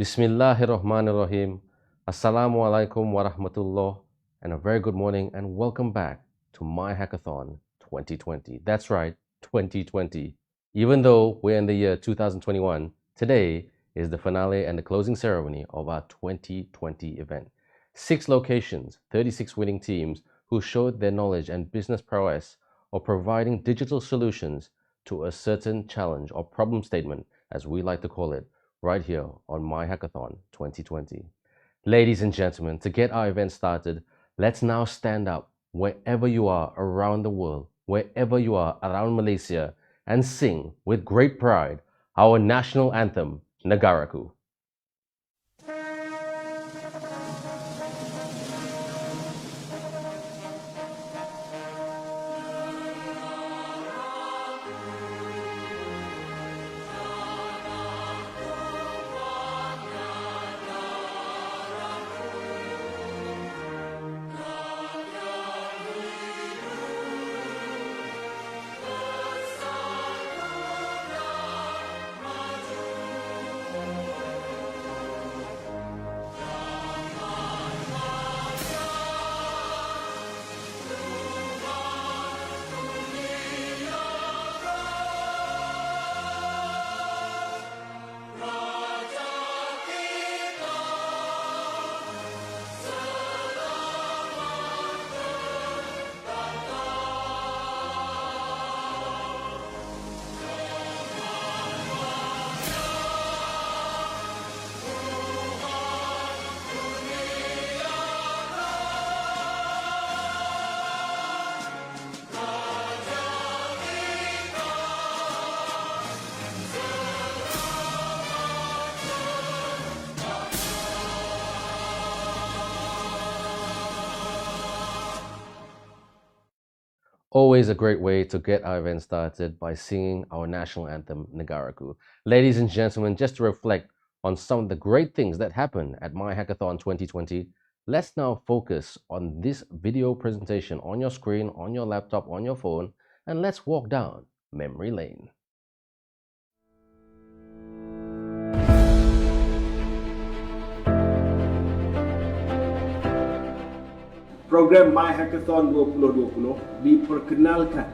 Bismillahirrahmanirrahim. Assalamualaikum warahmatullah, and a very good morning and welcome back to MYHACKATHON 2020. That's right, 2020. Even though we're in the year 2021, today is the finale and the closing ceremony of our 2020 event. 6 locations, 36 winning teams who showed their knowledge and business prowess of providing digital solutions to a certain challenge or problem statement, as we like to call it, right here on MYHACKATHON 2020. Ladies and gentlemen, to get our event started, let's now stand up wherever you are around the world, wherever you are around Malaysia, and sing with great pride our national anthem, Negaraku. Always a great way to get our event started by singing our national anthem, Negaraku. Ladies and gentlemen, just to reflect on some of the great things that happened at MYHACKATHON 2020, let's now focus on this video presentation on your screen, on your laptop, on your phone, and let's walk down memory lane. Program MYHACKATHON 2020 diperkenalkan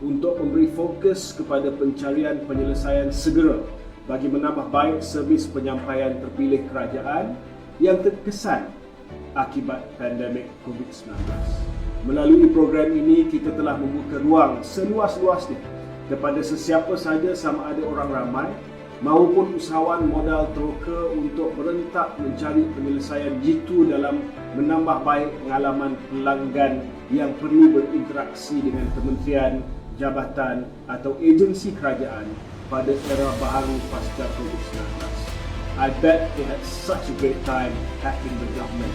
untuk memberi fokus kepada pencarian penyelesaian segera bagi menambah baik servis penyampaian terpilih kerajaan yang terkesan akibat pandemik COVID-19. Melalui program ini, kita telah membuka ruang seluas-luasnya kepada sesiapa sahaja, sama ada orang ramai maupun usahawan modal teroka, untuk berentak mencari penyelesaian jitu dalam menambah baik pengalaman pelanggan yang perlu berinteraksi dengan kementerian, jabatan atau agensi kerajaan pada era baharu pasca COVID-19. I bet they had such a great time hacking the government.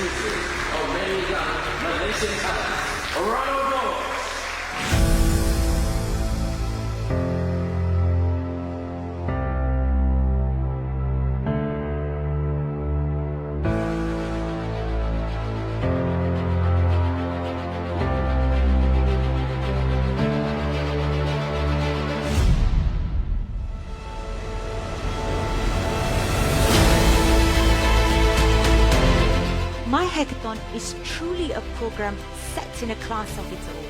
Of many young Malaysian talents. A round of applause. MYHACKATHON is truly a program set in a class of its own.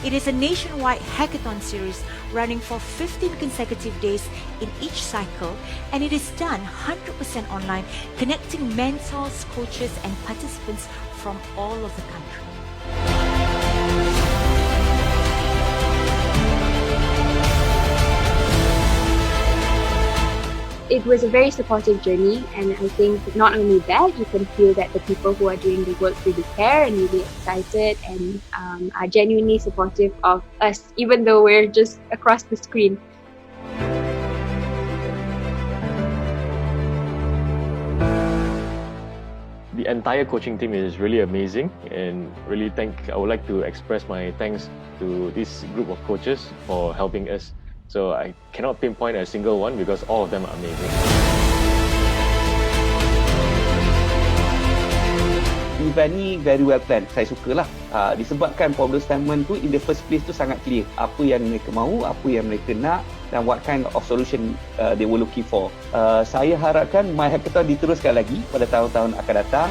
It is a nationwide hackathon series running for 15 consecutive days in each cycle, and it is done 100% online, connecting mentors, coaches, and participants from all over the country. It was a very supportive journey, and I think not only that, you can feel that the people who are doing the work really care and really excited and are genuinely supportive of us, even though we're just across the screen. the entire coaching team is really amazing, and I would like to express my thanks to this group of coaches for helping us. So I cannot pinpoint a single one because all of them are amazing. Event ni very well planned. Saya sukalah. Disebabkan problem statement tu in the first place tu sangat clear. Apa yang mereka mahu, apa yang mereka nak dan what kind of solution they were looking for. Saya harapkan MYHACKATHON diteruskan lagi pada tahun-tahun akan datang.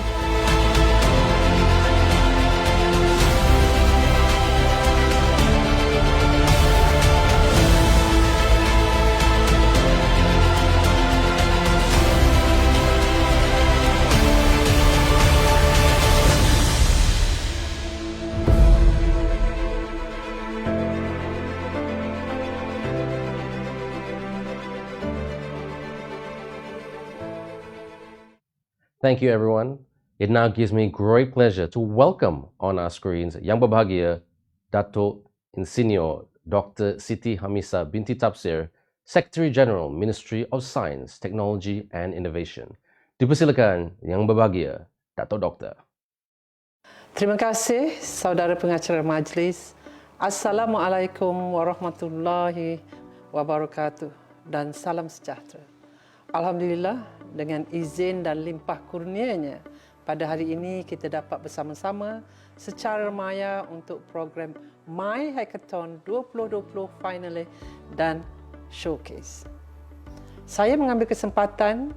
Thank you, everyone. It now gives me great pleasure to welcome on our screens Yang Berbahagia, Dato' Insinyur Dr. Siti Hamisa binti Tafsir, Secretary General, Ministry of Science, Technology and Innovation. Dipersilakan Yang Berbahagia, Dato' Doktor. Terima kasih, saudara pengacara majlis. Assalamualaikum warahmatullahi wabarakatuh dan salam sejahtera. Alhamdulillah, dengan izin dan limpah kurnianya, pada hari ini kita dapat bersama-sama secara maya untuk program MYHACKATHON 2020 Finale dan Showcase. Saya mengambil kesempatan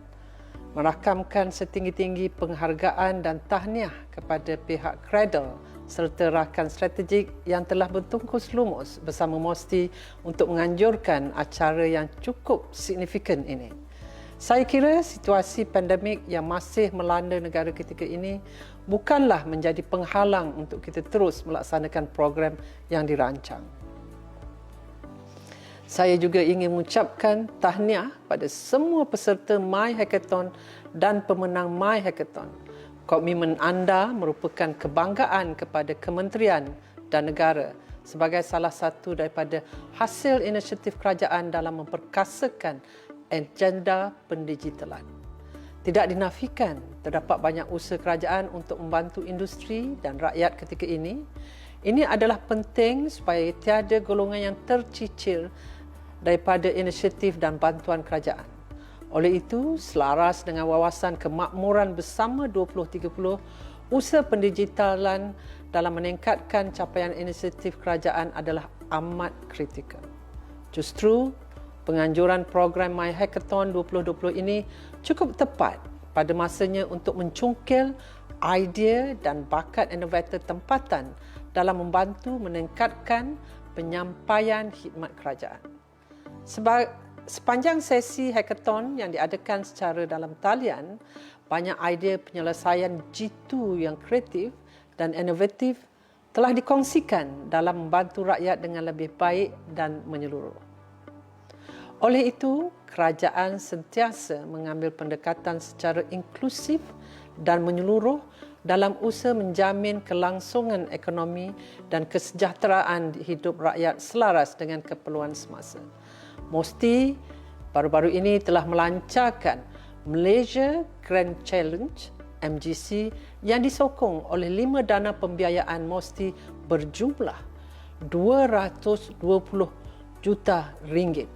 merakamkan setinggi-tinggi penghargaan dan tahniah kepada pihak Cradle serta rakan strategik yang telah bertungkus lumus bersama MOSTI untuk menganjurkan acara yang cukup signifikan ini. Saya kira situasi pandemik yang masih melanda negara ketika ini bukanlah menjadi penghalang untuk kita terus melaksanakan program yang dirancang. Saya juga ingin mengucapkan tahniah pada semua peserta MYHACKATHON dan pemenang MYHACKATHON. Komitmen anda merupakan kebanggaan kepada kementerian dan negara sebagai salah satu daripada hasil inisiatif kerajaan dalam memperkasakan agenda pendigitalan. Tidak dinafikan, terdapat banyak usaha kerajaan untuk membantu industri dan rakyat ketika ini. Ini adalah penting supaya tiada golongan yang tercicir daripada inisiatif dan bantuan kerajaan. Oleh itu, selaras dengan wawasan kemakmuran bersama 2030, usaha pendigitalan dalam meningkatkan capaian inisiatif kerajaan adalah amat kritikal. Justru, penganjuran program MYHACKATHON 2020 ini cukup tepat pada masanya untuk mencungkil idea dan bakat inovator tempatan dalam membantu meningkatkan penyampaian khidmat kerajaan. Sepanjang sesi hackathon yang diadakan secara dalam talian, banyak idea penyelesaian jitu yang kreatif dan inovatif telah dikongsikan dalam membantu rakyat dengan lebih baik dan menyeluruh. Oleh itu, kerajaan sentiasa mengambil pendekatan secara inklusif dan menyeluruh dalam usaha menjamin kelangsungan ekonomi dan kesejahteraan hidup rakyat selaras dengan keperluan semasa. MOSTI baru-baru ini telah melancarkan Malaysia Grand Challenge MGC yang disokong oleh 5 dana pembiayaan MOSTI berjumlah 220 juta ringgit.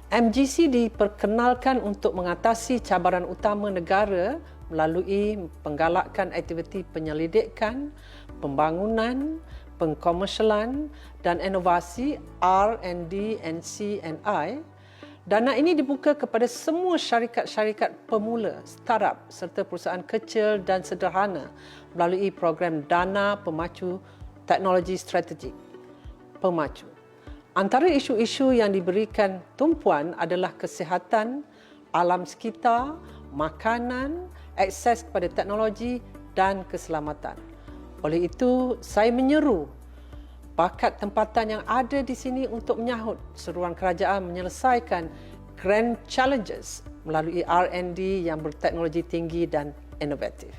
MGC diperkenalkan untuk mengatasi cabaran utama negara melalui penggalakkan aktiviti penyelidikan, pembangunan, pengkomersialan dan inovasi R&D and C&I. Dana ini dibuka kepada semua syarikat-syarikat pemula, startup serta perusahaan kecil dan sederhana melalui program Dana Pemacu Teknologi Strategik Pemacu. Antara isu-isu yang diberikan tumpuan adalah kesihatan, alam sekitar, makanan, akses kepada teknologi dan keselamatan. Oleh itu, saya menyeru bakat tempatan yang ada di sini untuk menyahut seruan kerajaan menyelesaikan Grand Challenges melalui R&D yang berteknologi tinggi dan inovatif.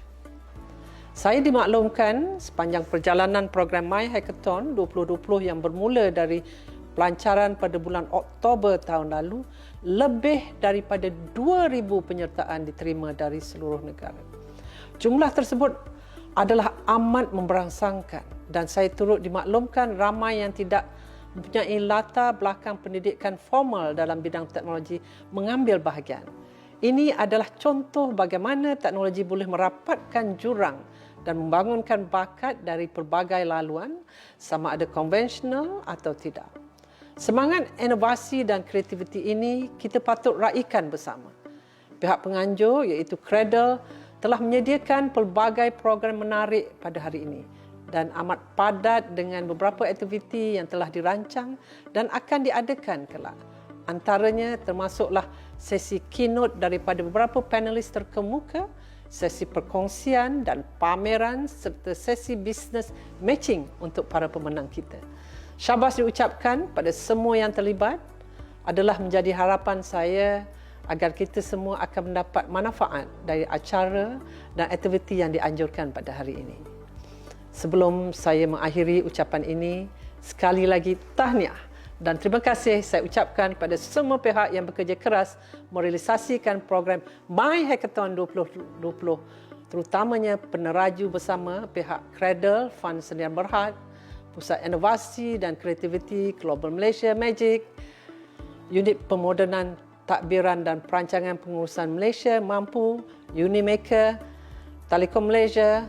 Saya dimaklumkan sepanjang perjalanan program MYHACKATHON 2020 yang bermula dari pelancaran pada bulan Oktober tahun lalu, lebih daripada 2,000 penyertaan diterima dari seluruh negara. Jumlah tersebut adalah amat memberangsangkan dan saya turut dimaklumkan ramai yang tidak mempunyai latar belakang pendidikan formal dalam bidang teknologi mengambil bahagian. Ini adalah contoh bagaimana teknologi boleh merapatkan jurang dan membangunkan bakat dari pelbagai laluan, sama ada konvensional atau tidak. Semangat inovasi dan kreativiti ini kita patut raikan bersama. Pihak penganjur iaitu Cradle telah menyediakan pelbagai program menarik pada hari ini dan amat padat dengan beberapa aktiviti yang telah dirancang dan akan diadakan kelak. Antaranya termasuklah sesi keynote daripada beberapa panelis terkemuka, sesi perkongsian dan pameran serta sesi business matching untuk para pemenang kita. Syabas diucapkan pada semua yang terlibat, adalah menjadi harapan saya agar kita semua akan mendapat manfaat dari acara dan aktiviti yang dianjurkan pada hari ini. Sebelum saya mengakhiri ucapan ini, sekali lagi tahniah dan terima kasih saya ucapkan kepada semua pihak yang bekerja keras merealisasikan program MYHACKATHON 2020, terutamanya peneraju bersama pihak Cradle, Fund Sdn Bhd, Pusat Inovasi dan Kreativiti Global Malaysia Magic, Unit Pemodenan Takbiran dan Perancangan Pengurusan Malaysia Mampu, Unimaker, Telekom Malaysia,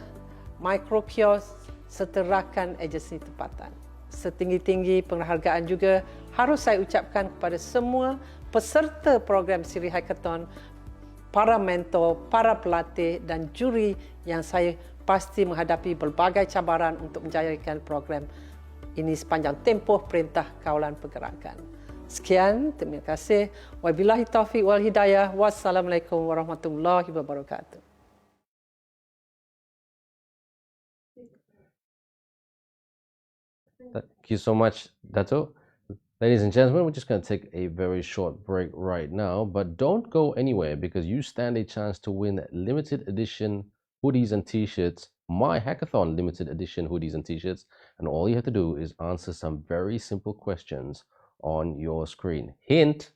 Microkios serta rakan agensi tempatan. Setinggi-tinggi penghargaan juga harus saya ucapkan kepada semua peserta program siri hackathon, para mentor, para pelatih dan juri yang saya pasti menghadapi pelbagai cabaran untuk menjayakan program ini sepanjang tempoh Perintah Kawalan Pergerakan. Sekian, terima kasih. Wabillahi taufiq wal hidayah. Wassalamualaikum warahmatullahi wabarakatuh. Thank you so much, Dato. Ladies and gentlemen, we're just going to take a very short break right now, but don't go anywhere because you stand a chance to win limited edition hoodies and t-shirts, MYHACKATHON limited edition hoodies and t-shirts, and all you have to do is answer some very simple questions on your screen. Hint,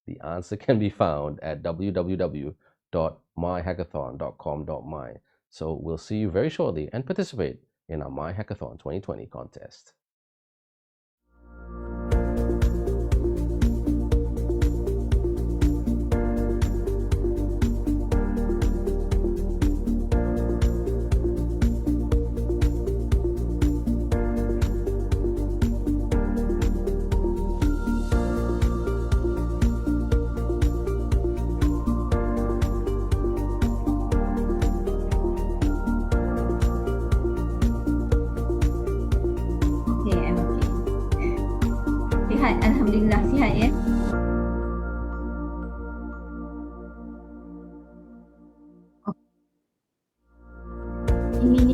the answer can be found at www.myhackathon.com.my. So we'll see you very shortly and participate in our MYHACKATHON 2020 contest. Alhamdulillah sihat ya. Ini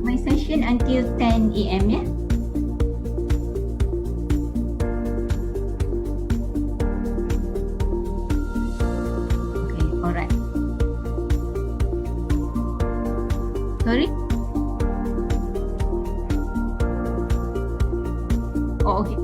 my session until 10 AM ya. Okay, alright. Sorry? Oh, okay.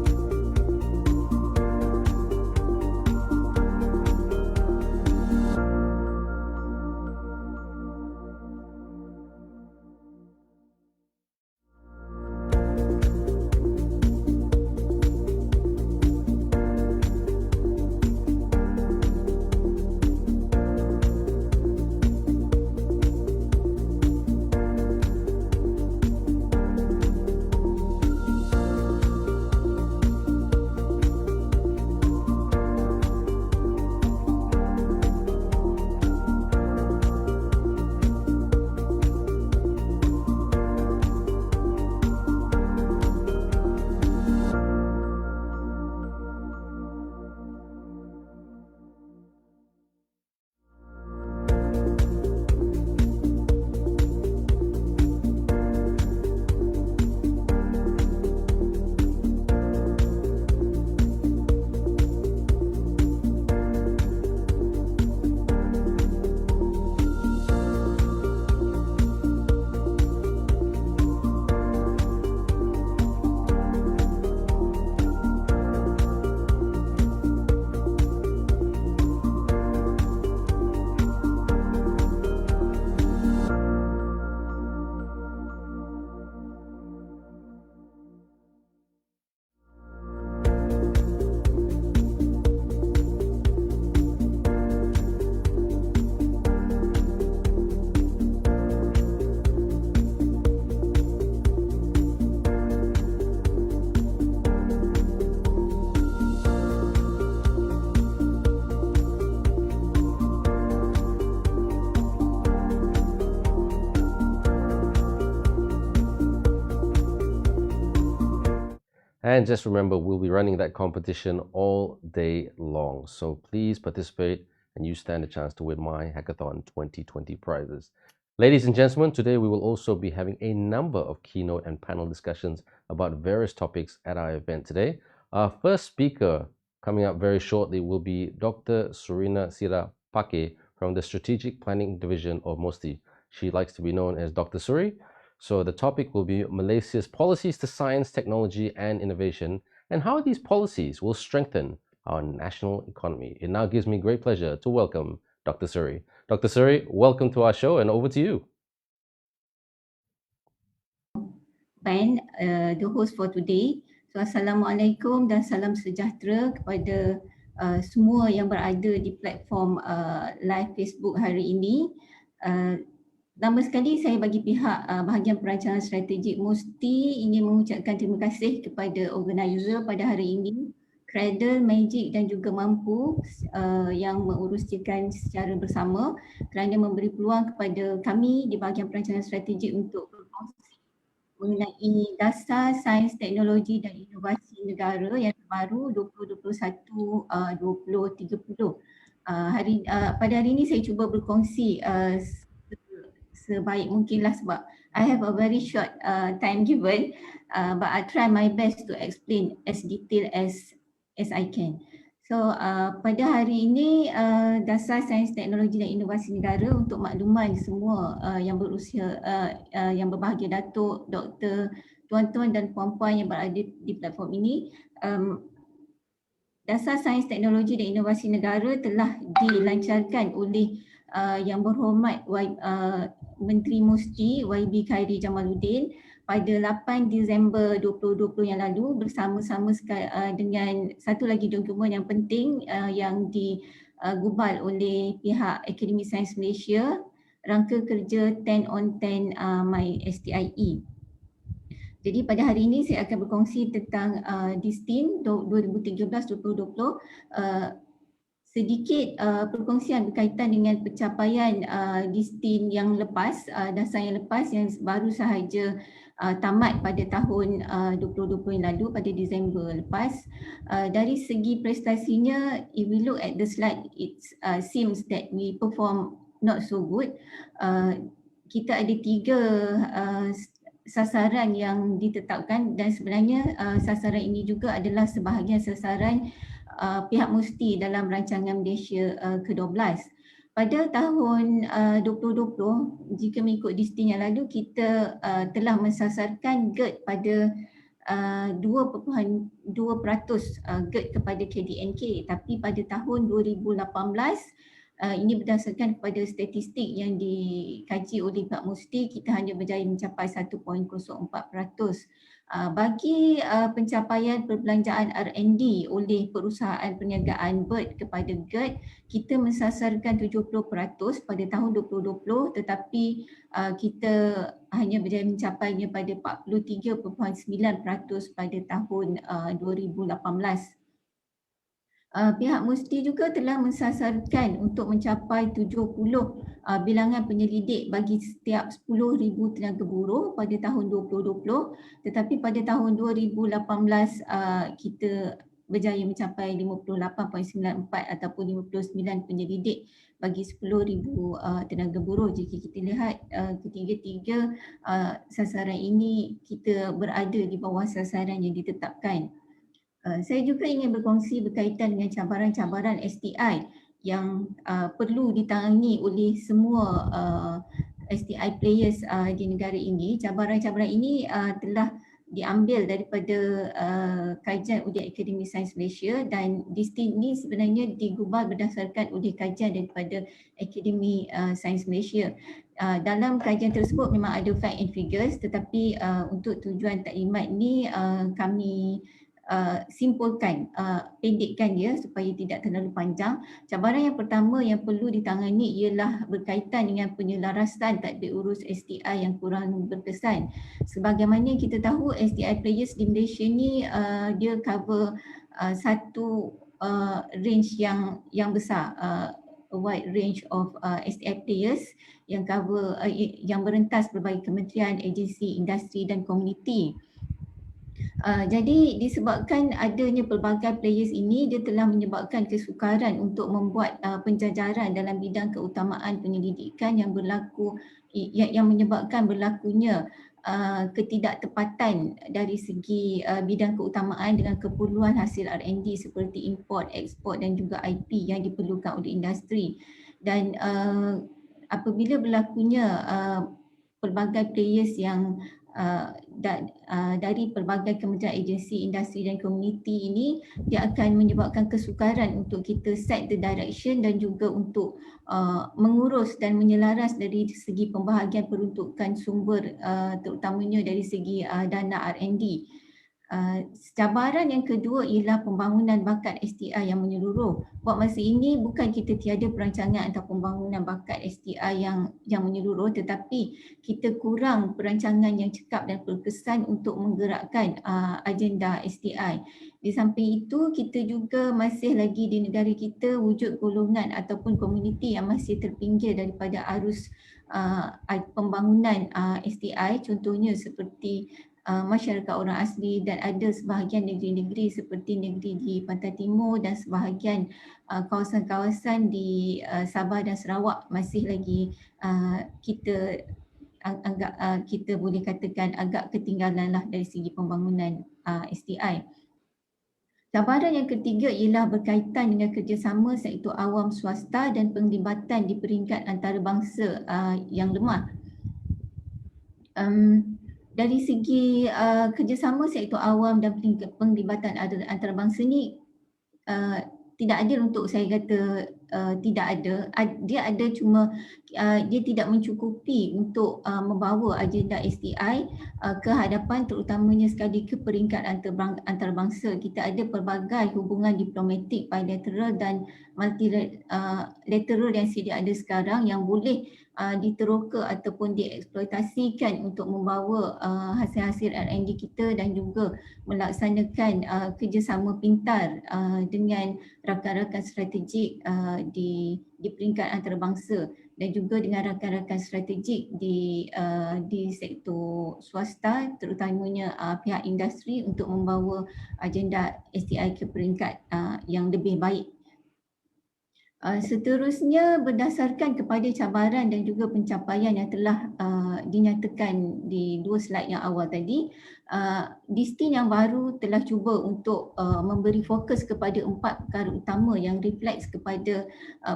And just remember, we'll be running that competition all day long. So please participate and you stand a chance to win My Hackathon 2020 prizes. Ladies and gentlemen, today we will also be having a number of keynote and panel discussions about various topics at our event today. Our first speaker coming up very shortly will be Dr. Surina Sira Pake from the Strategic Planning Division of MOSTI. She likes to be known as Dr. Suri. So the topic will be Malaysia's policies to science, technology and innovation and how these policies will strengthen our national economy. It now gives me great pleasure to welcome Dr. Suri. Dr. Suri, welcome to our show and over to you. Ben, the host for today. So Assalamualaikum dan salam sejahtera kepada semua yang berada di platform live Facebook hari ini. Pertama sekali saya bagi pihak bahagian perancangan strategik MOSTI ingin mengucapkan terima kasih kepada organizer pada hari ini, Cradle, Magic dan juga Mampu yang menguruskan secara bersama kerana memberi peluang kepada kami di bahagian perancangan strategik untuk berkongsi mengenai dasar sains, teknologi dan inovasi negara yang terbaru 2021-2030. Pada hari ini saya cuba berkongsi sebaik mungkinlah sebab I have a very short time given, but I try my best to explain as detailed as I can. So pada hari ini dasar sains, teknologi dan inovasi negara untuk makluman semua yang berusia yang berbahagia datuk, doktor, tuan-tuan dan puan-puan yang berada di platform ini. Dasar sains, teknologi dan inovasi negara telah dilancarkan oleh yang berhormat Menteri MOSTI YB Khairi Jamaluddin pada 8 Disember 2020 yang lalu bersama-sama dengan satu lagi dokumen yang penting yang digubal oleh pihak Akademi Sains Malaysia, rangka kerja 10 on 10 MYSTIE. Jadi pada hari ini saya akan berkongsi tentang Distin 2013-2020. Sedikit perkongsian berkaitan dengan pencapaian Distin yang lepas, dasar yang lepas yang baru sahaja tamat pada tahun 2020 yang lalu pada Disember lepas. Dari segi prestasinya, if we look at the slide, it seems that we perform not so good. Kita ada 3 sasaran yang ditetapkan dan sebenarnya sasaran ini juga adalah sebahagian sasaran pihak MOSTI dalam rancangan Malaysia ke-12. Pada tahun 2020, jika mengikut Distin yang lalu, kita telah mensasarkan GERD pada 2.2% GERD kepada KDNK, tapi pada tahun 2018 ini berdasarkan kepada statistik yang dikaji oleh pihak MOSTI, kita hanya berjaya mencapai 1.04%. Bagi pencapaian perbelanjaan R&D oleh perusahaan perniagaan BERT kepada GERD, kita mensasarkan 70% pada tahun 2020, tetapi kita hanya berjaya mencapainya pada 43.9% pada tahun 2018. Pihak MOSTI juga telah mensasarkan untuk mencapai 70 bilangan penyelidik bagi setiap 10,000 tenaga buruh pada tahun 2020, tetapi pada tahun 2018 kita berjaya mencapai 58.94 ataupun 59 penyelidik bagi 10,000 tenaga buruh. Jika kita lihat ketiga-tiga sasaran ini kita berada di bawah sasaran yang ditetapkan. Saya juga ingin berkongsi berkaitan dengan cabaran-cabaran STI yang perlu ditangani oleh semua STI players di negara ini. Cabaran-cabaran ini telah diambil daripada kajian oleh Akademi Sains Malaysia dan Distin ini sebenarnya digubal berdasarkan oleh kajian daripada Akademi Sains Malaysia. Dalam kajian tersebut memang ada fact and figures, tetapi untuk tujuan taklimat ini kami simpulkan, pendekkan dia supaya tidak terlalu panjang. Cabaran yang pertama yang perlu ditangani ialah berkaitan dengan penyelarasan tadbir urus STI yang kurang berkesan. Sebagaimana kita tahu, STI players di Malaysia ni dia cover satu range yang besar, a wide range of STI players yang yang merentas berbagai kementerian, agensi, industri dan komuniti. Jadi disebabkan adanya pelbagai players ini, dia telah menyebabkan kesukaran untuk membuat penjajaran dalam bidang keutamaan penyelidikan yang berlaku, yang menyebabkan berlakunya ketidaktepatan dari segi bidang keutamaan dengan keperluan hasil R&D seperti import, ekspor dan juga IP yang diperlukan oleh industri. Dan apabila berlakunya pelbagai players yang dari pelbagai kementerian, agensi, industri dan komuniti ini, dia akan menyebabkan kesukaran untuk kita set the direction dan juga untuk mengurus dan menyelaras dari segi pembahagian peruntukan sumber, terutamanya dari segi dana R&D. Cabaran yang kedua ialah pembangunan bakat STI yang menyeluruh. Buat masa ini bukan kita tiada perancangan atau pembangunan bakat STI yang menyeluruh, tetapi kita kurang perancangan yang cekap dan berkesan untuk menggerakkan agenda STI. Di samping itu, kita juga masih lagi di negara kita wujud golongan ataupun komuniti yang masih terpinggir daripada arus pembangunan STI, contohnya seperti masyarakat orang asli, dan ada sebahagian negeri-negeri seperti negeri di Pantai Timur dan sebahagian kawasan-kawasan di Sabah dan Sarawak masih lagi kita boleh katakan agak ketinggalan lah dari segi pembangunan STI. Cabaran yang ketiga ialah berkaitan dengan kerjasama sektor awam swasta dan penglibatan di peringkat antarabangsa yang lemah. Dari segi kerjasama sektor awam dan penglibatan antarabangsa ni tidak adil untuk saya kata tidak ada. Dia ada, cuma dia tidak mencukupi untuk membawa agenda STI ke hadapan, terutamanya sekali ke peringkat antarabangsa. Kita ada pelbagai hubungan diplomatik bilateral dan multilateral yang sedia ada sekarang yang boleh diteroka ataupun dieksploitasikan untuk membawa hasil-hasil R&D kita dan juga melaksanakan kerjasama pintar dengan rakan-rakan strategik di peringkat antarabangsa dan juga dengan rakan-rakan strategik di sektor swasta, terutamanya pihak industri, untuk membawa agenda STI ke peringkat yang lebih baik. Seterusnya, berdasarkan kepada cabaran dan juga pencapaian yang telah dinyatakan di dua slide yang awal tadi, Distin yang baru telah cuba untuk memberi fokus kepada 4 perkara utama yang refleks kepada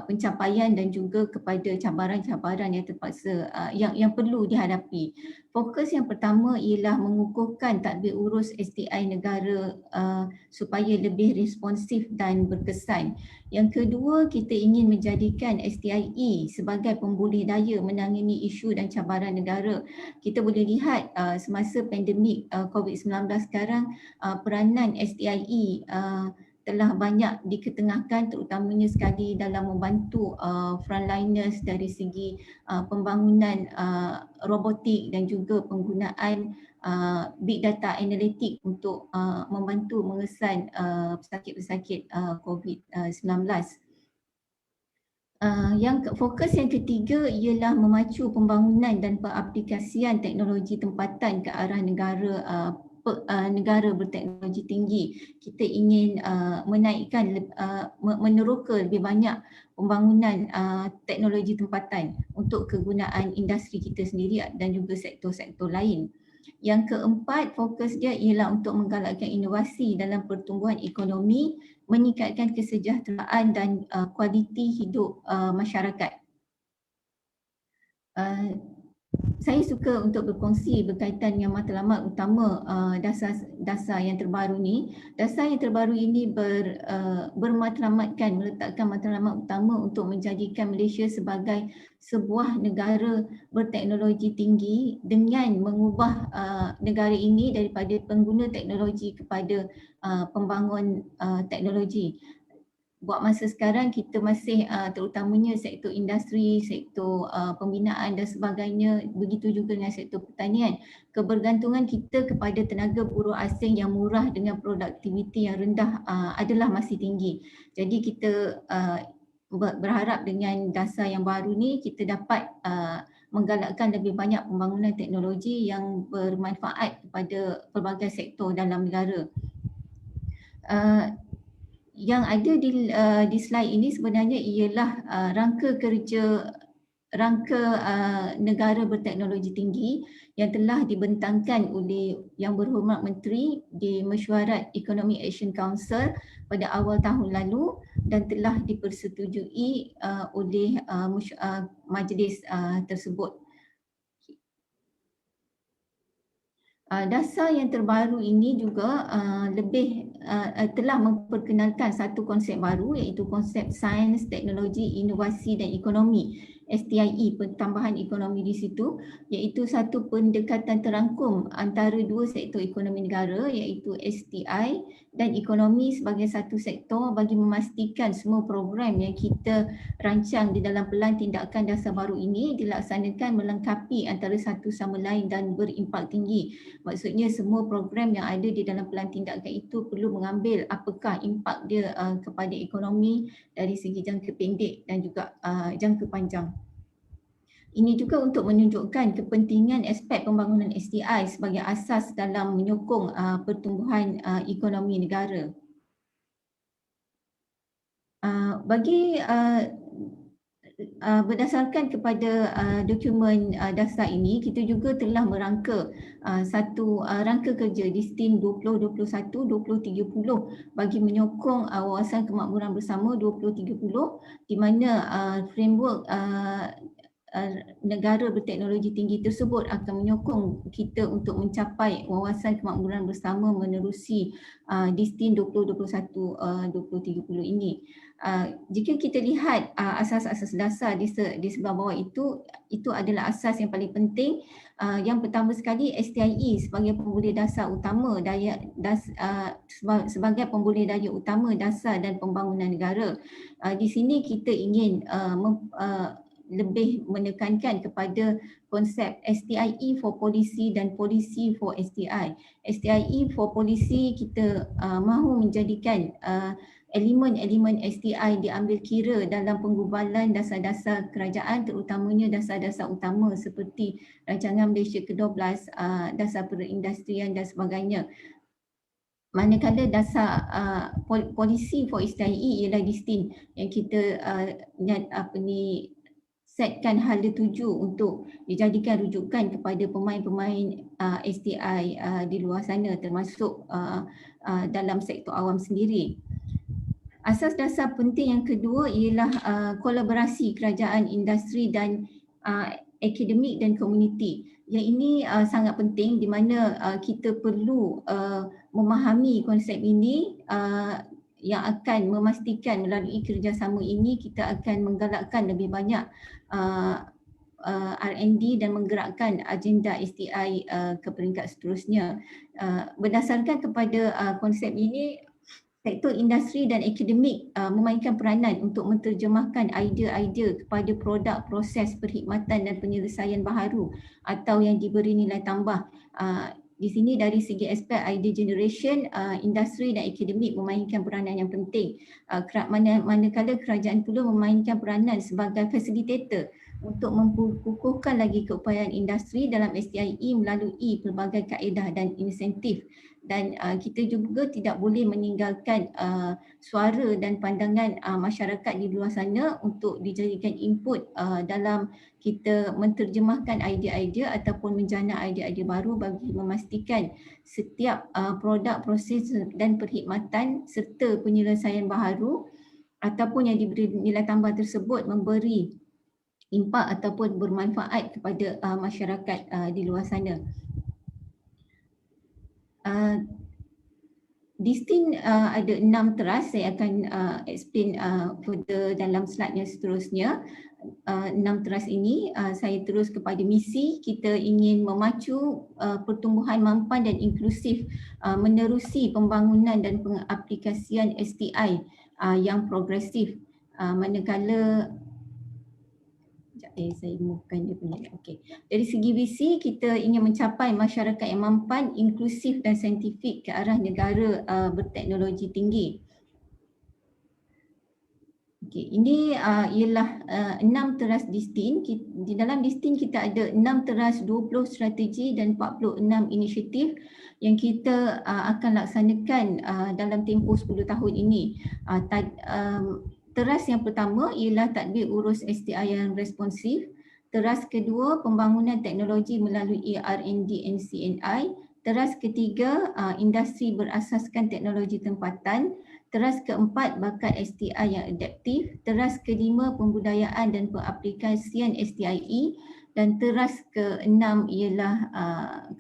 pencapaian dan juga kepada cabaran-cabaran yang terpaksa yang perlu dihadapi. Fokus yang pertama ialah mengukuhkan tadbir urus STI negara supaya lebih responsif dan berkesan. Yang kedua, kita ingin menjadikan STIE sebagai pemboleh daya menangani isu dan cabaran negara. Kita boleh lihat semasa pandemik COVID-19 sekarang, peranan STIE telah banyak diketengahkan, terutamanya sekali dalam membantu frontliners dari segi pembangunan robotik dan juga penggunaan big data analytic untuk membantu mengesan pesakit-pesakit COVID-19. Fokus yang ketiga ialah memacu pembangunan dan pengaplikasian teknologi tempatan ke arah negara berteknologi tinggi. Kita ingin menaikkan, meneroka lebih banyak pembangunan teknologi tempatan untuk kegunaan industri kita sendiri dan juga sektor-sektor lain. Yang keempat, fokus dia ialah untuk menggalakkan inovasi dalam pertumbuhan ekonomi, meningkatkan kesejahteraan dan kualiti hidup masyarakat. Saya suka untuk berkongsi berkaitan dengan matlamat utama dasar yang terbaru ni. Dasar yang terbaru ini meletakkan matlamat utama untuk menjadikan Malaysia sebagai sebuah negara berteknologi tinggi dengan mengubah negara ini daripada pengguna teknologi kepada pembangun teknologi. Buat masa sekarang kita masih terutamanya sektor industri, sektor pembinaan dan sebagainya, begitu juga dengan sektor pertanian. Kebergantungan kita kepada tenaga buruh asing yang murah dengan produktiviti yang rendah adalah masih tinggi. Jadi kita berharap dengan dasar yang baru ni kita dapat menggalakkan lebih banyak pembangunan teknologi yang bermanfaat kepada pelbagai sektor dalam negara. Yang ada di slide ini sebenarnya ialah rangka negara berteknologi tinggi yang telah dibentangkan oleh Yang Berhormat Menteri di Mesyuarat Economic Action Council pada awal tahun lalu dan telah dipersetujui oleh majlis tersebut. Dasar yang terbaru ini juga telah memperkenalkan satu konsep baru, iaitu konsep Sains, Teknologi, Inovasi dan Ekonomi, STIE, pertambahan ekonomi di situ, iaitu satu pendekatan terangkum antara dua sektor ekonomi negara, iaitu STI dan ekonomi sebagai satu sektor bagi memastikan semua program yang kita rancang di dalam Pelan Tindakan Dasar baru ini dilaksanakan melengkapi antara satu sama lain dan berimpak tinggi. Maksudnya semua program yang ada di dalam Pelan Tindakan itu perlu mengambil apakah impak dia kepada ekonomi dari segi jangka pendek dan juga jangka panjang. Ini juga untuk menunjukkan kepentingan aspek pembangunan STI sebagai asas dalam menyokong pertumbuhan ekonomi negara. Berdasarkan kepada dokumen dasar ini, kita juga telah merangka satu rangka kerja Distin 2021-2030 bagi menyokong wawasan kemakmuran bersama 2030, di mana framework negara berteknologi tinggi tersebut akan menyokong kita untuk mencapai wawasan kemakmuran bersama menerusi Distin 2021-2030 ini. Jika kita lihat asas-asas dasar di sebelah bawah itu adalah asas yang paling penting. Yang pertama sekali, STIE sebagai pemboleh dasar utama sebagai pemboleh daya utama dasar dan pembangunan negara. Di sini kita ingin lebih menekankan kepada konsep STIE for policy dan policy for STI. STIE for policy, kita mahu menjadikan elemen-elemen STI diambil kira dalam penggubalan dasar-dasar kerajaan, terutamanya dasar-dasar utama seperti Rancangan Malaysia ke-12, dasar perindustrian dan sebagainya. Manakala dasar polisi for STI ialah Distin yang kita setkan hala tuju untuk dijadikan rujukan kepada pemain-pemain STI di luar sana, termasuk dalam sektor awam sendiri. Asas dasar penting yang kedua ialah kolaborasi kerajaan, industri dan akademik dan komuniti. Yang ini sangat penting di mana kita perlu memahami konsep ini yang akan memastikan melalui kerjasama ini kita akan menggalakkan lebih banyak R&D dan menggerakkan agenda STI ke peringkat seterusnya. Berdasarkan kepada konsep ini, sektor industri dan akademik memainkan peranan untuk menterjemahkan idea-idea kepada produk, proses, perkhidmatan dan penyelesaian baharu atau yang diberi nilai tambah. Di sini dari segi aspek idea generation, industri dan akademik memainkan peranan yang penting. Manakala kerajaan pula memainkan peranan sebagai facilitator untuk memkukuhkan lagi keupayaan industri dalam STIE melalui pelbagai kaedah dan insentif. Dan kita juga tidak boleh meninggalkan suara dan pandangan masyarakat di luar sana untuk dijadikan input dalam kita menterjemahkan idea-idea ataupun menjana idea-idea baru bagi memastikan setiap produk, proses dan perkhidmatan serta penyelesaian baharu ataupun yang diberi nilai tambah tersebut memberi impak ataupun bermanfaat kepada masyarakat di luar sana. Distin ada 6 teras, saya akan explain further dalam slide yang seterusnya. 6 teras ini saya terus kepada misi. Kita ingin memacu pertumbuhan mampan dan inklusif menerusi pembangunan dan pengaplikasian STI yang progresif. Manakala saya movekan dia punya. Okey. Dari segi visi, kita ingin mencapai masyarakat yang mampan, inklusif dan saintifik ke arah negara berteknologi tinggi. Okey, ini ialah 6 teras distin. Di dalam distin kita ada 6 teras, 20 strategi dan 46 inisiatif yang kita akan laksanakan dalam tempoh 10 tahun ini. Teras yang pertama ialah tadbir urus STI yang responsif. Teras kedua, pembangunan teknologi melalui R&D and CNI. Teras ketiga, industri berasaskan teknologi tempatan. Teras keempat, bakat STI yang adaptif. Teras kelima, pembudayaan dan pengaplikasian STIE. Dan teras keenam ialah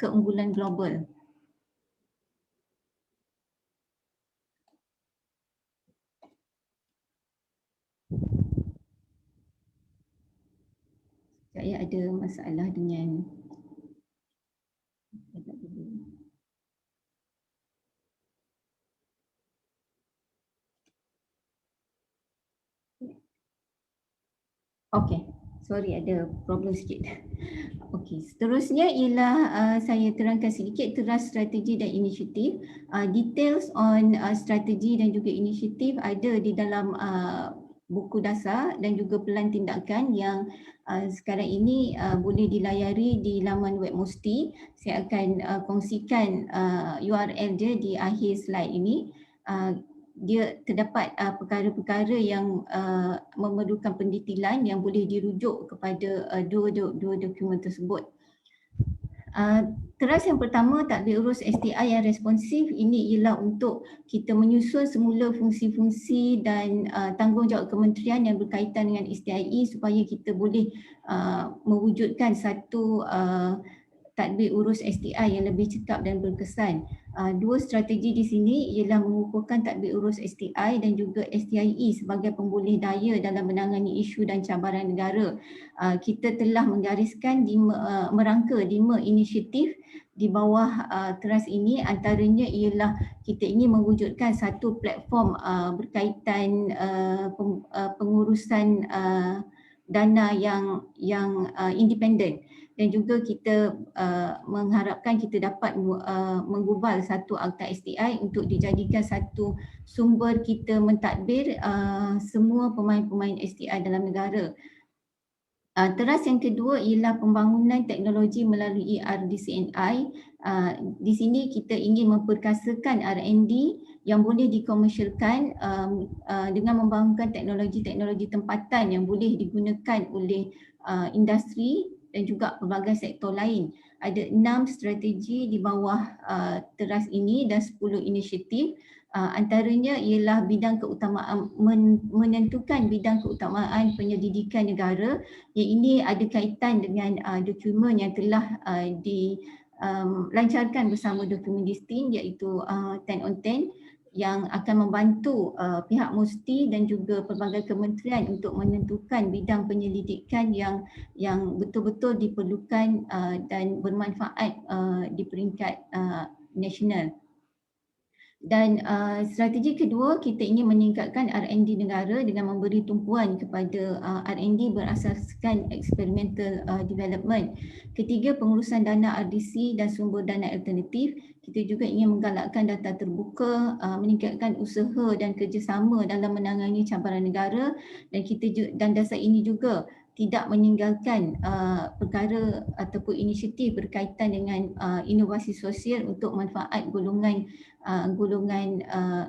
keunggulan global. Saya ada masalah dengan okey, sorry ada problem sikit. Okey, seterusnya ialah saya terangkan sedikit teras strategi dan inisiatif. Details on strategi dan juga inisiatif ada di dalam buku dasar dan juga pelan tindakan yang sekarang ini boleh dilayari di laman web Musti. Saya akan kongsikan URL dia di akhir slide ini. Dia terdapat perkara-perkara yang memerlukan pendetailan yang boleh dirujuk kepada dua dokumen tersebut. Teras yang pertama, tadbir urus STI yang responsif. Ini ialah untuk kita menyusun semula fungsi-fungsi dan tanggungjawab kementerian yang berkaitan dengan STIE supaya kita boleh mewujudkan satu tadbir urus STI yang lebih cekap dan berkesan. Dua strategi di sini ialah mengukuhkan tadbir urus STI dan juga STIE sebagai pemboleh daya dalam menangani isu dan cabaran negara. Kita telah menggariskan merangka 5 inisiatif di bawah teras ini. Antaranya ialah kita ingin mewujudkan satu platform berkaitan pengurusan dana yang independen. Dan juga kita mengharapkan kita dapat menggubal satu akta STI untuk dijadikan satu sumber kita mentadbir semua pemain-pemain STI dalam negara. Teras yang kedua ialah pembangunan teknologi melalui RDCNI. Di sini kita ingin memperkasakan R&D yang boleh dikomersialkan dengan membangunkan teknologi-teknologi tempatan yang boleh digunakan oleh industri dan juga pelbagai sektor lain. Ada 6 strategi di bawah teras ini dan 10 inisiatif. Antaranya ialah bidang keutamaan, menentukan bidang keutamaan penyelidikan negara, yang ini ada kaitan dengan dokumen yang telah dilancarkan bersama dokumen distin iaitu 10 on 10 yang akan membantu pihak Musti dan juga pelbagai kementerian untuk menentukan bidang penyelidikan yang betul-betul diperlukan dan bermanfaat di peringkat nasional. Dan strategi kedua, kita ingin meningkatkan R&D negara dengan memberi tumpuan kepada R&D berasaskan experimental development. Ketiga, pengurusan dana RDC dan sumber dana alternatif. Kita juga ingin menggalakkan data terbuka, meningkatkan usaha dan kerjasama dalam menangani cabaran negara, dan dasar ini juga tidak meninggalkan perkara ataupun inisiatif berkaitan dengan inovasi sosial untuk manfaat golongan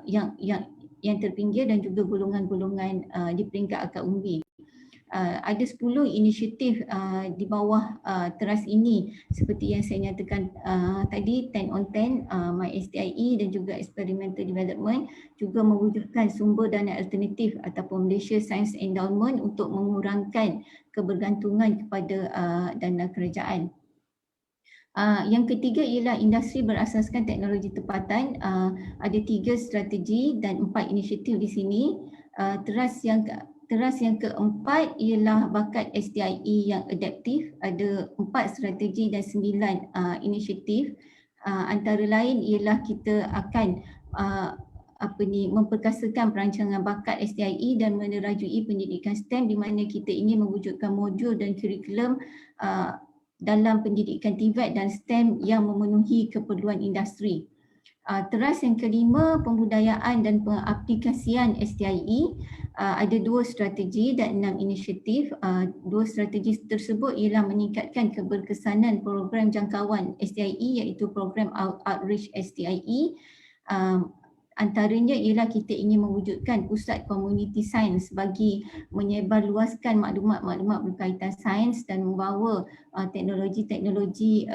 yang terpinggir dan juga golongan-golongan di peringkat akar umbi. Ada 10 inisiatif di bawah teras ini seperti yang saya nyatakan tadi, 10 on 10, MYHACKATHON dan juga experimental development, juga mewujudkan sumber dana alternatif ataupun Malaysia Science Endowment untuk mengurangkan kebergantungan kepada dana kerajaan. Yang ketiga ialah industri berasaskan teknologi tempatan. Ada 3 strategi dan 4 inisiatif di sini. Teras yang keempat ialah bakat STIE yang adaptif. Ada 4 strategi dan 9 inisiatif. Antara lain ialah kita akan memperkasakan perancangan bakat STIE dan menerajui pendidikan STEM di mana kita ingin mewujudkan modul dan kurikulum dalam pendidikan TVET dan STEM yang memenuhi keperluan industri. Teras yang kelima, pembudayaan dan pengaplikasian STIE. Ada 2 strategi dan 6 inisiatif. 2 strategi tersebut ialah meningkatkan keberkesanan program jangkauan STIE iaitu program Outreach STIE. Antaranya ialah kita ingin mewujudkan pusat community science bagi menyebarluaskan maklumat-maklumat berkaitan sains dan membawa teknologi-teknologi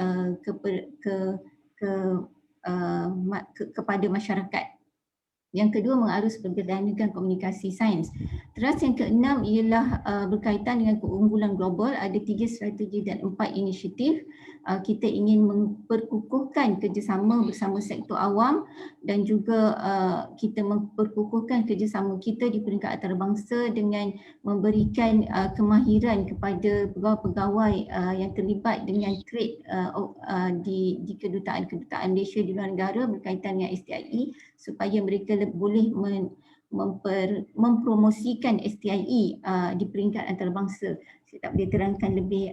kepada masyarakat. Yang kedua, mengarus berkelanjutan komunikasi sains. Teras yang keenam ialah berkaitan dengan keunggulan global. Ada 3 strategi dan 4 inisiatif. Kita ingin memperkukuhkan kerjasama bersama sektor awam dan juga kita memperkukuhkan kerjasama kita di peringkat antarabangsa dengan memberikan kemahiran kepada pegawai-pegawai yang terlibat dengan trade di kedutaan Malaysia di luar negara berkaitan dengan STIE supaya mereka boleh mempromosikan STIE di peringkat antarabangsa. Saya tak boleh terangkan lebih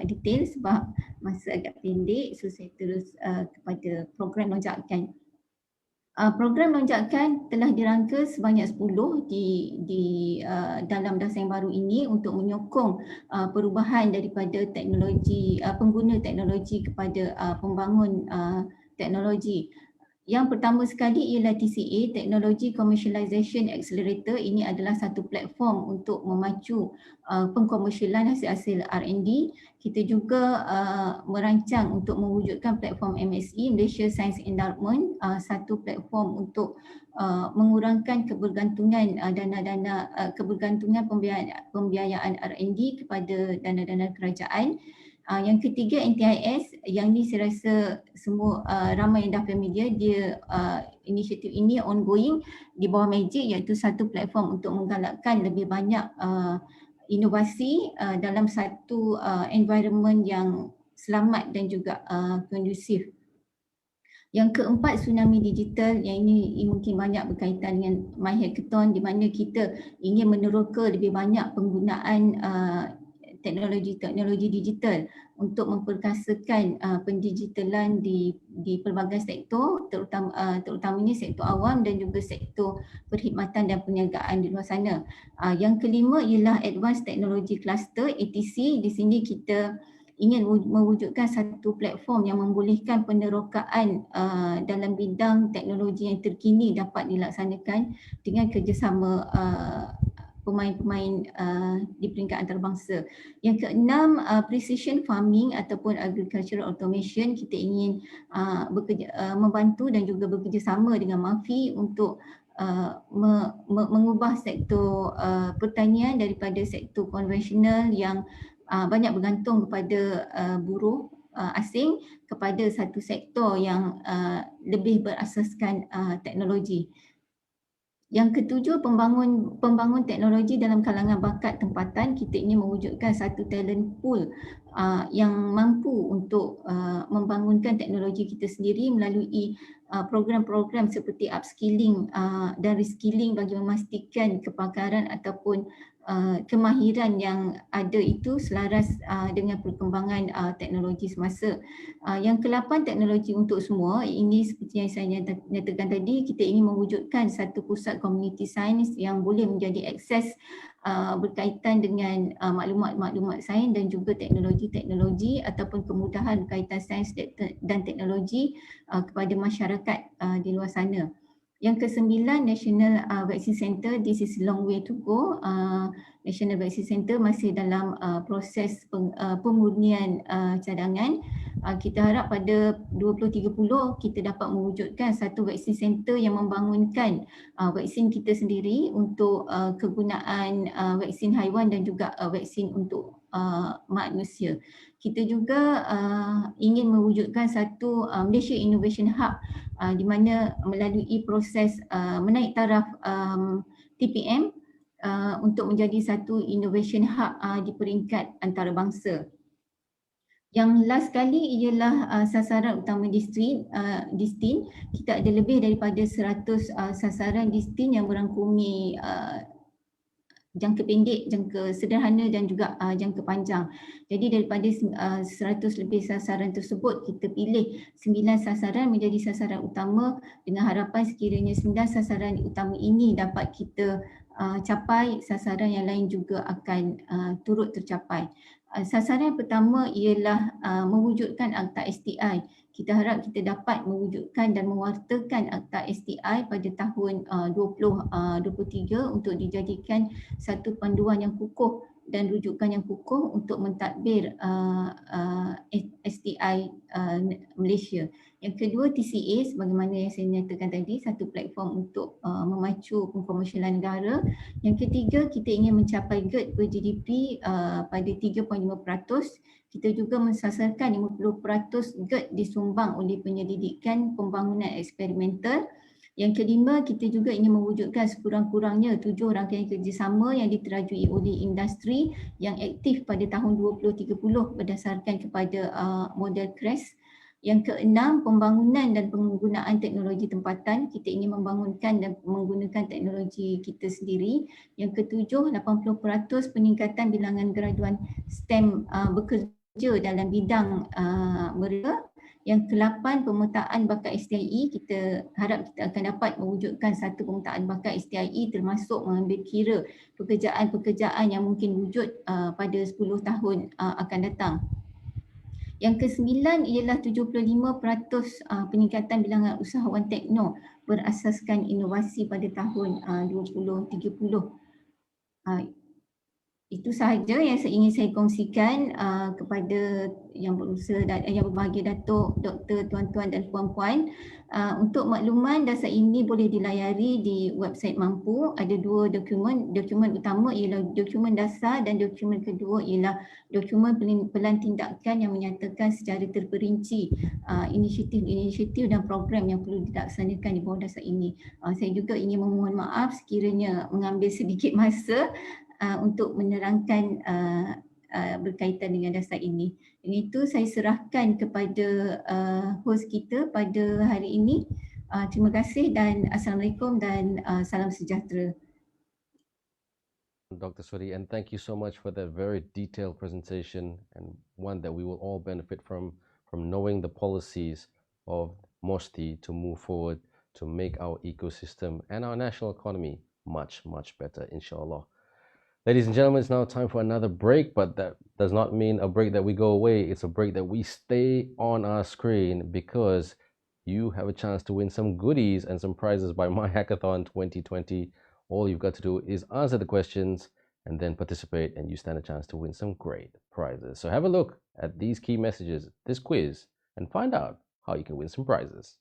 detail sebab masa agak pendek, so saya terus kepada program lonjakan. Program lonjakan telah dirangka sebanyak 10 di dalam dasar yang baru ini untuk menyokong perubahan daripada teknologi, pengguna teknologi kepada pembangun teknologi. Yang pertama sekali ialah TCA, Technology Commercialization Accelerator. Ini adalah satu platform untuk memacu pengkomersialan hasil-hasil R&D. Kita juga merancang untuk mewujudkan platform MSE, Malaysia Science Endowment, satu platform untuk mengurangkan kebergantungan kebergantungan pembiayaan R&D kepada dana-dana kerajaan. Yang ketiga, NTIS, yang ni saya rasa semua ramai yang dah familiar. Dia inisiatif ini ongoing di bawah Magic, iaitu satu platform untuk menggalakkan lebih banyak inovasi dalam satu environment yang selamat dan juga kondusif. Yang keempat, tsunami digital, yang ini mungkin banyak berkaitan dengan MYHACKATHON, di mana kita ingin meneroka lebih banyak penggunaan teknologi digital untuk memperkasakan pendigitalan di pelbagai sektor, terutamanya sektor awam dan juga sektor perkhidmatan dan perniagaan di luar sana. Yang kelima ialah Advanced Technology Cluster, ATC. Di sini kita ingin mewujudkan satu platform yang membolehkan penerokaan dalam bidang teknologi yang terkini dapat dilaksanakan dengan kerjasama pemain-pemain di peringkat antarabangsa. Yang keenam, precision farming ataupun agricultural automation. Kita ingin membantu dan juga bekerjasama dengan MAFI untuk mengubah sektor pertanian daripada sektor konvensional yang banyak bergantung kepada buruh asing kepada satu sektor yang lebih berasaskan teknologi. Yang ketujuh, pembangun teknologi dalam kalangan bakat tempatan. Kita ingin mewujudkan satu talent pool yang mampu untuk membangunkan teknologi kita sendiri melalui program-program seperti upskilling dan reskilling bagi memastikan kepakaran ataupun kemahiran yang ada itu selaras dengan perkembangan teknologi semasa. Yang ke-8, teknologi untuk semua. Ini seperti yang saya nyatakan tadi, kita ingin mewujudkan satu pusat community science yang boleh menjadi akses berkaitan dengan maklumat-maklumat sains dan juga teknologi-teknologi ataupun kemudahan berkaitan sains dan teknologi kepada masyarakat di luar sana. Yang ke-9, National Vaccine Center. This is long way to go. National Vaccine Center masih dalam proses pemurnian cadangan. Kita harap pada 2030 kita dapat mewujudkan satu vaksin center yang membangunkan vaksin kita sendiri untuk kegunaan vaksin haiwan dan juga vaksin untuk manusia. Kita juga ingin mewujudkan satu Malaysia Innovation Hub di mana melalui proses menaik taraf TPM untuk menjadi satu innovation hub di peringkat antarabangsa. Yang last kali ialah sasaran utama distin. Kita ada lebih daripada 100 sasaran distin yang merangkumi jangka pendek, jangka sederhana dan juga jangka panjang. Jadi daripada 100 lebih sasaran tersebut, kita pilih 9 sasaran menjadi sasaran utama dengan harapan sekiranya 9 sasaran utama ini dapat kita capai, sasaran yang lain juga akan turut tercapai. Sasaran yang pertama ialah mewujudkan akta STI. Kita harap kita dapat mewujudkan dan mewartakan akta STI pada tahun 2023 untuk dijadikan satu panduan yang kukuh dan rujukan yang kukuh untuk mentadbir STI Malaysia. Yang kedua, TCA sebagaimana yang saya nyatakan tadi, satu platform untuk memacu pengkomersialan negara. Yang ketiga, kita ingin mencapai GERD per GDP pada 3.5%. Kita juga mensasarkan 50% GERD disumbang oleh penyelidikan pembangunan eksperimental. Yang kelima, kita juga ingin mewujudkan sekurang-kurangnya 7 rangkaian kerjasama yang diterajui oleh industri yang aktif pada tahun 2030 berdasarkan kepada model CREST. Yang keenam, pembangunan dan penggunaan teknologi tempatan. Kita ingin membangunkan dan menggunakan teknologi kita sendiri. Yang ketujuh, 80% peningkatan bilangan graduan STEM bekerja dalam bidang mereka. Yang ke-8, pemetaan bakat STIE. Kita harap kita akan dapat mewujudkan satu pemetaan bakat STIE termasuk mengambil kira pekerjaan-pekerjaan yang mungkin wujud pada 10 tahun akan datang. Yang ke-9 ialah 75% peningkatan bilangan usahawan tekno berasaskan inovasi pada tahun 2030. Itu sahaja yang ingin saya kongsikan kepada yang berusaha dan yang berbahagia Datuk, Doktor, tuan-tuan dan puan-puan. Untuk makluman, dasar ini boleh dilayari di website Mampu. Ada dua dokumen. Dokumen utama ialah dokumen dasar dan dokumen kedua ialah dokumen pelan tindakan yang menyatakan secara terperinci inisiatif-inisiatif dan program yang perlu dilaksanakan di bawah dasar ini. Saya juga ingin memohon maaf sekiranya mengambil sedikit masa untuk menerangkan berkaitan dengan dasar ini. Dengan itu saya serahkan kepada host kita pada hari ini. Terima kasih dan Assalamualaikum dan salam sejahtera. Dr. Suri, and thank you so much for that very detailed presentation, and one that we will all benefit from knowing the policies of MOSTI to move forward to make our ecosystem and our national economy much, much better, inshallah. Ladies and gentlemen, it's now time for another break, but that does not mean a break that we go away. It's a break that we stay on our screen because you have a chance to win some goodies and some prizes by MYHACKATHON 2020. All you've got to do is answer the questions and then participate, and you stand a chance to win some great prizes. So have a look at these key messages, this quiz, and find out how you can win some prizes.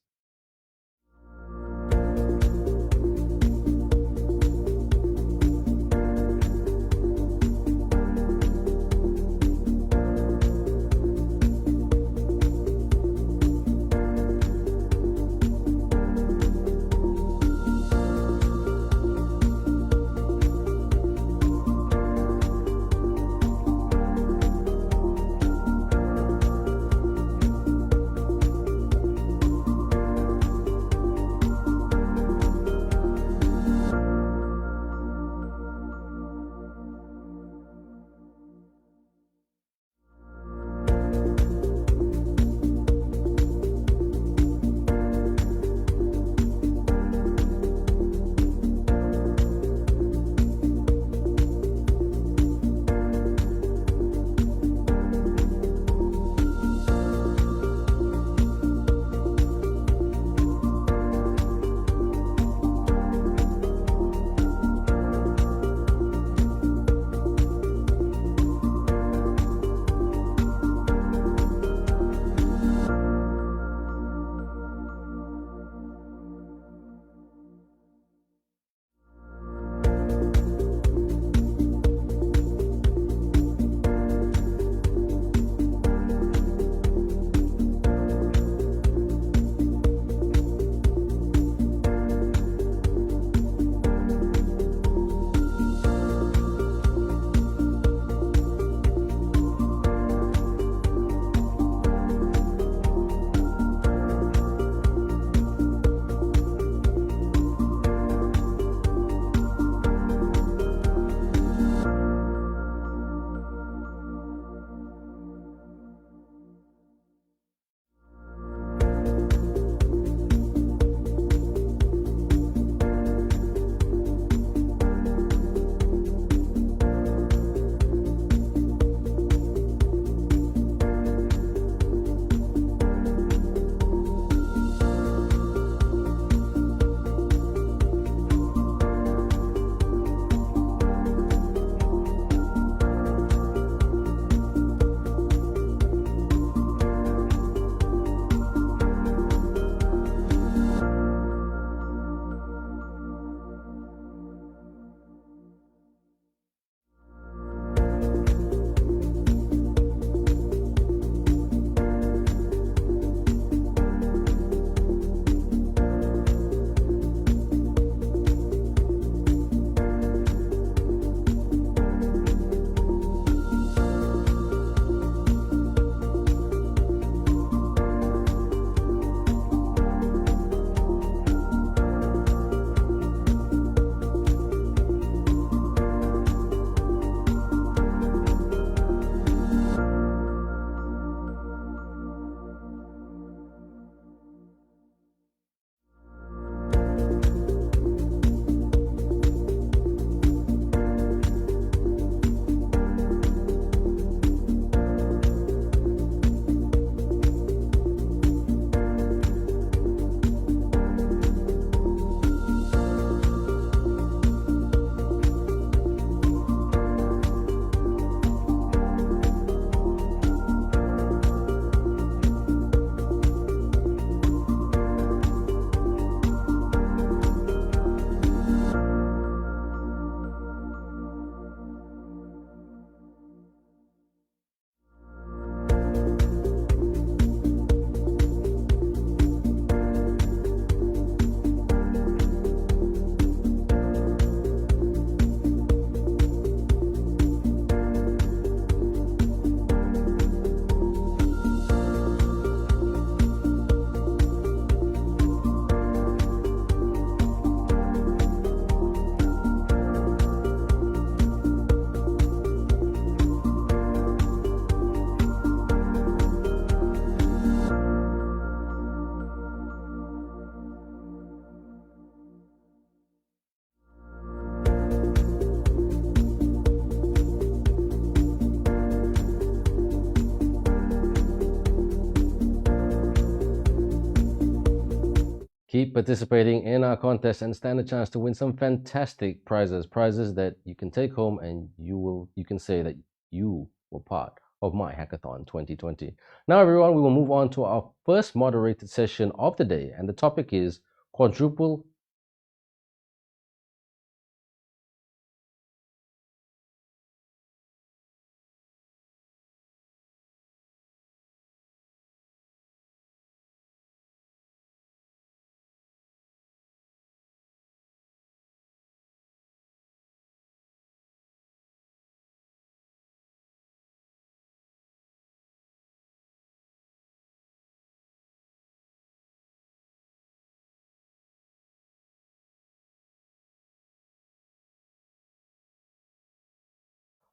Keep participating in our contest and stand a chance to win some fantastic prizes that you can take home, and you can say that you were part of My Hackathon 2020. Now, everyone, we will move on to our first moderated session of the day, and the topic is quadruple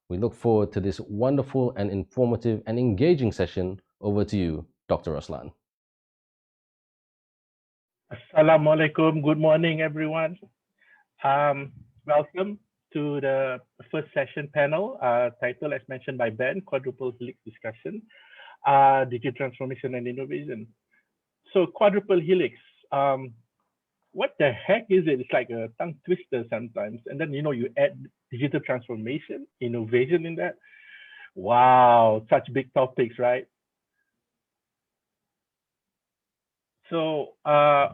We look forward to this wonderful and informative and engaging session. Over to you, Dr. Raslan. Assalamualaikum. Good morning, everyone. Welcome to the first session panel, title as mentioned by Ben, Quadruple Helix Discussion, Digital Transformation and Innovation. So quadruple helix, what the heck is it? It's like a tongue twister sometimes. And then, you add digital transformation, innovation in that. Wow, such big topics, right? So, so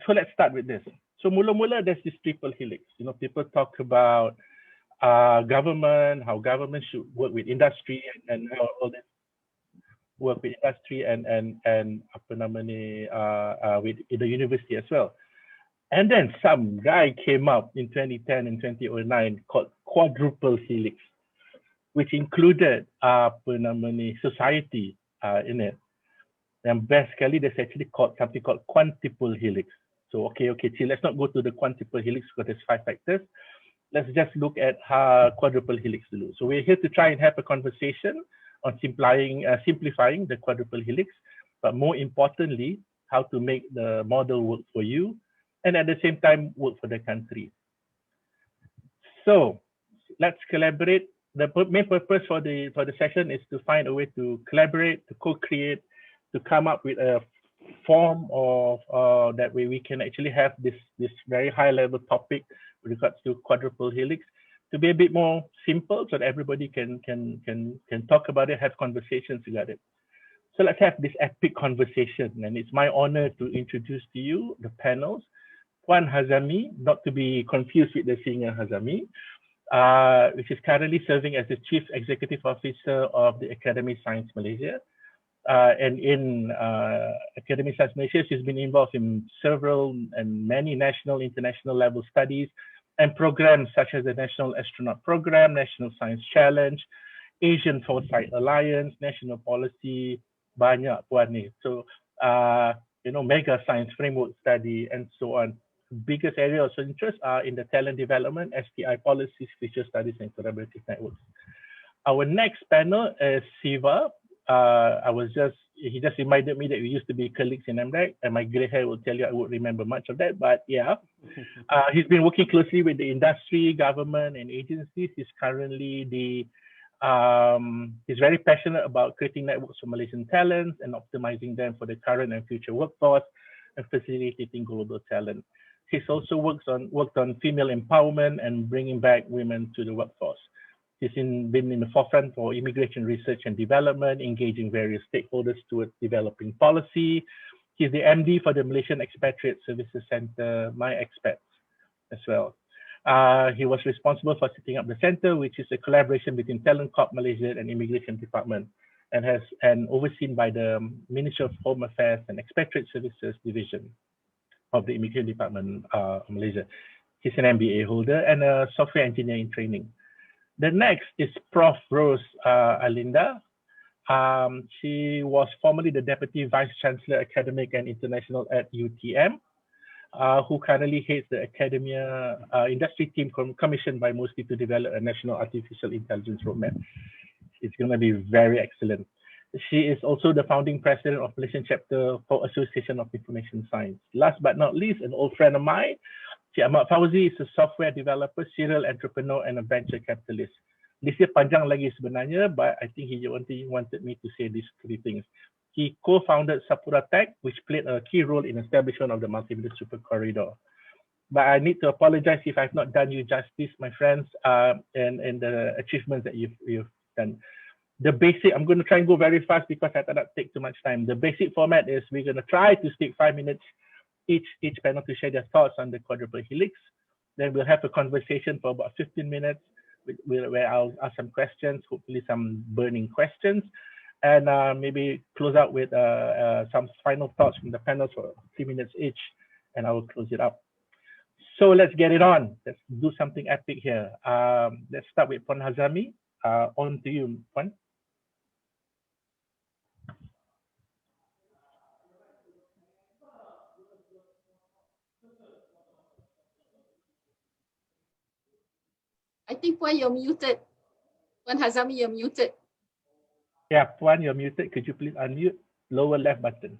let's start with this. So mula-mula there's this triple helix. People talk about government, how government should work with industry and how all this work with industry and with the university as well. And then some guy came up in 2010 and 2009 called quadruple helix, which included society in it. And best sekali, there's actually something called quintuple helix. So okay, let's not go to the quintuple helix because there's 5 factors. Let's just look at quadruple helix dulu. So we're here to try and have a conversation on simplifying the quadruple helix, but more importantly, how to make the model work for you and at the same time work for the country. So let's collaborate. The main purpose for the session is to find a way to collaborate, to co-create, to come up with a form of that way we can actually have this very high level topic with regards to quadruple helix to be a bit more simple so that everybody can talk about it, have conversations about it. So let's have this epic conversation, and it's my honor to introduce to you the panels. Juan Hazami, not to be confused with the singer Hazami, which is currently serving as the Chief Executive Officer of the Academy Science Malaysia. And in Academy Science Malaysia, she's been involved in several and many national, international level studies and programs such as the National Astronaut Program, National Science Challenge, Asian Foresight Alliance, National Policy, banyak puan ni. So, Mega Science Framework Study and so on. Biggest areas of interest are in the talent development, STI policies, future studies, and collaborative networks. Our next panel is Siva. He just reminded me that we used to be colleagues in MREC, and my gray hair will tell you I won't remember much of that, but yeah. He's been working closely with the industry, government, and agencies. He's currently he's very passionate about creating networks for Malaysian talents and optimizing them for the current and future workforce and facilitating global talent. He's also worked on female empowerment and bringing back women to the workforce. He's been in the forefront for immigration research and development, engaging various stakeholders towards developing policy. He's the MD for the Malaysian Expatriate Services Center, MYHACKATHON, as well. He was responsible for setting up the center, which is a collaboration between Talent Corp Malaysia and Immigration Department, and overseen by the Ministry of Home Affairs and Expatriate Services Division of the Immigration Department of Malaysia. He's an MBA holder and a software engineer in training. The next is Prof. Rose Alinda. She was formerly the Deputy Vice Chancellor Academic and International at UTM, who currently heads the academia industry team commissioned by MOSTI to develop a national artificial intelligence roadmap. It's going to be very excellent. She is also the founding president of Malaysian chapter for Association of Information Science. Last but not least, an old friend of mine, Cik Ahmad Fauzi is a software developer, serial entrepreneur, and a venture capitalist. This year panjang lagi sebenarnya, but I think he wanted me to say these 3 things. He co-founded Sapura Tech, which played a key role in establishment of the multimodal super corridor. But I need to apologize if I've not done you justice, my friends, and the achievements that you've done. The basic, I'm going to try and go very fast because I cannot take too much time. The basic format is we're going to try to stick 5 minutes each panel to share their thoughts on the quadruple helix. Then we'll have a conversation for about 15 minutes where I'll ask some questions, hopefully some burning questions, and maybe close out with some final thoughts from the panels for 3 minutes each, and I will close it up. So let's get it on. Let's do something epic here. Let's start with Juan Hazami. On to you, Juan. I think Puan, you're muted. Juan Hazami, you're muted. Yeah, Puan, you're muted. Could you please unmute? Lower left button.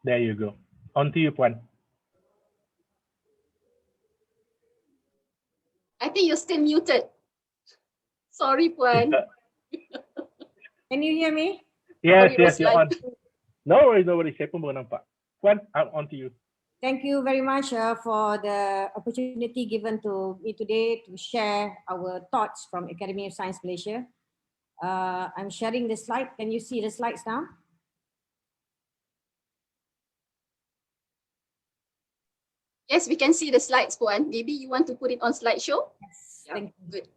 There you go. On to you, Puan. I think you're still muted. Sorry, Puan. Can you hear me? Yes, yes, you're on. No worries, no worries. Saya pun baru nampak. Puan, on to you. Thank you very much for the opportunity given to me today to share our thoughts from Academy of Science Malaysia. I'm sharing the slide. Can you see the slides now? Yes, we can see the slides, Puan. Maybe you want to put it on slideshow? Yes, thank you. Good.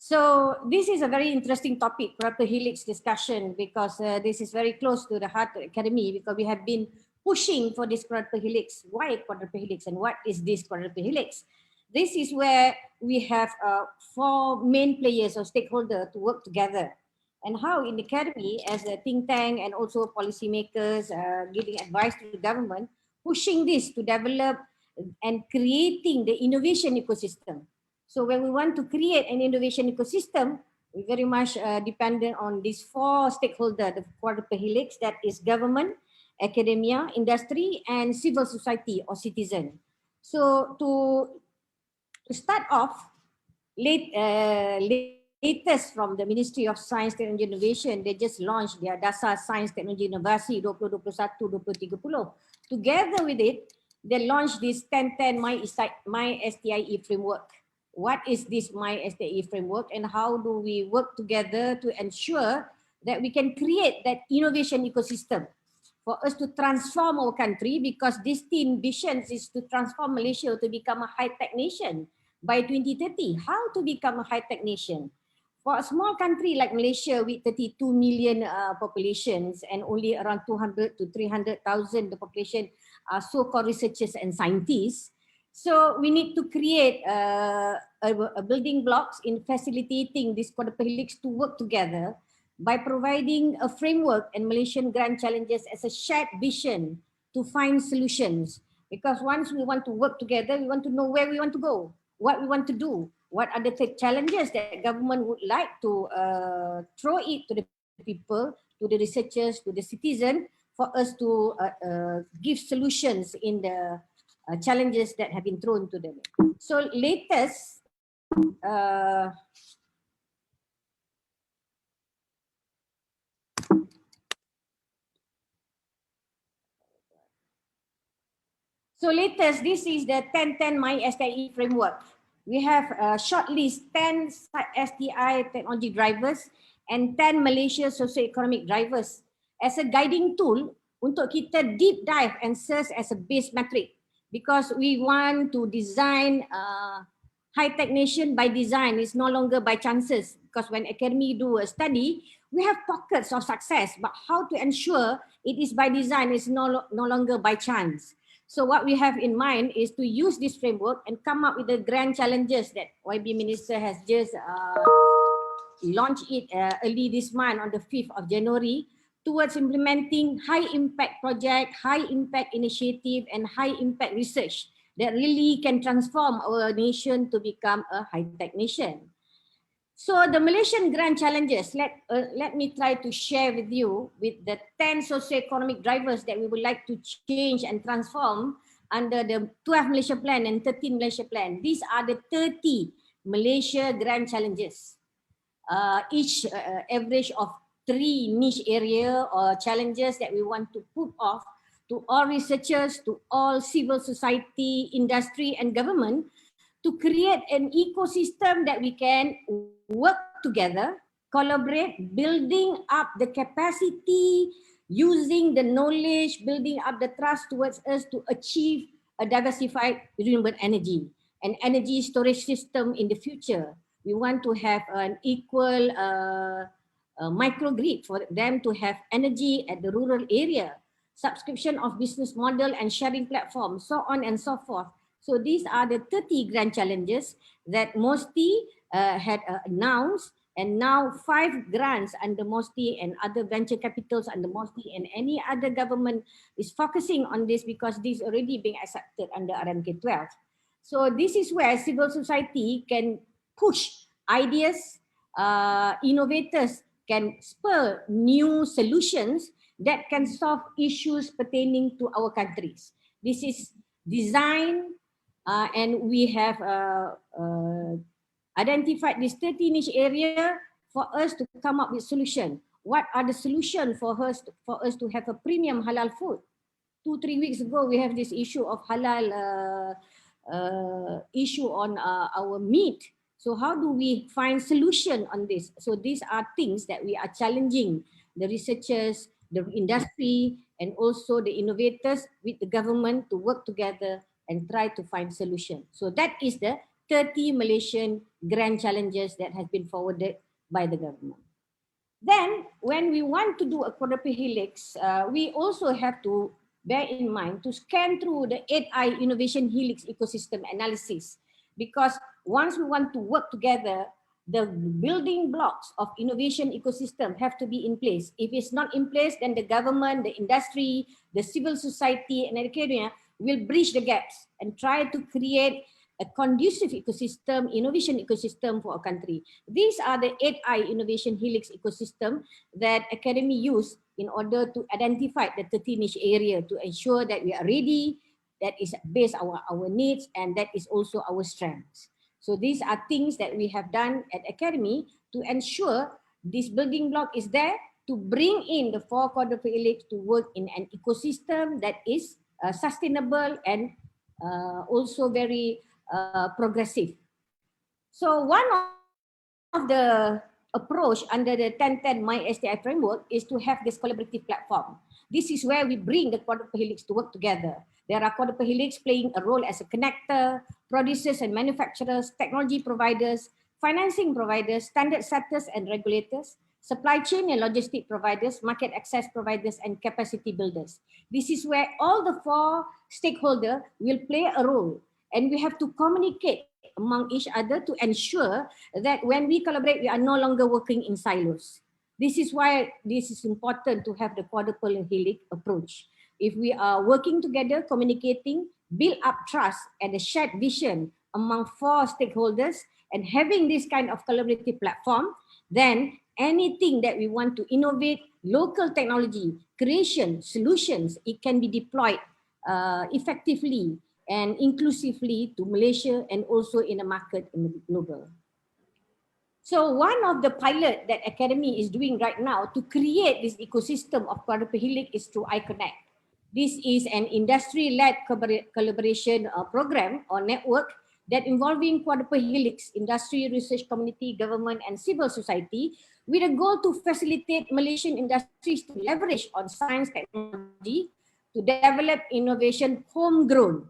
So this is a very interesting topic, quadruple helix discussion, because this is very close to the heart of the Academy, because we have been pushing for this quadruple helix. Why quadruple helix and what is this quadruple helix? This is where we have 4 main players or stakeholders to work together. And how in the Academy, as a think tank and also policymakers giving advice to the government, pushing this to develop and creating the innovation ecosystem. So when we want to create an innovation ecosystem, we very much dependent on these 4 stakeholders, the quadruple helix, that is government, academia, industry, and civil society or citizen. So to start off, latest from the Ministry of Science, Technology and Innovation, they just launched their Dasar Science Technology Inovasi 2021-2030. Together with it, they launched this 10-10 MySTIE framework. What is this MySTIE framework and how do we work together to ensure that we can create that innovation ecosystem for us to transform our country, because this team vision is to transform Malaysia to become a high-tech nation by 2030. How to become a high-tech nation? For a small country like Malaysia with 32 million populations and only around 200 to 300,000 the population are so-called researchers and scientists. So we need to create a building blocks in facilitating this quadruple helix to work together by providing a framework and Malaysian grand challenges as a shared vision to find solutions. Because once we want to work together, we want to know where we want to go, what we want to do, what are the challenges that government would like to throw it to the people, to the researchers, to the citizen, for us to give solutions in the challenges that have been thrown to them. So latest, this is the 10-10 MySTIE framework. We have shortlist 10 STI technology drivers and 10 Malaysia socio-economic drivers as a guiding tool untuk kita deep dive and serve as a base metric, because we want to design high-tech nation by design. Is no longer by chances, because when academy do a study, we have pockets of success, but how to ensure it is by design is no longer by chance. So what we have in mind is to use this framework and come up with the grand challenges that YB Minister has just launched it early this month on the 5th of January towards implementing high impact project, high impact initiative and high impact research that really can transform our nation to become a high-tech nation. So the Malaysian grand challenges, let me try to share with you with the 10 socio-economic drivers that we would like to change and transform under the 12 Malaysia Plan and 13 Malaysia Plan. These are the 30 Malaysia grand challenges. Each average of 3 niche area or challenges that we want to put off to all researchers, to all civil society, industry and government to create an ecosystem that we can work together, collaborate, building up the capacity, using the knowledge, building up the trust towards us to achieve a diversified renewable energy and energy storage system in the future. We want to have an equal microgrid for them to have energy at the rural area, subscription of business model and sharing platform, so on and so forth. So these are the 30 grand challenges that MOSTI had announced, and now 5 grants under MOSTI and other venture capitals under MOSTI and any other government is focusing on this because this is already being accepted under RMK 12. So this is where civil society can push ideas, innovators can spur new solutions that can solve issues pertaining to our countries. This is design and we have identified this 30 niche area for us to come up with solution. What are the solutions for us to have a premium halal food? 2-3 weeks ago, we have this issue of halal issue on our meat. So how do we find solution on this? So these are things that we are challenging the researchers, the industry, and also the innovators with the government to work together and try to find solution. So that is the 30 Malaysian grand challenges that has been forwarded by the government. Then when we want to do a quadruple helix, we also have to bear in mind to scan through the 8I innovation helix ecosystem analysis, because once we want to work together, the building blocks of innovation ecosystem have to be in place. If it's not in place, then the government, the industry, the civil society and academia will bridge the gaps and try to create a conducive ecosystem, innovation ecosystem for a country. These are the 8I innovation helix ecosystem that academy use in order to identify the 30 niche area to ensure that we are ready, that is based on our needs, and that is also our strengths. So these are things that we have done at academy to ensure this building block is there to bring in the 4 quadruple helix to work in an ecosystem that is sustainable and also very progressive. So one of the approach under the 1010 MYHACKATHON framework is to have this collaborative platform. This is where we bring the quadruple helix to work together. There are quadruple helix playing a role as a connector, producers and manufacturers, technology providers, financing providers, standard setters and regulators, supply chain and logistic providers, market access providers, and capacity builders. This is where all the 4 stakeholders will play a role, and we have to communicate among each other to ensure that when we collaborate, we are no longer working in silos. This is why this is important to have the quadruple helix approach. If we are working together, communicating, build up trust and a shared vision among 4 stakeholders and having this kind of collaborative platform, then anything that we want to innovate, local technology, creation, solutions, it can be deployed effectively and inclusively to Malaysia and also in the market in the global. So one of the pilot that Academy is doing right now to create this ecosystem of quadruple helix is through iConnect. This is an industry-led collaboration program or network that involving quadruple helix, industry, research community, government, and civil society with a goal to facilitate Malaysian industries to leverage on science technology to develop innovation homegrown,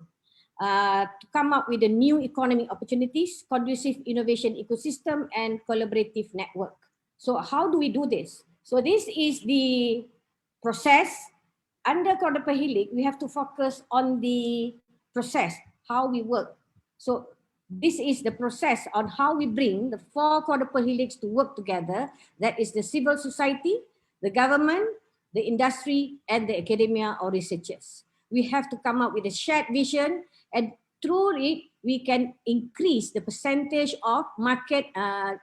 to come up with the new economic opportunities, conducive innovation ecosystem, and collaborative network. So how do we do this? So this is the process. Under quadruple helix, we have to focus on the process, how we work. So this is the process on how we bring the 4 quadruple helix to work together. That is the civil society, the government, the industry, and the academia or researchers. We have to come up with a shared vision, and through it, we can increase the percentage of market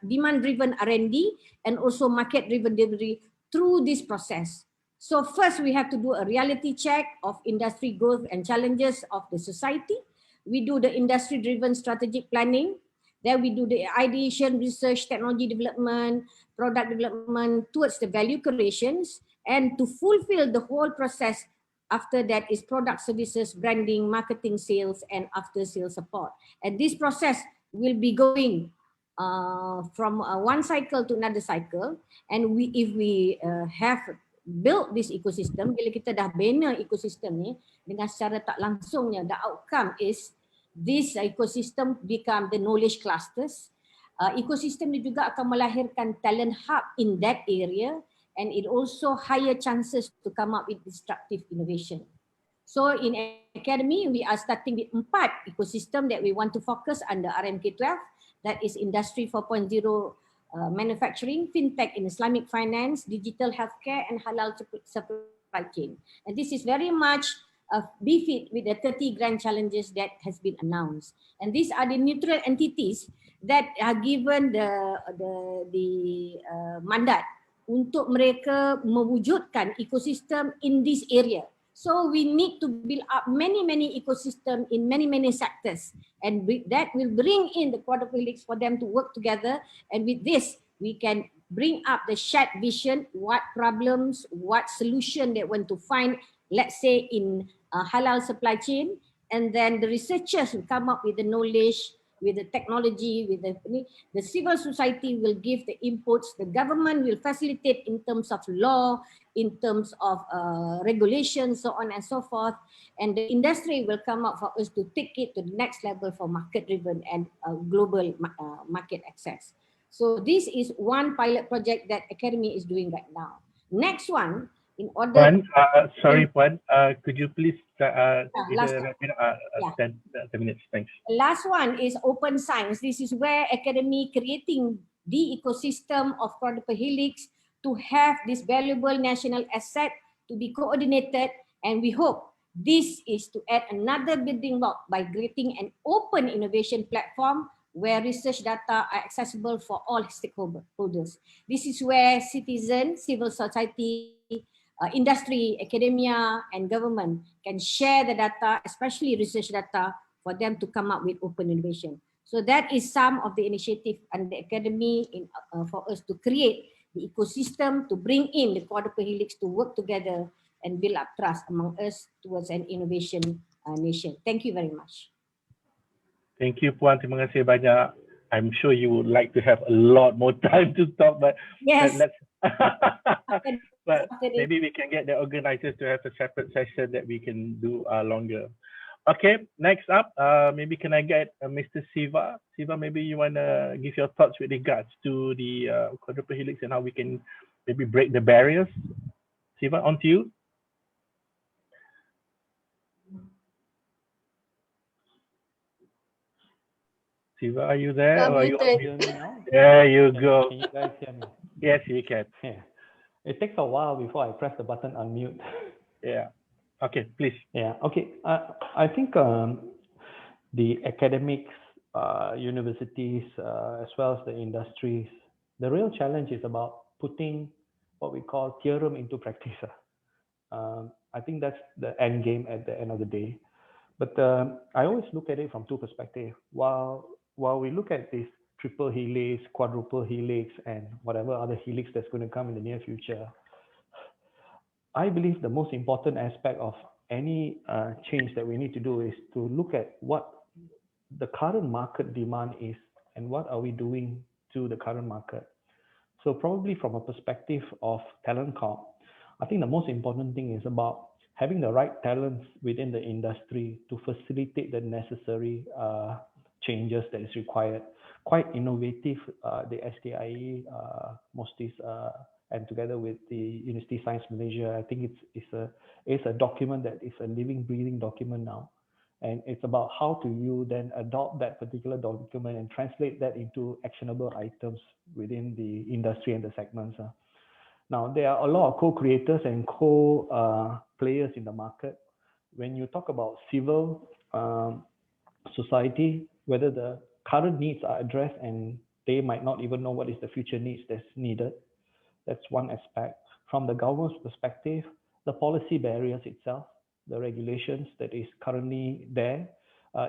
demand-driven R&D and also market-driven delivery through this process. So first, we have to do a reality check of industry growth and challenges of the society. We do the industry-driven strategic planning. Then we do the ideation, research, technology development, product development towards the value creations. And to fulfill the whole process, after that is product services, branding, marketing, sales, and after sales support. And this process will be going from one cycle to another cycle. And if we have build this ecosystem, bila kita dah bina ekosistem ni dengan secara tak langsungnya, the outcome is this ecosystem become the knowledge clusters. Ecosystem ni juga akan melahirkan talent hub in that area, and it also higher chances to come up with disruptive innovation. So in academy, we are starting with 4 ecosystem that we want to focus under RMK12. That is Industry 4.0, manufacturing, fintech and Islamic finance, digital healthcare, and halal supply chain. And this is very much befit with the 30 grand challenges that has been announced. And these are the neutral entities that are given the mandat untuk mereka mewujudkan ekosistem in this area. So we need to build up many ecosystem in many sectors, and that will bring in the quadruplegics for them to work together. And with this, we can bring up the shared vision, what problems, what solution they want to find, let's say in halal supply chain, and then the researchers will come up with the knowledge, with the technology, with the civil society will give the inputs, the government will facilitate in terms of law, in terms of regulations, so on and so forth, and the industry will come up for us to take it to the next level for market-driven and global market access. So this is one pilot project that Academy is doing right now. Next one, in order... Puan, sorry Puan, could you please last 10 minutes, thanks. Last one is open science. This is where Academy creating the ecosystem of quadruple helix to have this valuable national asset to be coordinated, and we hope this is to add another building block by creating an open innovation platform where research data are accessible for all stakeholders. This is where citizens, civil society, industry, academia, and government can share the data, especially research data, for them to come up with open innovation. So that is some of the initiative and the academy for us to create the ecosystem to bring in the quadruple helix to work together and build up trust among us towards an innovation nation. Thank you very much. Thank you Puan, terima kasih banyak. I'm sure you would like to have a lot more time to talk, but yes, let's but maybe we can get the organizers to have a separate session that we can do longer. Okay, next up, maybe can I get Mr. Siva? Siva, maybe you want to give your thoughts with regards to the quadruple helix and how we can maybe break the barriers. Siva, on to you. Siva, are you there? Or are you on mute? There you go. Can you guys hear me? Yes, you can. Yeah. It takes a while before I press the button unmute. Yeah. Okay, please. Yeah. Okay. I think the academics, universities, as well as the industries, the real challenge is about putting what we call theorem into practice. I think that's the end game at the end of the day. But I always look at it from two perspectives. While we look at this triple helix, quadruple helix, and whatever other helix that's going to come in the near future, I believe the most important aspect of any change that we need to do is to look at what the current market demand is and what are we doing to the current market. So probably from a perspective of talent comp, I think the most important thing is about having the right talents within the industry to facilitate the necessary changes that is required. Quite innovative, the STIE, MOSTIS, and together with the University Science Malaysia, I think it's a document that is a living, breathing document now. And it's about how do you then adopt that particular document and translate that into actionable items within the industry and the segments. Now, there are a lot of co-creators and co-players in the market. When you talk about civil, society, whether the current needs are addressed, and they might not even know what is the future needs that's needed. That's one aspect. From the government's perspective, the policy barriers itself, the regulations that is currently there,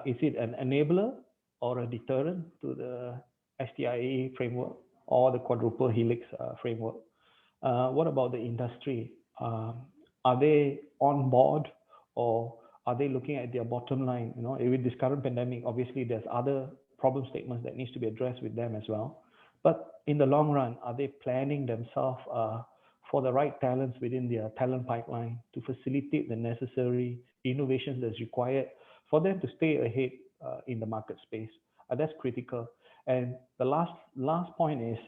is it an enabler or a deterrent to the STIA framework or the quadruple helix framework? What about the industry? Are they on board, or are they looking at their bottom line? You know, with this current pandemic, obviously there's other problem statements that needs to be addressed with them as well. But in the long run, are they planning themselves for the right talents within their talent pipeline to facilitate the necessary innovations that's required for them to stay ahead in the market space? That's critical. And the last point is,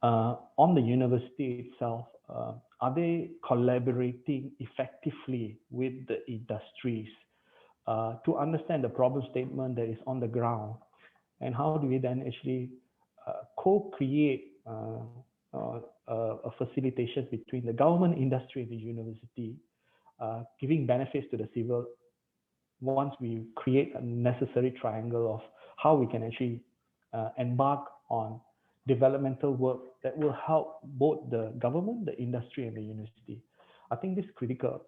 on the university itself, are they collaborating effectively with the industries to understand the problem statement that is on the ground, and how do we then actually co-create a facilitation between the government, industry, and the university, giving benefits to the civil once we create a necessary triangle of how we can actually embark on developmental work that will help both the government, the industry, and the university. I think this is critical.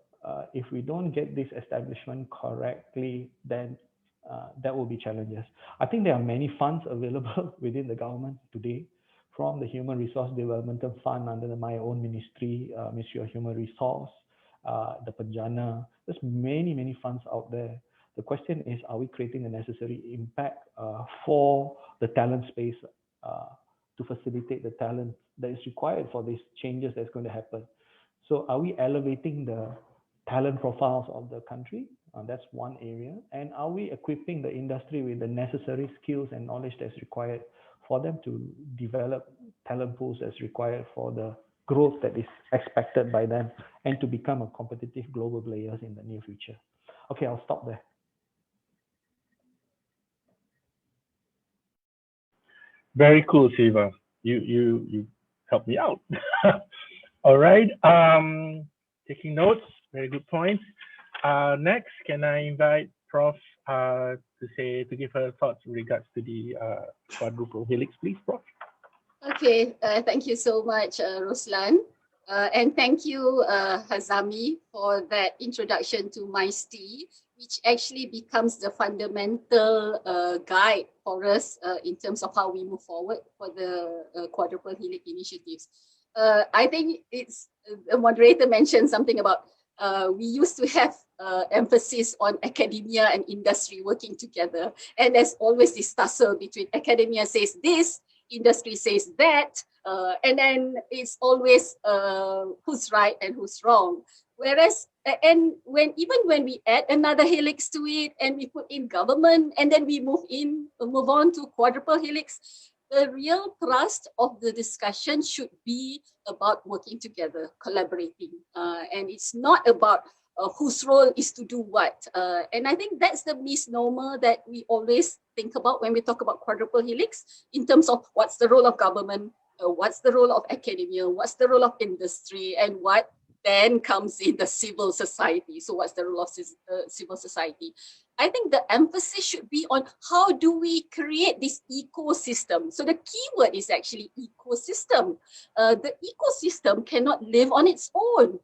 If we don't get this establishment correctly, then there will be challenges. I think there are many funds available within the government today, from the Human Resource Developmental Fund under my own ministry, Ministry of Human Resource, the Penjana. There's many funds out there. The question is, are we creating the necessary impact for the talent space to facilitate the talent that is required for these changes that's going to happen? So are we elevating the talent profiles of the country? That's one area. And are we equipping the industry with the necessary skills and knowledge that's required for them to develop talent pools that's required for the growth that is expected by them and to become a competitive global players in the near future? Okay, I'll stop there. Very cool, Siva. You helped me out. All right. Taking notes. Very good points. Next, can I invite Prof to give her thoughts in regards to the quadruple helix, please, Prof? Okay, thank you so much, Roslan. And thank you, Hazami, for that introduction to MyST, which actually becomes the fundamental guide for us in terms of how we move forward for the quadruple helix initiatives. I think it's the moderator mentioned something about we used to have emphasis on academia and industry working together. And there's always this tussle between academia says this, industry says that, and then it's always who's right and who's wrong. Whereas, and even when we add another helix to it and we put in government and then we move on to quadruple helix, the real thrust of the discussion should be about working together, collaborating. And it's not about whose role is to do what. And I think that's the misnomer that we always think about when we talk about quadruple helix, in terms of what's the role of government, what's the role of academia, what's the role of industry, and what then comes in the civil society. So what's the role of civil society? I think the emphasis should be on how do we create this ecosystem. So the key word is actually ecosystem. The ecosystem cannot live on its own.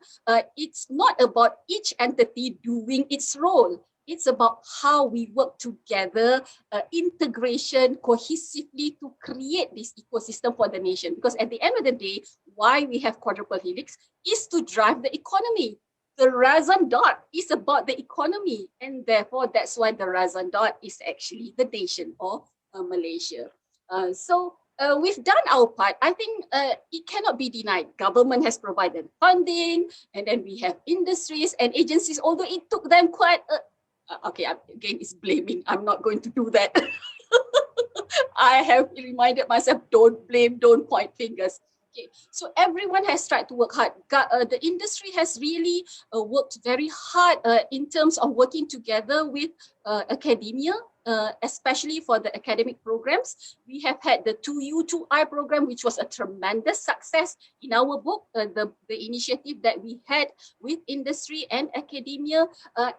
It's not about each entity doing its role. It's about how we work together, integration, cohesively to create this ecosystem for the nation. Because at the end of the day, why we have quadruple helix is to drive the economy. The Razan dot is about the economy, and therefore that's why the Razan dot is actually the nation of Malaysia. So we've done our part. I think it cannot be denied. Government has provided funding, and then we have industries and agencies, although it took them quite okay, again, it's blaming. I'm not going to do that. I have reminded myself, don't blame, don't point fingers. Okay, so everyone has tried to work hard. The industry has really worked very hard in terms of working together with academia especially for the academic programs. We have had the 2U, 2I program, which was a tremendous success in our book, the initiative that we had with industry and academia,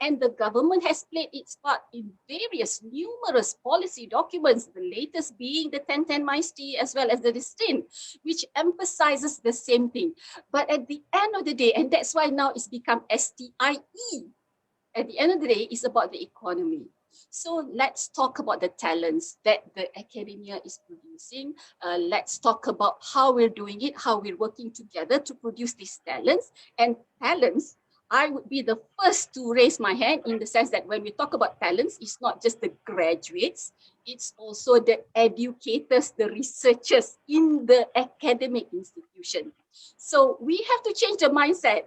and the government has played its part in various numerous policy documents, the latest being the 1010 MYSTI as well as the Distin, which emphasizes the same thing. But at the end of the day, and that's why now it's become STIE, at the end of the day, it's about the economy. So let's talk about the talents that the academia is producing. Let's talk about how we're doing it, how we're working together to produce these talents. And talents, I would be the first to raise my hand in the sense that when we talk about talents, it's not just the graduates, it's also the educators, the researchers in the academic institution. So we have to change the mindset.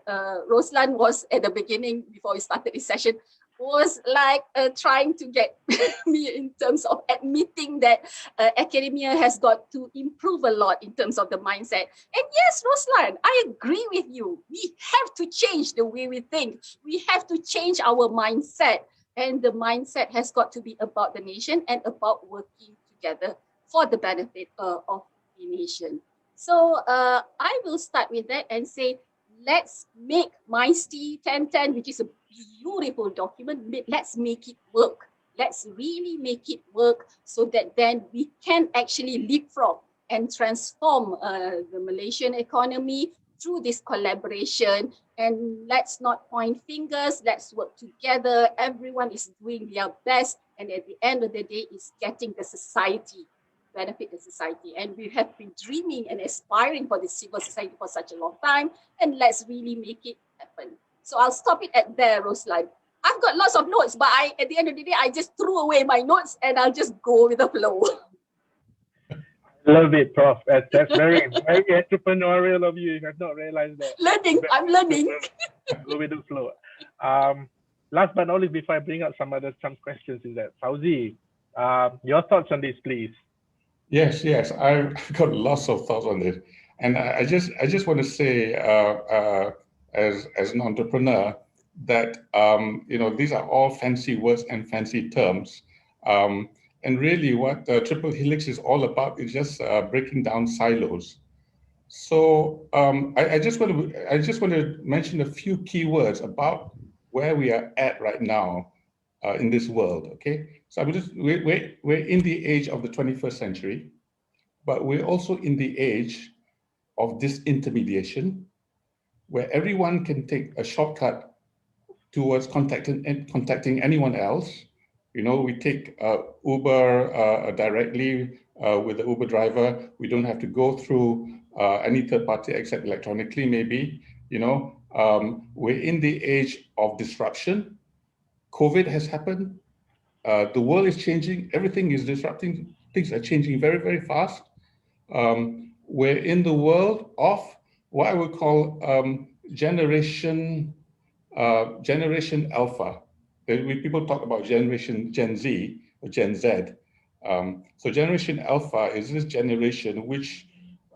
Roslan was at the beginning, before we started this session, was like trying to get me in terms of admitting that academia has got to improve a lot in terms of the mindset. And yes, Roslan, I agree with you. We have to change the way we think. We have to change our mindset. And the mindset has got to be about the nation and about working together for the benefit of the nation. So I will start with that and say, let's make MYSTI 1010, which is a beautiful document, let's make it work. Let's really make it work so that then we can actually leapfrog and transform the Malaysian economy through this collaboration. And let's not point fingers, let's work together. Everyone is doing their best. And at the end of the day, it's getting the society, benefit the society. And we have been dreaming and aspiring for this civil society for such a long time. And let's really make it happen. So I'll stop it at there, Roslan. I've got lots of notes, but at the end of the day, I just threw away my notes and I'll just go with the flow. Love it, Prof. That's very, very entrepreneurial of you. I've not realized that. I'm learning. Go with the flow. Last but not least, before I bring up some questions, is that Fauzi, your thoughts on this, please. Yes, I've got lots of thoughts on this, and I just want to say, as an entrepreneur, that these are all fancy words and fancy terms, and really what Triple Helix is all about is just breaking down silos. So I just want to mention a few key words about where we are at right now in this world. Okay, so we're in the age of the 21st century, but we're also in the age of disintermediation, where everyone can take a shortcut towards contacting anyone else. We take Uber directly with the Uber driver. We don't have to go through any third party except electronically, maybe. We're in the age of disruption. COVID has happened. The world is changing. Everything is disrupting. Things are changing very, very fast. We're in the world of what I would call Generation Alpha. People talk about Gen Z or Gen Z. So Generation Alpha is this generation which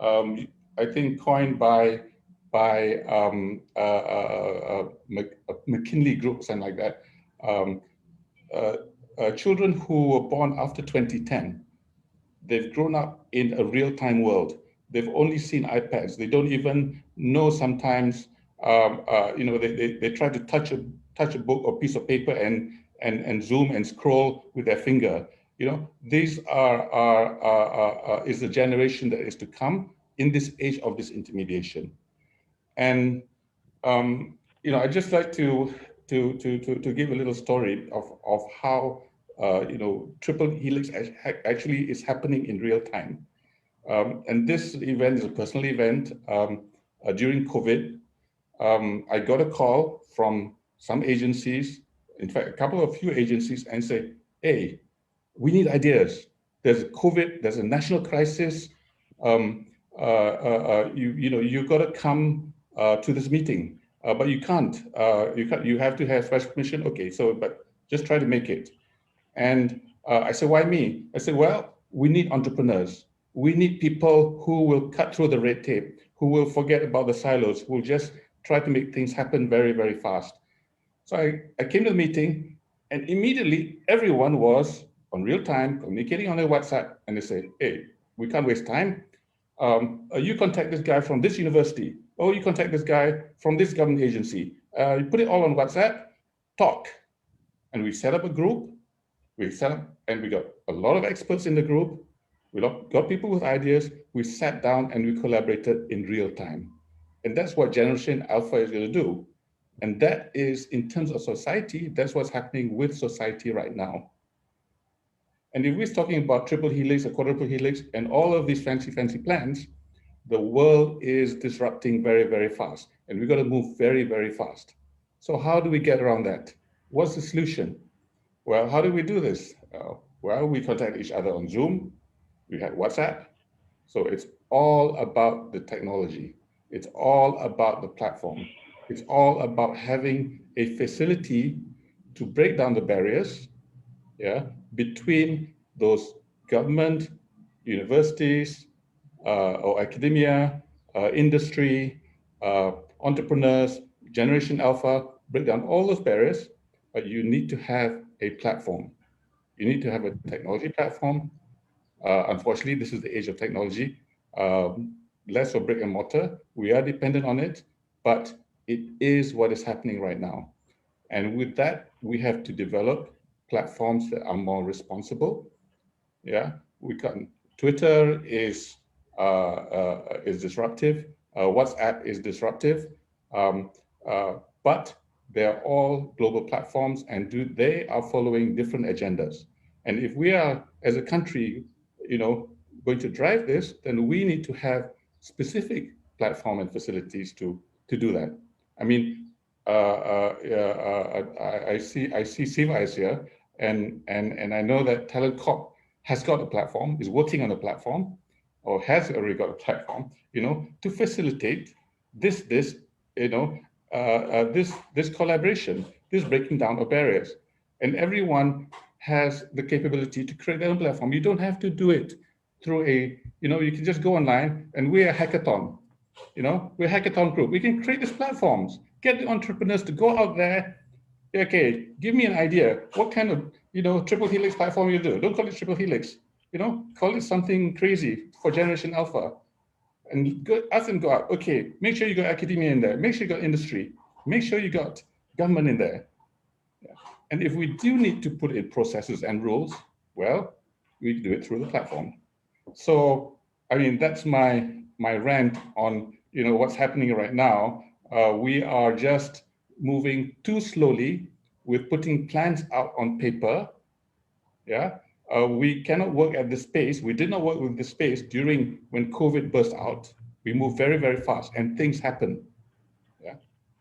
I think coined by McKinley Group, something like that. Children who were born after 2010, they've grown up in a real-time world. They've only seen iPads. They don't even know sometimes. They try to touch a book or piece of paper and zoom and scroll with their finger. These is the generation that is to come in this age of disintermediation. And I'd just like to give a little story of how Triple Helix actually is happening in real time. And this event is a personal event. During COVID, I got a call from some agencies, in fact, a few agencies, and say, hey, we need ideas. There's COVID, there's a national crisis. You've got to come to this meeting, but you can't. You have to have special permission. Okay, but just try to make it. And I said, why me? I said, well, we need entrepreneurs. We need people who will cut through the red tape, who will forget about the silos, who will just try to make things happen very, very fast. So I came to the meeting, and immediately everyone was, on real time, communicating on their WhatsApp, and they say, hey, we can't waste time. You contact this guy from this university, or you contact this guy from this government agency. You put it all on WhatsApp, talk. And we set up a group, we got a lot of experts in the group, we got people with ideas, we sat down and we collaborated in real time. And that's what Generation Alpha is going to do. And that is, in terms of society, that's what's happening with society right now. And if we're talking about triple helix or quadruple helix and all of these fancy plans, the world is disrupting very, very fast. And we've got to move very, very fast. So how do we get around that? What's the solution? Well, how do we do this? Well, we contact each other on Zoom. We have WhatsApp. So it's all about the technology. It's all about the platform. It's all about having a facility to break down the barriers, between those government, universities, or academia, industry, entrepreneurs, Generation Alpha, break down all those barriers, but you need to have a platform. You need to have a technology platform. Unfortunately, this is the age of technology. Less of brick and mortar. We are dependent on it, but it is what is happening right now. And with that, we have to develop platforms that are more responsible. Twitter is disruptive. WhatsApp is disruptive, but they're all global platforms, and they are following different agendas. And if we are, as a country, going to drive this, then we need to have specific platform and facilities to do that. I mean, I see Siva is here, and I know that Talent Corp has got a platform, is working on a platform, or has already got a platform, to facilitate this collaboration, this breaking down of barriers. And everyone has the capability to create their own platform. You don't have to do it through you can just go online, and we're a hackathon. We're a hackathon group. We can create these platforms, get the entrepreneurs to go out there. Okay, give me an idea. What kind of, triple helix platform you do? Don't call it triple helix. Call it something crazy for Generation Alpha. And go out. Okay, make sure you got academia in there. Make sure you got industry. Make sure you got government in there. And if we do need to put in processes and rules, well, we do it through the platform. So, I mean, that's my rant on, what's happening right now. We are just moving too slowly with putting plans out on paper. We cannot work at this pace. We did not work with this pace when COVID burst out. We moved very, very fast, and things happen.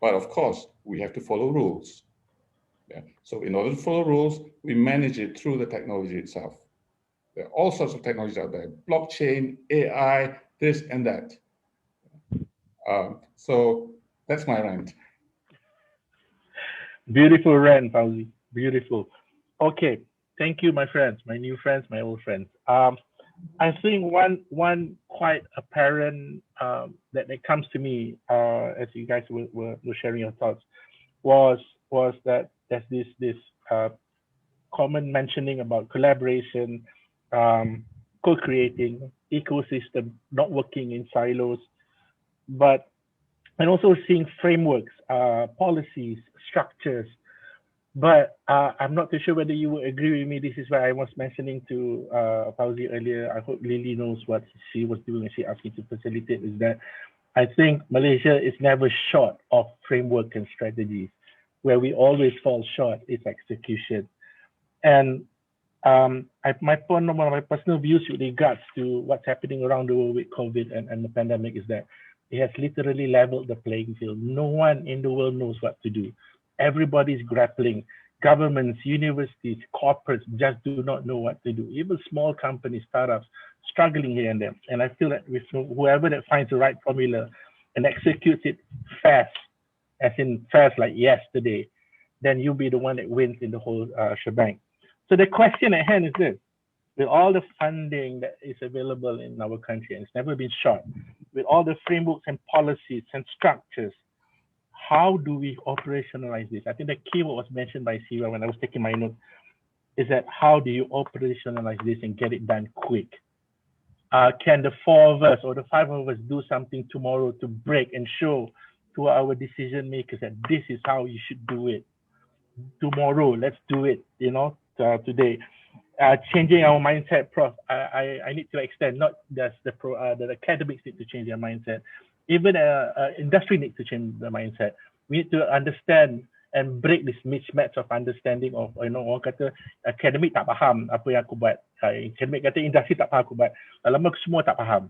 But of course, we have to follow rules. So in order to follow rules, we manage it through the technology itself. There are all sorts of technologies out there: blockchain, AI, this and that. So that's my rant. Beautiful rant, Fauzi. Beautiful. Okay, thank you, my friends, my new friends, my old friends. I think one quite apparent that comes to me as you guys were sharing your thoughts was that there's this common mentioning about collaboration, co-creating, ecosystem, not working in silos, and also seeing frameworks, policies, structures. But I'm not too sure whether you would agree with me. This is why I was mentioning to Fauzi earlier. I hope Lily knows what she was doing and she asked me to facilitate, is that I think Malaysia is never short of framework and strategies. Where we always fall short is execution. And one of my personal views with regards to what's happening around the world with COVID and the pandemic is that it has literally leveled the playing field. No one in the world knows what to do. Everybody's grappling. Governments, universities, corporates just do not know what to do. Even small companies, startups, struggling here and there. And I feel that with whoever that finds the right formula and executes it fast, as in fast like yesterday, then you'll be the one that wins in the whole shebang. So the question at hand is this: with all the funding that is available in our country, and it's never been short, with all the frameworks and policies and structures, how do we operationalize this? I think the keyword was mentioned by Siva when I was taking my notes. is that how do you operationalize this and get it done quick? Can the 4 of us or the 5 of us do something tomorrow to break and show to our decision makers that this is how you should do it? Tomorrow, let's do it, today. Changing our mindset, Prof. I need to extend, not just the academics need to change their mindset. Even industry needs to change the mindset. We need to understand and break this mismatch of understanding of, orang kata academic tak faham apa yang aku buat. Academic kata industri tak faham aku buat. Lama semua tak faham.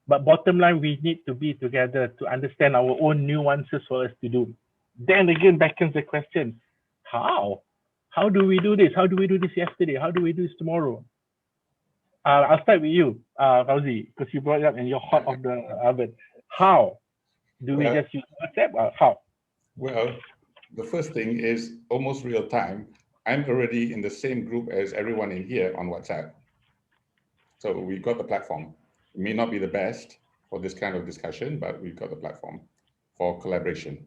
But bottom line, we need to be together to understand our own nuances for us to do. Then again, beckons the question, how? How do we do this? How do we do this yesterday? How do we do this tomorrow? I'll start with you, Fauzi, because you brought it up and you're hot off the oven. How do we just use WhatsApp? How? Well, the first thing is almost real time. I'm already in the same group as everyone in here on WhatsApp. So we've got the platform. It may not be the best for this kind of discussion, but we've got the platform for collaboration.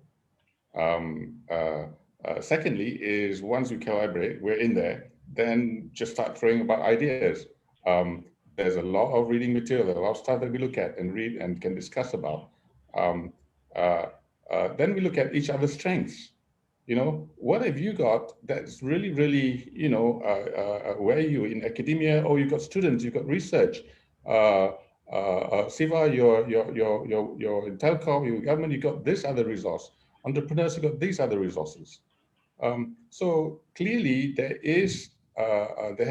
Secondly is once we collaborate, we're in there, then just start throwing about ideas. There's a lot of reading material, a lot of stuff that we look at and read and can discuss about. Then we look at each other's strengths. What have you got that's really, really, where are you in academia? Oh, you've got students, you've got research. Siva, your in telecom, your government, you got this other resource. Entrepreneurs, you got these other resources. So clearly there has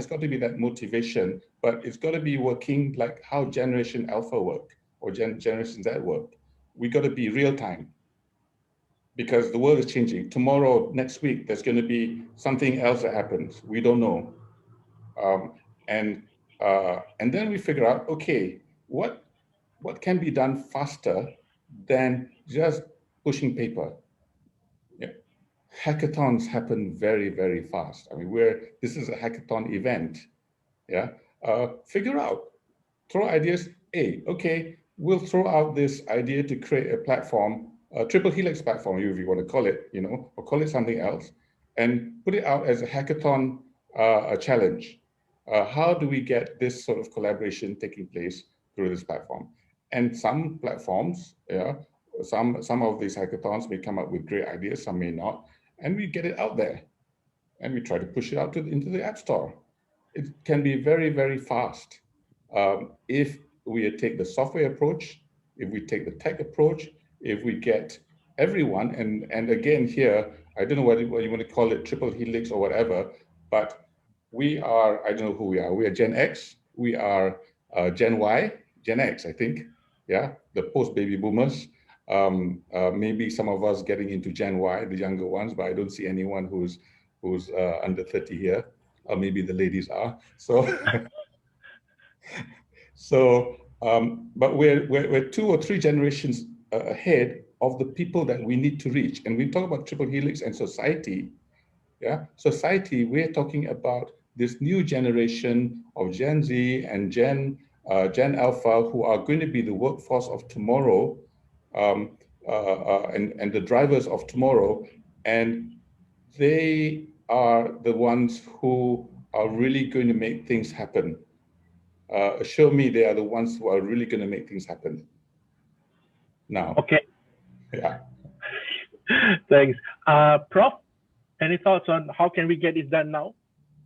got to be that motivation, but it's got to be working like how Generation Alpha worked or Generation Z worked. We got to be real time because the world is changing. Tomorrow, next week, there's going to be something else that happens. We don't know. And then we figure out, okay, what can be done faster than just pushing paper? Hackathons happen very, very fast. I mean, this is a hackathon event. Figure out, throw ideas. Okay, we'll throw out this idea to create a platform, a triple helix platform, if you want to call it, or call it something else, and put it out as a hackathon a challenge. How do we get this sort of collaboration taking place through this platform? And some platforms, some of these hackathons may come up with great ideas, some may not. And we get it out there and we try to push it out into the App Store. It can be very, very fast. If we take the software approach, if we take the tech approach, if we get everyone, and again here, I don't know what you want to call it, triple helix or whatever, but we are, I don't know who we are. We are Gen X, we are Gen Y, Gen X, I think. The post-baby boomers. Maybe some of us getting into Gen Y, the younger ones, but I don't see anyone who's under 30 here, or maybe the ladies are. But we're 2 or 3 generations ahead of the people that we need to reach. And we talk about triple helix and society. Society, we're talking about this new generation of Gen Z and Gen Alpha who are going to be the workforce of tomorrow. And the drivers of tomorrow, and they are the ones who are really going to make things happen. Assure me they are the ones who are really going to make things happen. Now. Okay. Thanks. Prof, any thoughts on how can we get it done now?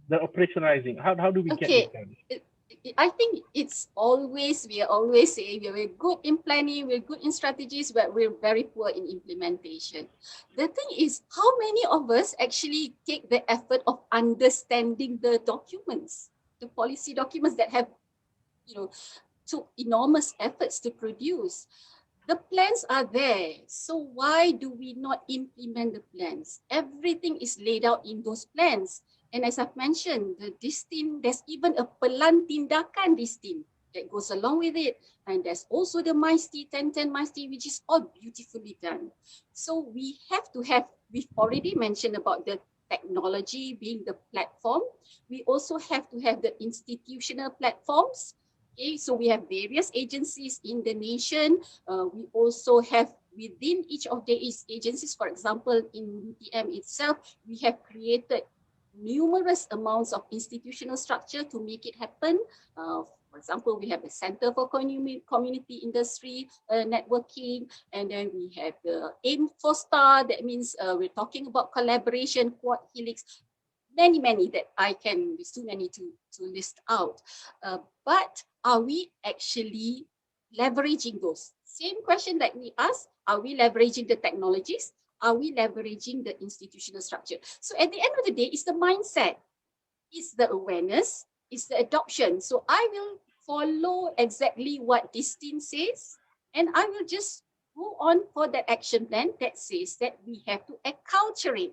The operationalizing, how do we get it done? I think we are always saying we're good in planning, we're good in strategies, but we're very poor in implementation. The thing is, how many of us actually take the effort of understanding the documents, the policy documents that have, took enormous efforts to produce? The plans are there, so why do we not implement the plans? Everything is laid out in those plans. And as I've mentioned, there's even a pelan tindakan distin that goes along with it. And there's also the MYSTI, 1010 MYSTI, which is all beautifully done. So we've already mentioned about the technology being the platform. We also have to have the institutional platforms. Okay, so we have various agencies in the nation. We also have within each of the agencies, for example, in UTM itself, we have created numerous amounts of institutional structure to make it happen. For example, we have the Center for Community Industry Networking, and then we have the AIM for Star. That means we're talking about collaboration, quad helix, many that I can, it's too many to list out. But are we actually leveraging those? Same question that we asked, are we leveraging the technologies? Are we leveraging the institutional structure? So at the end of the day, it's the mindset, it's the awareness, it's the adoption. So I will follow exactly what this team says, and I will just go on for that action plan that says that we have to acculturate.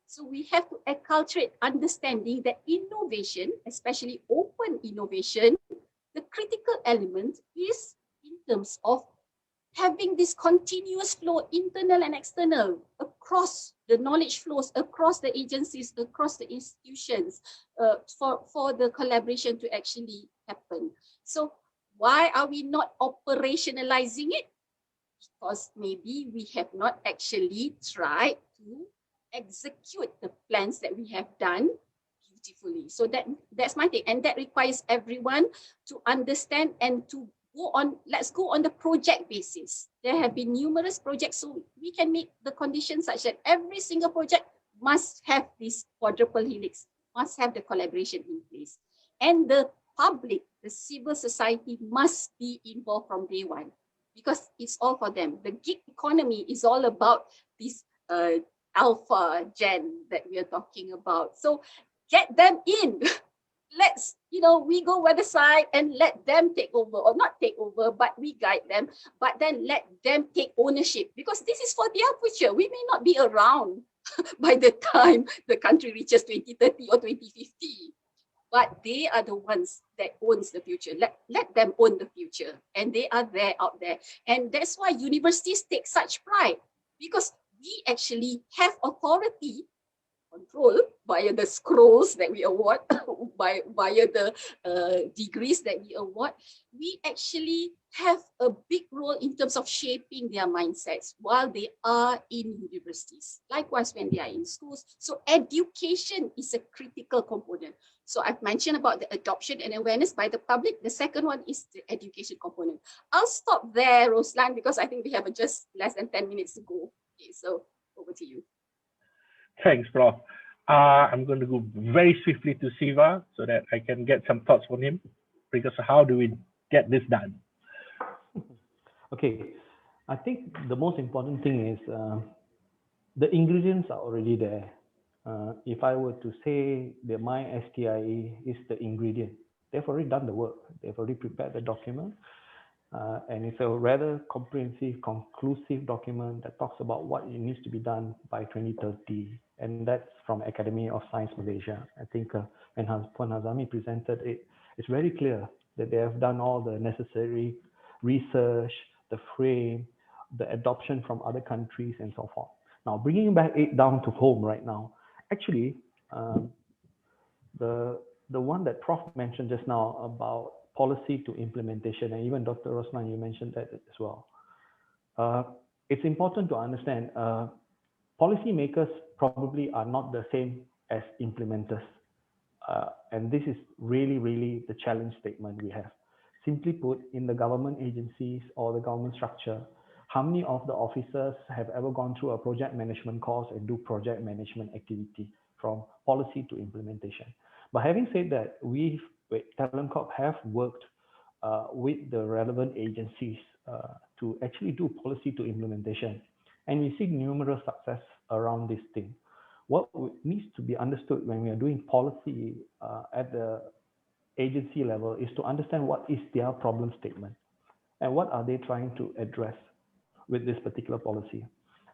So we have to acculturate understanding that innovation, especially open innovation, the critical element is in terms of having this continuous flow, internal and external, across the knowledge flows, across the agencies, across the institutions, for the collaboration to actually happen. So why are we not operationalizing it? Because maybe we have not actually tried to execute the plans that we have done beautifully. So that's my thing, and that requires everyone to understand and to go on. Let's go on the project basis. There have been numerous projects, so we can make the conditions such that every single project must have this quadruple helix, must have the collaboration in place, and the public, the civil society must be involved from day one, because it's all for them. The gig economy is all about this alpha gen that we are talking about. So get them in. Let's, we go by the side and let them take over, or not take over, but we guide them, but then let them take ownership, because this is for their future. We may not be around by the time the country reaches 2030 or 2050. But they are the ones that owns the future. Let them own the future. And they are there out there. And that's why universities take such pride, because we actually have authority, control via the scrolls that we award, via the degrees that we award. We actually have a big role in terms of shaping their mindsets while they are in universities. Likewise, when they are in schools. So education is a critical component. So I've mentioned about the adoption and awareness by the public. The second one is the education component. I'll stop there, Roslan, because I think we have just less than 10 minutes to go. Okay, so over to you. Thanks, Prof. I'm going to go very swiftly to Siva so that I can get some thoughts from him, because how do we get this done? Okay, I think the most important thing is the ingredients are already there. If I were to say that my STIE is the ingredient, they've already done the work. They've already prepared the document. And it's a rather comprehensive, conclusive document that talks about what it needs to be done by 2030. And that's from Academy of Science Malaysia. I think when Juan Hazami presented it, it's very clear that they have done all the necessary research, the frame, the adoption from other countries, and so forth. Now, bringing back it down to home right now, actually, the one that Prof mentioned just now about policy to implementation, and even Dr. Roslan, you mentioned that as well. It's important to understand policymakers probably are not the same as implementers. And this is really the challenge statement we have. Simply put, in the government agencies or the government structure, how many of the officers have ever gone through a project management course and do project management activity from policy to implementation? But having said that, we, Talent Corp, have worked with the relevant agencies to actually do policy to implementation. And we see numerous success around this thing. What needs to be understood when we are doing policy at the agency level is to understand what is their problem statement and what are they trying to address with this particular policy.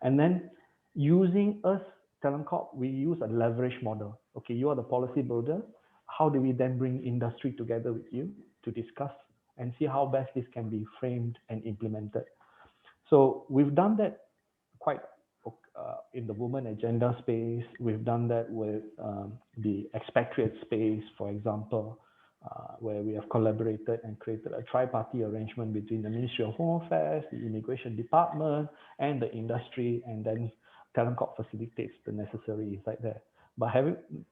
And then using us, Talent Corp, we use a leverage model. Okay, you are the policy builder. How do we then bring industry together with you to discuss and see how best this can be framed and implemented? So we've done that quite in the women agenda space. We've done that with the expatriate space, for example, where we have collaborated and created a tri-party arrangement between the Ministry of Home Affairs, the Immigration Department, and the industry, and then Talent Corp facilitates the necessary insight there. But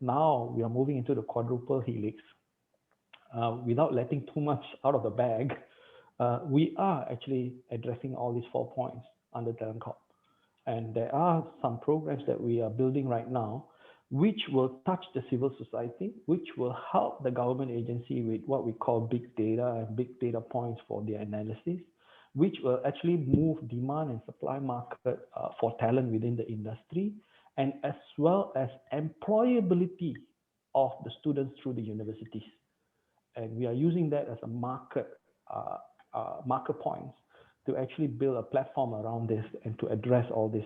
now we are moving into the quadruple helix. Without letting too much out of the bag, we are actually addressing all these 4 points under Talent Corp. And there are some programs that we are building right now, which will touch the civil society, which will help the government agency with what we call big data and big data points for their analysis, which will actually move demand and supply market for talent within the industry, and as well as employability of the students through the universities. And we are using that as a marker points to actually build a platform around this and to address all this.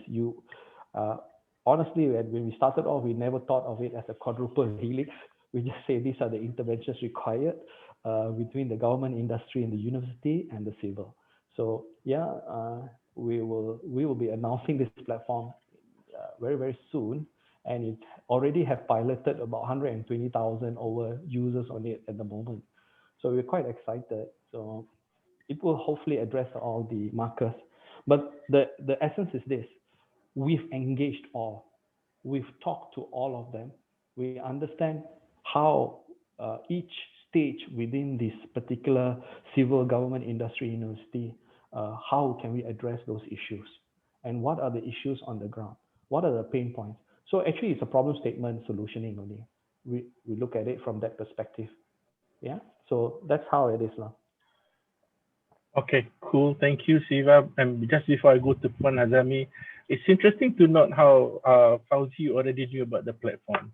Honestly, when we started off, we never thought of it as a quadruple helix. We just say these are the interventions required between the government, industry, and the university and the civil. So yeah, we will be announcing this platform very, very soon, and it already have piloted about 120,000 over users on it at the moment. So we're quite excited. So it will hopefully address all the markers. But the essence is this: we've engaged all, we've talked to all of them. We understand how each stage within this particular civil government industry university, how can we address those issues? And what are the issues on the ground? What are the pain points? So actually it's a problem statement solutioning only. We look at it from that perspective. Yeah, so that's how it is now. Okay, cool. Thank you, Siva. And just before I go to Juan Hazami, it's interesting to note how Fauzi already knew about the platform.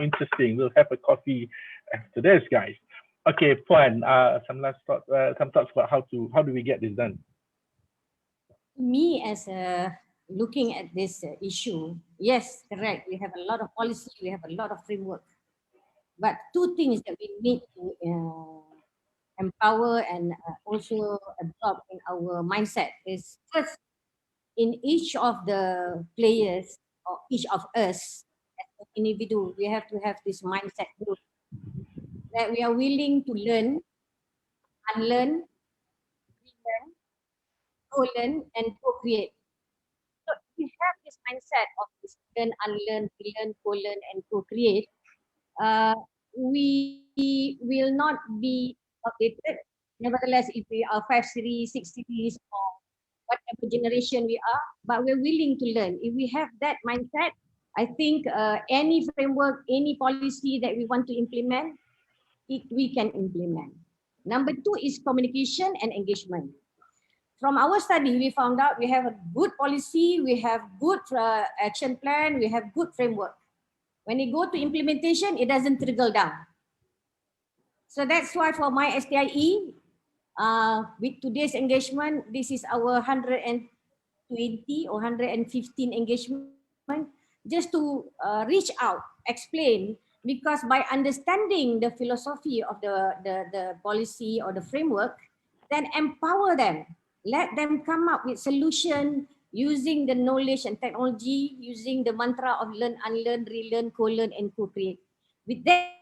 Interesting. We'll have a coffee after this, guys. Okay, Puan, some last thoughts, some thoughts about how do we get this done? Me, as looking at this issue, yes, correct. We have a lot of policy, we have a lot of framework, but two things that we need to empower and also adopt in our mindset is, first, in each of the players or each of us as an individual, we have to have this mindset group that we are willing to learn, unlearn, relearn, co-learn, and co-create. So if we have this mindset of this learn, unlearn, relearn, co-learn, and co-create, we will not be outdated. Nevertheless, if we are 5 series, 6 series, or whatever generation we are, but we're willing to learn. If we have that mindset, I think any framework, any policy that we want to implement, we can implement. Number 2 is communication and engagement. From our study, we found out we have a good policy, we have good action plan, we have good framework. When you go to implementation, it doesn't trickle down. So that's why for my STIE, with today's engagement, this is our 120 or 115 engagement, just to reach out, explain, because by understanding the philosophy of the policy or the framework, then empower them, let them come up with solution using the knowledge and technology, using the mantra of learn, unlearn, relearn, co-learn, and co-create. With that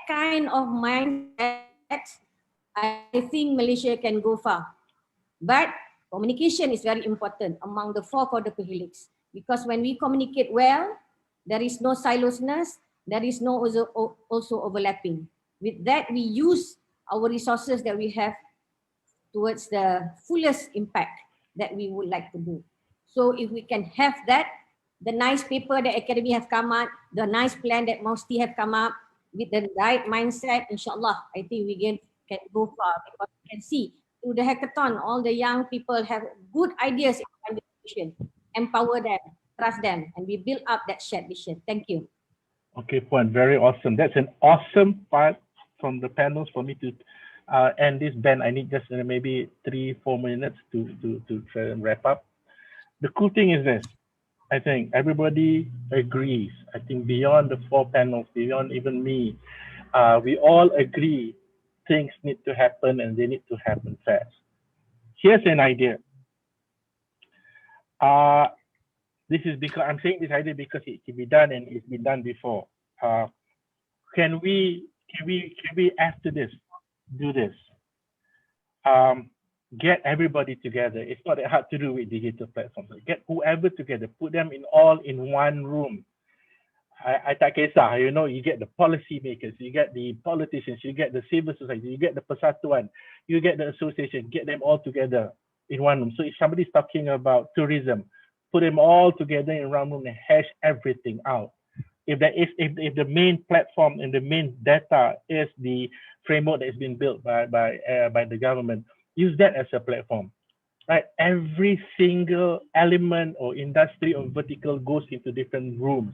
kind of mindset, I think Malaysia can go far. But communication is very important among the 4 quadruple helix, because when we communicate well, there is no siloedness, there is no also overlapping. With that, we use our resources that we have towards the fullest impact that we would like to do. So if we can have that, the nice paper that Academy have come up, the nice plan that MYSTI have come up, with the right mindset, inshallah, I think we can go far, because we can see through the hackathon, all the young people have good ideas in contribution. Empower them, trust them, and we build up that shared vision. Thank you. Okay, Puan, very awesome. That's an awesome part from the panels for me to end this. Ben, I need just maybe 3-4 minutes to try and wrap up. The cool thing is this: I think everybody agrees. I think beyond the 4 panels, beyond even me, we all agree things need to happen and they need to happen fast. Here's an idea. This is because I'm saying this idea because it can be done and it's been done before. Can we after this do this? Get everybody together. It's not that hard to do with digital platforms. Get whoever together, put them all in one room I tak kisah, you know, you get the policy makers, you get the politicians, you get the civil society, you get the persatuan, you get the association, get them all together in one room. So if somebody's talking about tourism, put them all together in one room and hash everything out. If the main platform and the main data is the framework that has been built by the government, use that as a platform. Right, every single element or industry or vertical goes into different rooms,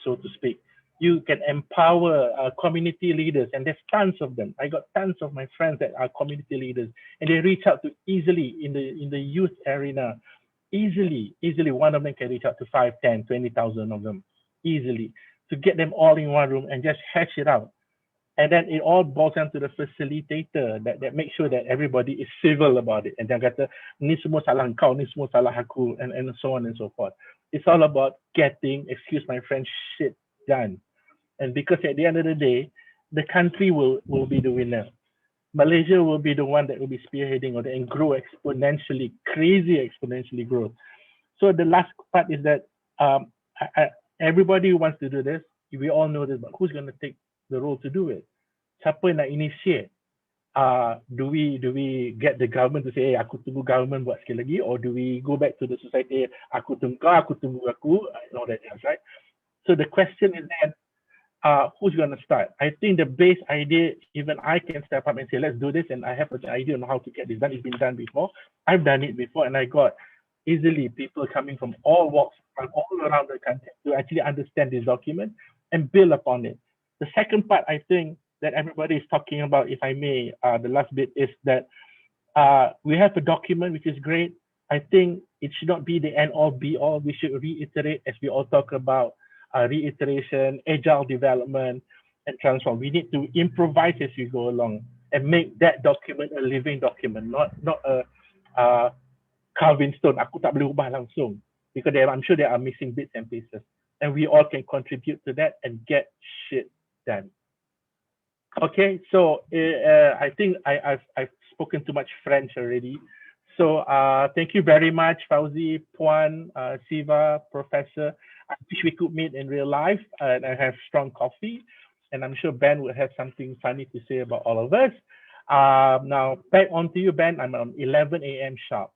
so to speak. You can empower community leaders, and there's tons of them. I got tons of my friends that are community leaders, and they reach out to easily in the youth arena. Easily, one of them can reach out to 5, 10, 20,000 of them easily, to get them all in one room and just hash it out. And then it all boils down to the facilitator that makes sure that everybody is civil about it. And jangan kata, ni semua salah kau, ni semua salah aku, and so on and so forth. It's all about getting, excuse my French, shit done. And because at the end of the day, the country will be the winner. Malaysia will be the one that will be spearheading or and grow exponentially, crazy exponentially growth. So the last part is that everybody who wants to do this, we all know this, but who's going to take the role to do it? Siapa nak initiate? Do we get the government to say, aku tunggu government buat sekali lagi, or do we go back to the society, aku tunggu aku, and all that else, right? So the question is then, who's going to start? I think the base idea, even I can step up and say, let's do this, and I have an idea on how to get this done. It's been done before. I've done it before, and I got easily people coming from all walks, from all around the country to actually understand this document and build upon it. The second part, I think, that everybody is talking about, if I may, the last bit is that we have a document which is great. I think it should not be the end all be all. We should reiterate, as we all talk about reiteration, agile development, and transform. We need to improvise as we go along and make that document a living document, not a carving stone. Aku tak boleh ubah langsung, because I'm sure there are missing bits and pieces, and we all can contribute to that and get shit done. Okay, so I think I've spoken too much French already. So thank you very much, Fauzi, Puan, Siva, Professor. I wish we could meet in real life and I have strong coffee. And I'm sure Ben will have something funny to say about all of us. Now, back on to you, Ben. I'm on 11 a.m. sharp.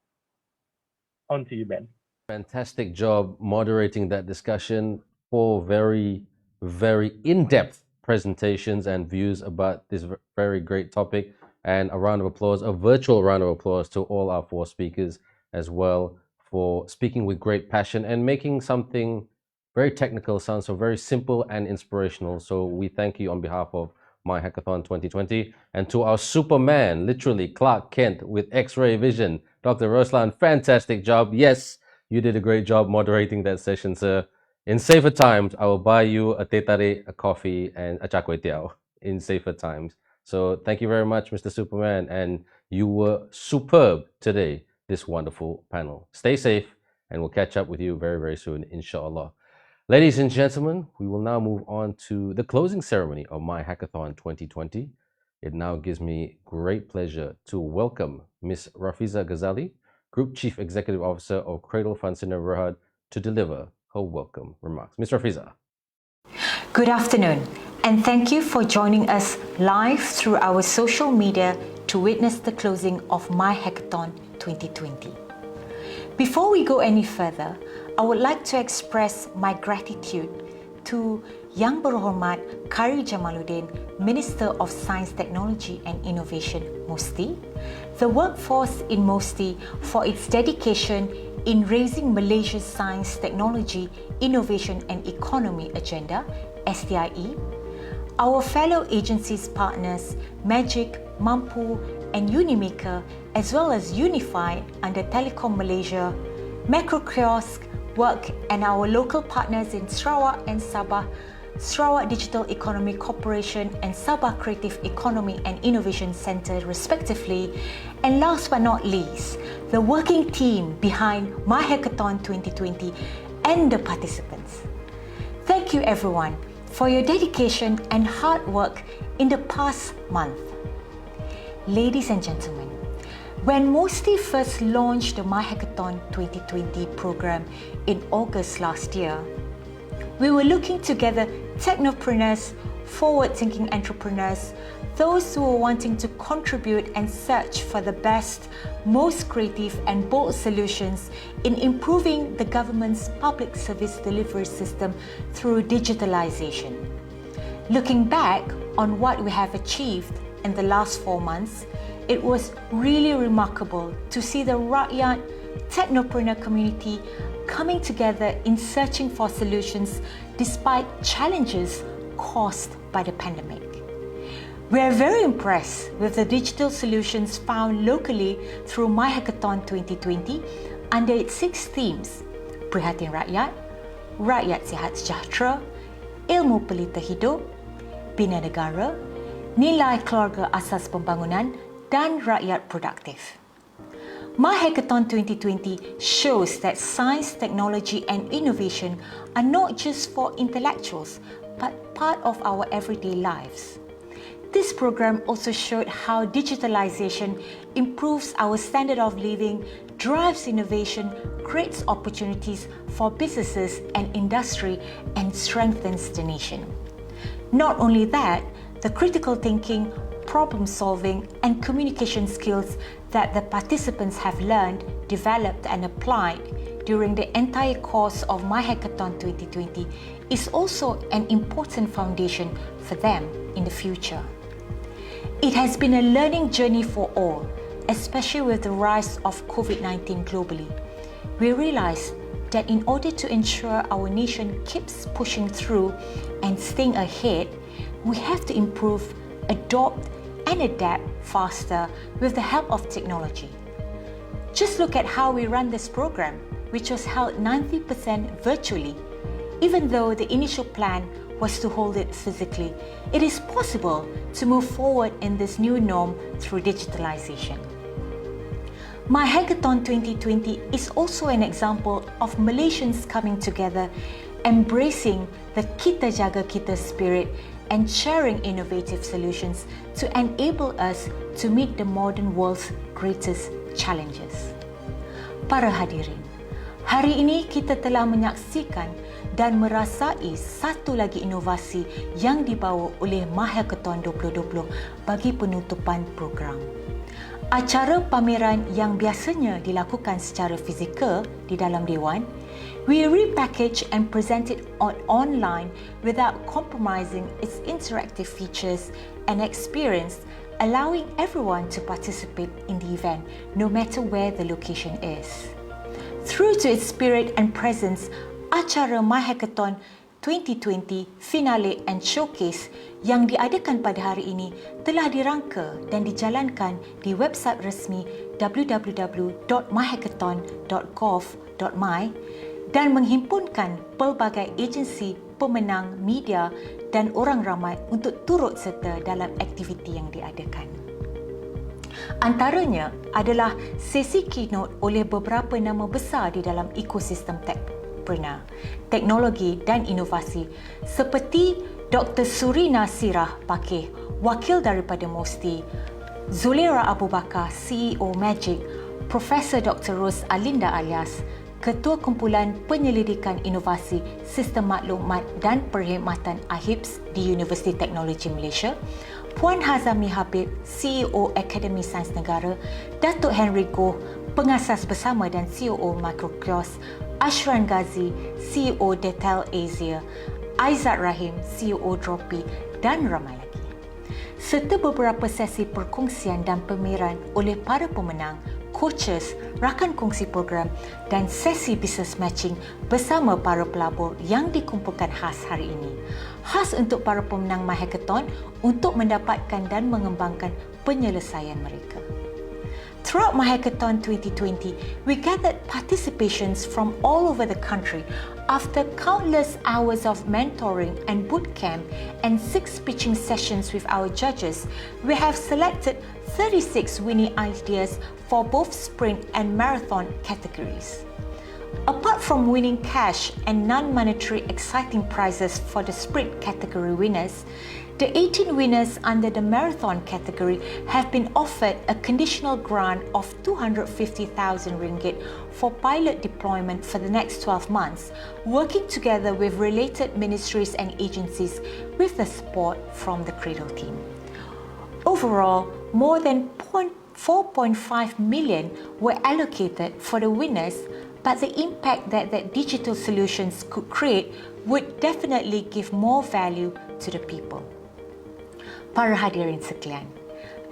On to you, Ben. Fantastic job moderating that discussion. 4 very, very in-depth presentations and views about this very great topic. And a round of applause, a virtual round of applause to all our 4 speakers as well for speaking with great passion and making something very technical sound so very simple and inspirational. So we thank you on behalf of MYHACKATHON 2020. And to our Superman, literally Clark Kent with X-ray vision, Dr. Roslan, fantastic job. Yes, you did a great job moderating that session, sir. In safer times, I will buy you a teh tarik, a coffee, and a char kway teow in safer times. So thank you very much, Mr. Superman. And you were superb today, this wonderful panel. Stay safe, and we'll catch up with you very, very soon, inshallah. Ladies and gentlemen, we will now move on to the closing ceremony of MYHACKATHON 2020. It now gives me great pleasure to welcome Ms. Rafiza Ghazali, Group Chief Executive Officer of Cradle Fund Center Berhad, to deliver her welcome remarks. Ms. Rafiza. Good afternoon, and thank you for joining us live through our social media to witness the closing of MYHACKATHON 2020. Before we go any further, I would like to express my gratitude to Yang Berhormat Kari Jamaluddin, Minister of Science, Technology and Innovation, MOSTI, the workforce in MOSTI for its dedication in raising Malaysia's science, technology, innovation and economy agenda, STIE, our fellow agencies partners, Magic, Mampu and Unimaker, as well as Unify under Telekom Malaysia, Macrokiosk, Work and our local partners in Sarawak and Sabah, Sarawak Digital Economy Corporation and Sabah Creative Economy and Innovation Centre respectively, and last but not least, the working team behind MYHACKATHON 2020 and the participants. Thank you everyone for your dedication and hard work in the past month. Ladies and gentlemen, when MOSTI first launched the MYHACKATHON 2020 program in August last year, we were looking together technopreneurs, forward-thinking entrepreneurs, those who were wanting to contribute and search for the best, most creative and bold solutions in improving the government's public service delivery system through digitalization. Looking back on what we have achieved in the last 4 months, it was really remarkable to see the Rakyat technopreneur community coming together in searching for solutions despite challenges caused by the pandemic. We are very impressed with the digital solutions found locally through MYHACKATHON 2020 under its 6 themes: Prihatin Rakyat, Rakyat Sihat Sejahtera, Ilmu Pelita Hidup, Bina Negara, Nilai Keluarga Asas Pembangunan dan Rakyat Produktif. MYHACKATHON 2020 shows that science, technology and innovation are not just for intellectuals but part of our everyday lives. This program also showed how digitalization improves our standard of living, drives innovation, creates opportunities for businesses and industry, and strengthens the nation. Not only that, the critical thinking, problem solving, and communication skills that the participants have learned, developed, and applied during the entire course of MYHACKATHON 2020 is also an important foundation for them in the future. It has been a learning journey for all, especially with the rise of COVID-19 globally. We realized that in order to ensure our nation keeps pushing through and staying ahead, we have to improve, adopt, and adapt faster with the help of technology. Just look at how we run this program, which was held 90% virtually. Even though the initial plan was to hold it physically, it is possible to move forward in this new norm through digitalization. MYHACKATHON 2020 is also an example of Malaysians coming together, embracing the Kita Jaga Kita spirit and sharing innovative solutions to enable us to meet the modern world's greatest challenges. Para hadirin, hari ini kita telah menyaksikan dan merasai satu lagi inovasi yang dibawa oleh MYHACKATHON 2020 bagi penutupan program. Acara pameran yang biasanya dilakukan secara fizikal di dalam Dewan, we repackage and present it online without compromising its interactive features and experience, allowing everyone to participate in the event no matter where the location is. True to its spirit and presence, acara MYHACKATHON 2020 Finale and Showcase yang diadakan pada hari ini telah dirangka dan dijalankan di website resmi www.myhackathon.gov.my dan menghimpunkan pelbagai agensi, pemenang, media dan orang ramai untuk turut serta dalam aktiviti yang diadakan. Antaranya adalah sesi keynote oleh beberapa nama besar di dalam ekosistem techpreneur, teknologi dan inovasi seperti Dr. Surina Sirah Pakih, wakil daripada MOSTI, Zulira Abu Bakar, CEO Magic, Profesor Dr. Ros Alinda alias Ketua Kumpulan Penyelidikan Inovasi Sistem Maklumat dan Perkhidmatan AHIPS di Universiti Teknologi Malaysia, Juan Hazami Habib, CEO Akademi Sains Negara, Datuk Henry Goh, pengasas bersama dan CEO Microkios, Ashran Ghazi, CEO Detail Asia, Aizat Rahim, CEO Dropi dan ramai lagi. Serta beberapa sesi perkongsian dan pameran oleh para pemenang, coaches, rakan kongsi program dan sesi business matching bersama para pelabur yang dikumpulkan khas hari ini. Khas untuk para pemenang MYHACKATHON untuk mendapatkan dan mengembangkan penyelesaian mereka. Throughout MYHACKATHON 2020, we gathered participations from all over the country after countless hours of mentoring and bootcamp and 6 pitching sessions with our judges. We have selected 36 winning ideas for both sprint and marathon categories. Apart from winning cash and non-monetary exciting prizes for the sprint category winners, The 18 winners under the marathon category have been offered a conditional grant of 250,000 ringgit for pilot deployment for the next 12 months, working together with related ministries and agencies with the support from the Cradle team. Overall, more than 4.5 million were allocated for the winners, but the impact that digital solutions could create would definitely give more value to the people. Para hadirin sekalian,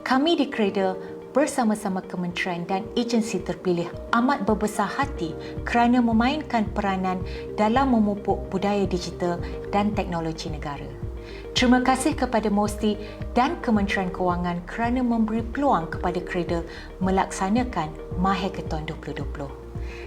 kami di Cradle bersama-sama kementerian dan agensi terpilih amat berbesar hati kerana memainkan peranan dalam memupuk budaya digital dan teknologi negara. Terima kasih kepada MOSTI dan Kementerian Kewangan kerana memberi peluang kepada Cradle melaksanakan MYHACKATHON 2020.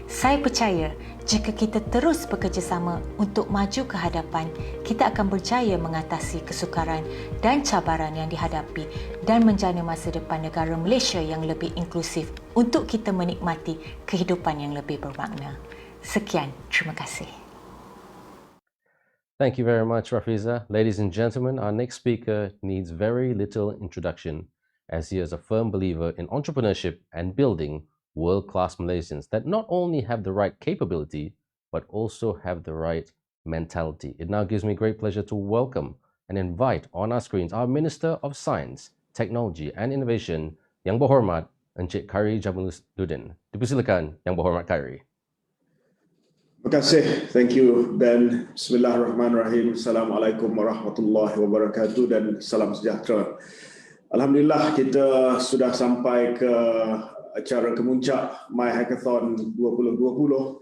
Saya percaya jika kita terus bekerjasama untuk maju ke hadapan, kita akan berjaya mengatasi kesukaran dan cabaran yang dihadapi dan menjana masa depan negara Malaysia yang lebih inklusif untuk kita menikmati kehidupan yang lebih bermakna. Sekian, terima kasih. Thank you very much, Rafiza. Ladies and gentlemen, our next speaker needs very little introduction, as he is a firm believer in entrepreneurship and building world-class Malaysians that not only have the right capability, but also have the right mentality. It now gives me great pleasure to welcome and invite on our screens our Minister of Science, Technology and Innovation, Yang Berhormat Encik Khairy Jamaluddin. Dipersilakan, Yang Berhormat Khairy. Terima kasih. Thank you, Ben. Bismillahirrahmanirrahim. Assalamualaikum warahmatullahi wabarakatuh dan salam sejahtera. Alhamdulillah, kita sudah sampai ke acara kemuncak MYHACKATHON 2020,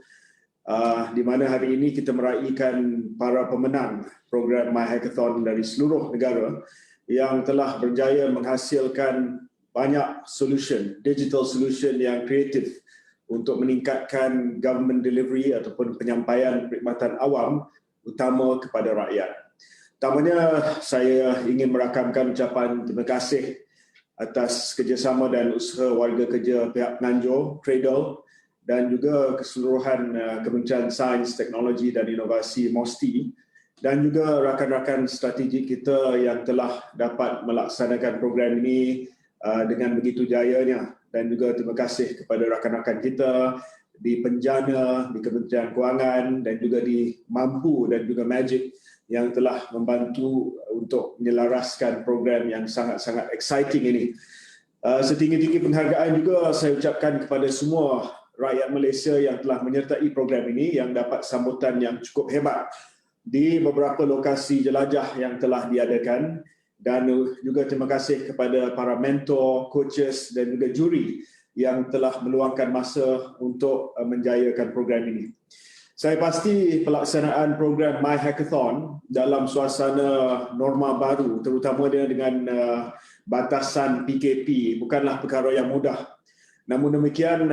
di mana hari ini kita meraihkan para pemenang program MYHACKATHON dari seluruh negara yang telah berjaya menghasilkan banyak solution, digital solution yang kreatif untuk meningkatkan government delivery ataupun penyampaian perkhidmatan awam utama kepada rakyat. Pertamanya, saya ingin merakamkan ucapan terima kasih atas kerjasama dan usaha warga kerja pihak penganjur, Cradle, dan juga keseluruhan Kementerian Sains, Teknologi dan Inovasi MOSTI, dan juga rakan-rakan strategik kita yang telah dapat melaksanakan program ini dengan begitu jayanya. Dan juga terima kasih kepada rakan-rakan kita di Penjana, di Kementerian Kewangan dan juga di Mampu dan juga Magic yang telah membantu untuk menyelaraskan program yang sangat-sangat exciting ini. Setinggi-tinggi penghargaan juga saya ucapkan kepada semua rakyat Malaysia yang telah menyertai program ini yang dapat sambutan yang cukup hebat di beberapa lokasi jelajah yang telah diadakan, dan juga terima kasih kepada para mentor, coaches dan juga juri yang telah meluangkan masa untuk menjayakan program ini. Saya pasti pelaksanaan program MYHACKATHON dalam suasana norma baru, terutama dengan batasan PKP, bukanlah perkara yang mudah. Namun demikian,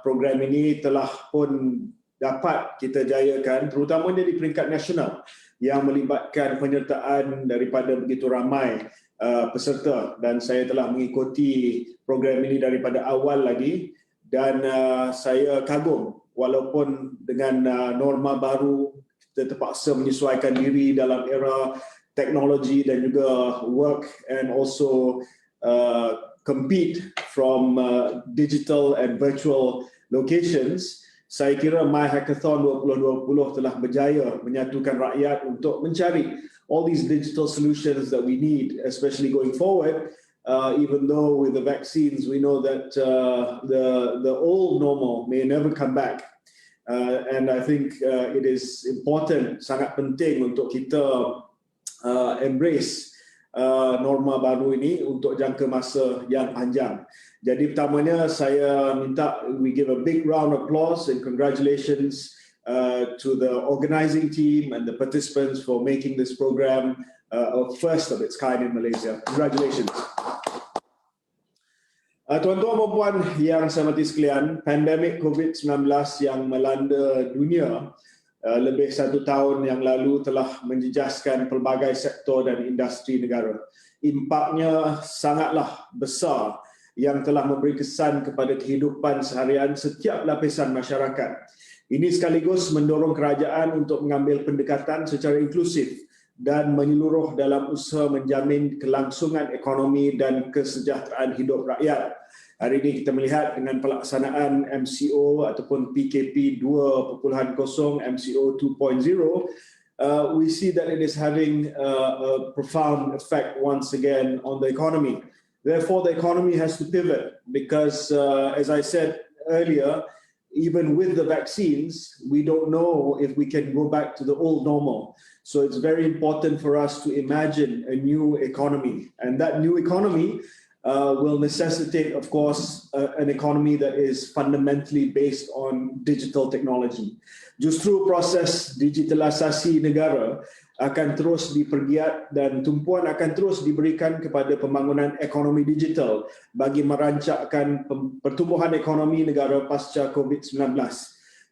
program ini telah pun dapat kita jayakan, terutamanya di peringkat nasional yang melibatkan penyertaan daripada begitu ramai peserta, dan saya telah mengikuti program ini daripada awal lagi, dan saya kagum walaupun dengan norma baru kita terpaksa menyesuaikan diri dalam era teknologi dan juga work and also compete from digital and virtual locations. Saya kira MYHACKATHON 2020 telah berjaya menyatukan rakyat untuk mencari all these digital solutions that we need, especially going forward. Even though with the vaccines we know that the old normal may never come back, and I think it is important, sangat penting untuk kita embrace norma baru ini untuk jangka masa yang panjang. Jadi pertamanya saya minta we give a big round of applause and congratulations to the organizing team and the participants for making this program a first of its kind in Malaysia. Congratulations. Tuan-tuan dan puan yang saya hormati sekalian, pandemik COVID-19 yang melanda dunia lebih 1 tahun yang lalu telah menjejaskan pelbagai sektor dan industri negara. Impaknya sangatlah besar yang telah memberi kesan kepada kehidupan seharian setiap lapisan masyarakat. Ini sekaligus mendorong kerajaan untuk mengambil pendekatan secara inklusif dan menyeluruh dalam usaha menjamin kelangsungan ekonomi dan kesejahteraan hidup rakyat. Hari ini kita melihat dengan pelaksanaan MCO ataupun PKP 2.0, MCO 2.0, we see that it is having a profound effect once again on the economy. Therefore, the economy has to pivot because, as I said earlier, even with the vaccines, we don't know if we can go back to the old normal. So it's very important for us to imagine a new economy. And that new economy will necessitate, of course, an economy that is fundamentally based on digital technology. Justru proses digitalisasi negara akan terus dipergiat dan tumpuan akan terus diberikan kepada pembangunan ekonomi digital bagi merancangkan pertumbuhan ekonomi negara pasca COVID-19.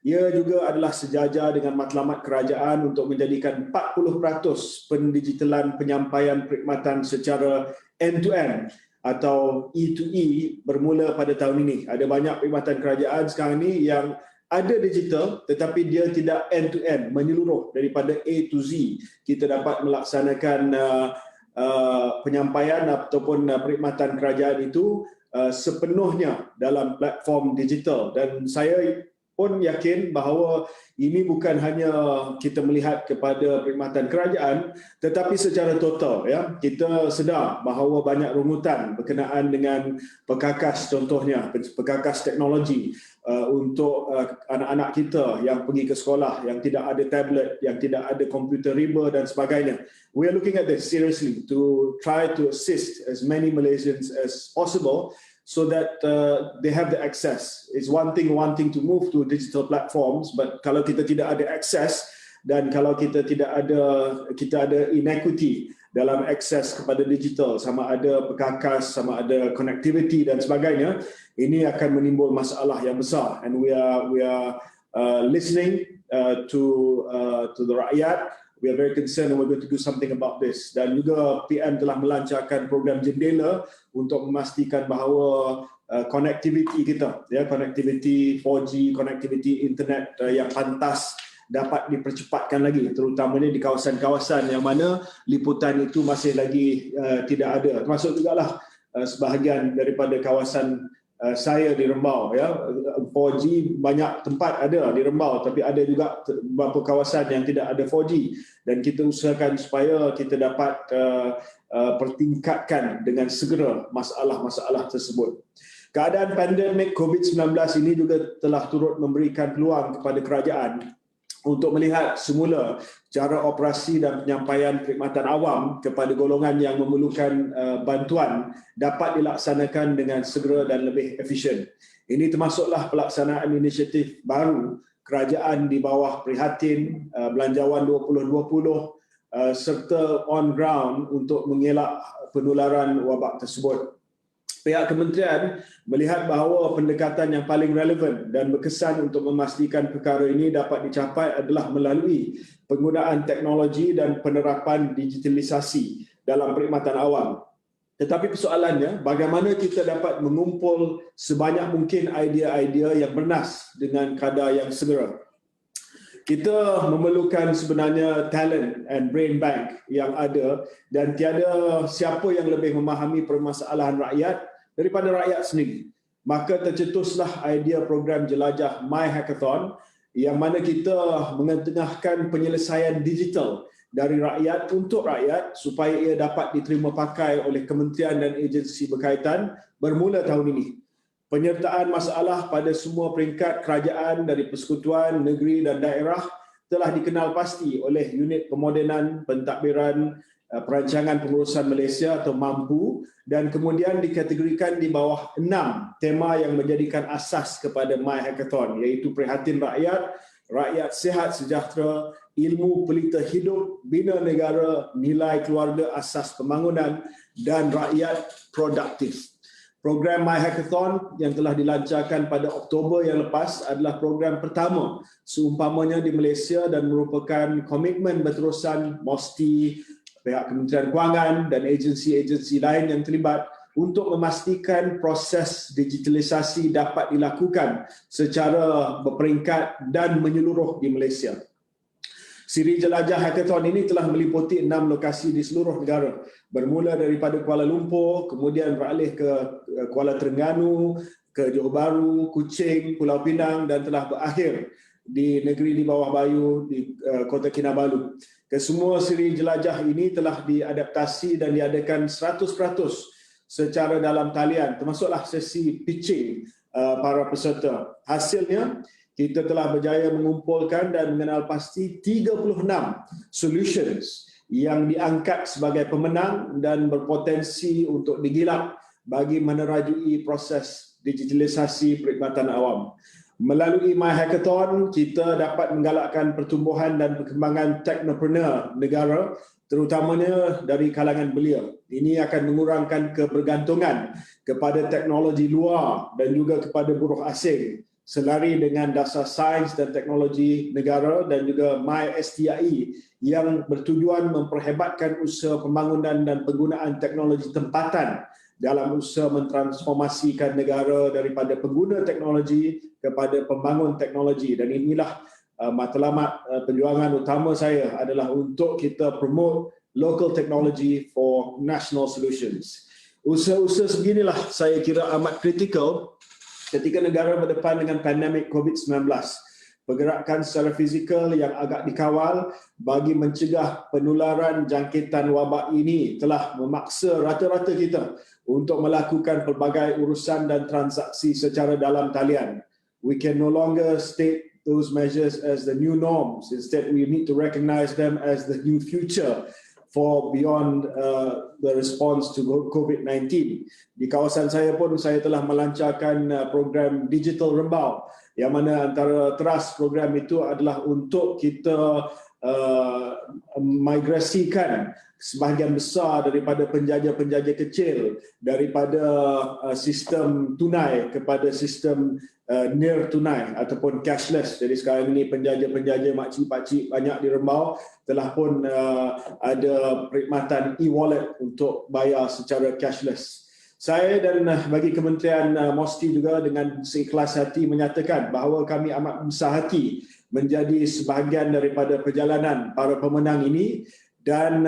Ia juga adalah sejajar dengan matlamat kerajaan untuk menjadikan 40% pendigitalan penyampaian perkhidmatan secara end-to-end atau E2E bermula pada tahun ini. Ada banyak perkhidmatan kerajaan sekarang ini yang ada digital tetapi dia tidak end-to-end, menyeluruh daripada A to Z. Kita dapat melaksanakan penyampaian ataupun perkhidmatan kerajaan itu sepenuhnya dalam platform digital. Dan saya pun yakin bahawa ini bukan hanya kita melihat kepada perkhidmatan kerajaan tetapi secara total, ya, kita sedar bahawa banyak rungutan berkenaan dengan perkakas, contohnya perkakas teknologi untuk anak-anak kita yang pergi ke sekolah yang tidak ada tablet, yang tidak ada komputer riba dan sebagainya. We are looking at this seriously to try to assist as many Malaysians as possible so that they have the access. It's one thing wanting to move to digital platforms, but kalau kita tidak ada access dan kalau kita ada inequity dalam akses kepada digital, sama ada perkakas, sama ada connectivity dan sebagainya, ini akan menimbul masalah yang besar. And we are listening to the rakyat. We are very concerned and we're going to do something about this. Dan juga PM telah melancarkan program jendela untuk memastikan bahawa connectivity kita, ya, connectivity 4G, connectivity internet yang pantas dapat dipercepatkan lagi, terutamanya di kawasan-kawasan yang mana liputan itu masih lagi tidak ada. Termasuk jugalah sebahagian daripada kawasan saya di Rembau, ya, 4G banyak tempat ada di Rembau, tapi ada juga beberapa kawasan yang tidak ada 4G, dan kita usahakan supaya kita dapat pertingkatkan dengan segera masalah-masalah tersebut. Keadaan pandemik COVID-19 ini juga telah turut memberikan peluang kepada kerajaan untuk melihat semula cara operasi dan penyampaian perkhidmatan awam kepada golongan yang memerlukan bantuan dapat dilaksanakan dengan segera dan lebih efisien. Ini termasuklah pelaksanaan inisiatif baru kerajaan di bawah Prihatin, Belanjawan 2020 serta on ground untuk mengelak penularan wabak tersebut. Pihak kementerian melihat bahawa pendekatan yang paling relevan dan berkesan untuk memastikan perkara ini dapat dicapai adalah melalui penggunaan teknologi dan penerapan digitalisasi dalam perkhidmatan awam. Tetapi persoalannya, bagaimana kita dapat mengumpul sebanyak mungkin idea-idea yang bernas dengan kadar yang segera. Kita memerlukan sebenarnya talent and brain bank yang ada, dan tiada siapa yang lebih memahami permasalahan rakyat daripada rakyat sendiri. Maka tercetuslah idea program jelajah MYHACKATHON yang mana kita mengetengahkan penyelesaian digital dari rakyat untuk rakyat supaya ia dapat diterima pakai oleh kementerian dan agensi berkaitan bermula tahun ini. Penyertaan masalah pada semua peringkat kerajaan dari persekutuan, negeri dan daerah telah dikenal pasti oleh unit pemodenan, pentadbiran, perancangan pengurusan Malaysia atau MAMPU, dan kemudian dikategorikan di bawah 6 tema yang menjadikan asas kepada MYHACKATHON, iaitu prihatin rakyat, rakyat sihat sejahtera, ilmu pelita hidup, bina negara, nilai keluarga, asas pembangunan dan rakyat produktif. Program MYHACKATHON yang telah dilancarkan pada Oktober yang lepas adalah program pertama seumpamanya di Malaysia dan merupakan komitmen berterusan MOSTI, pihak Kementerian Kewangan dan agensi-agensi lain yang terlibat untuk memastikan proses digitalisasi dapat dilakukan secara berperingkat dan menyeluruh di Malaysia. Siri Jelajah Hackathon ini telah meliputi 6 lokasi di seluruh negara. Bermula daripada Kuala Lumpur, kemudian beralih ke Kuala Terengganu, ke Johor Bahru, Kuching, Pulau Pinang dan telah berakhir di negeri di bawah Bayu di Kota Kinabalu. Kesemua siri jelajah ini telah diadaptasi dan diadakan 100% secara dalam talian, termasuklah sesi pitching para peserta. Hasilnya, kita telah berjaya mengumpulkan dan mengenal pasti 36 solutions yang diangkat sebagai pemenang dan berpotensi untuk digilap bagi menerajui proses digitalisasi perkhidmatan awam. Melalui MYHACKATHON, kita dapat menggalakkan pertumbuhan dan perkembangan teknopreneur negara, terutamanya dari kalangan belia. Ini akan mengurangkan kebergantungan kepada teknologi luar dan juga kepada buruh asing, selari dengan dasar sains dan teknologi negara dan juga MySTI yang bertujuan memperhebatkan usaha pembangunan dan penggunaan teknologi tempatan dalam usaha mentransformasikan negara daripada pengguna teknologi kepada pembangun teknologi. Dan inilah matlamat perjuangan utama saya adalah untuk kita promote local technology for national solutions. Usaha-usaha beginilah saya kira amat kritikal ketika negara berdepan dengan pandemik COVID-19. Pergerakan secara fizikal yang agak dikawal bagi mencegah penularan jangkitan wabak ini telah memaksa rata-rata kita untuk melakukan pelbagai urusan dan transaksi secara dalam talian. We can no longer state those measures as the new norms. Instead, we need to recognize them as the new future for beyond the response to COVID-19. Di kawasan saya pun saya telah melancarkan program Digital Rembau, yang mana antara teras program itu adalah untuk kita migrasikan sebahagian besar daripada penjaja-penjaja kecil daripada sistem tunai kepada sistem near tunai ataupun cashless. Jadi sekarang ini penjaja-penjaja makcik-pakcik banyak di Rembau telah pun ada perkhidmatan e-wallet untuk bayar secara cashless. Saya dan bagi Kementerian MOSTI juga dengan seikhlas hati menyatakan bahawa kami amat besar hati menjadi sebahagian daripada perjalanan para pemenang ini dan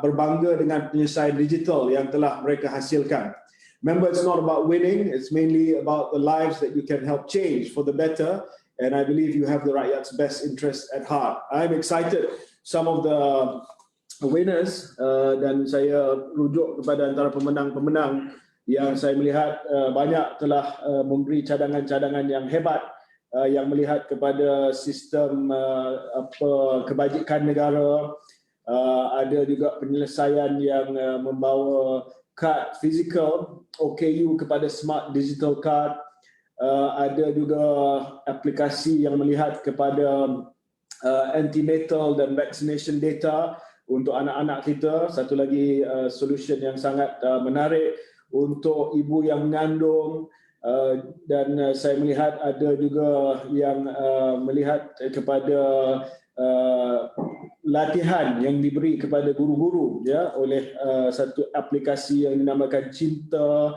berbangga dengan penyelesaian digital yang telah mereka hasilkan. Remember, it's not about winning, it's mainly about the lives that you can help change for the better, and I believe you have the rakyat's best interest at heart. I'm excited. Some of the winners, dan saya rujuk kepada antara pemenang-pemenang yang saya melihat banyak telah memberi cadangan-cadangan yang hebat yang melihat kepada sistem kebajikan negara. Ada juga penyelesaian yang membawa kad fizikal OKU kepada smart digital card. Ada juga aplikasi yang melihat kepada antenatal dan vaccination data untuk anak-anak kita. Satu lagi solution yang sangat menarik untuk ibu yang mengandung, dan saya melihat ada juga yang melihat kepada latihan yang diberi kepada guru-guru ya oleh satu aplikasi yang dinamakan Cinta,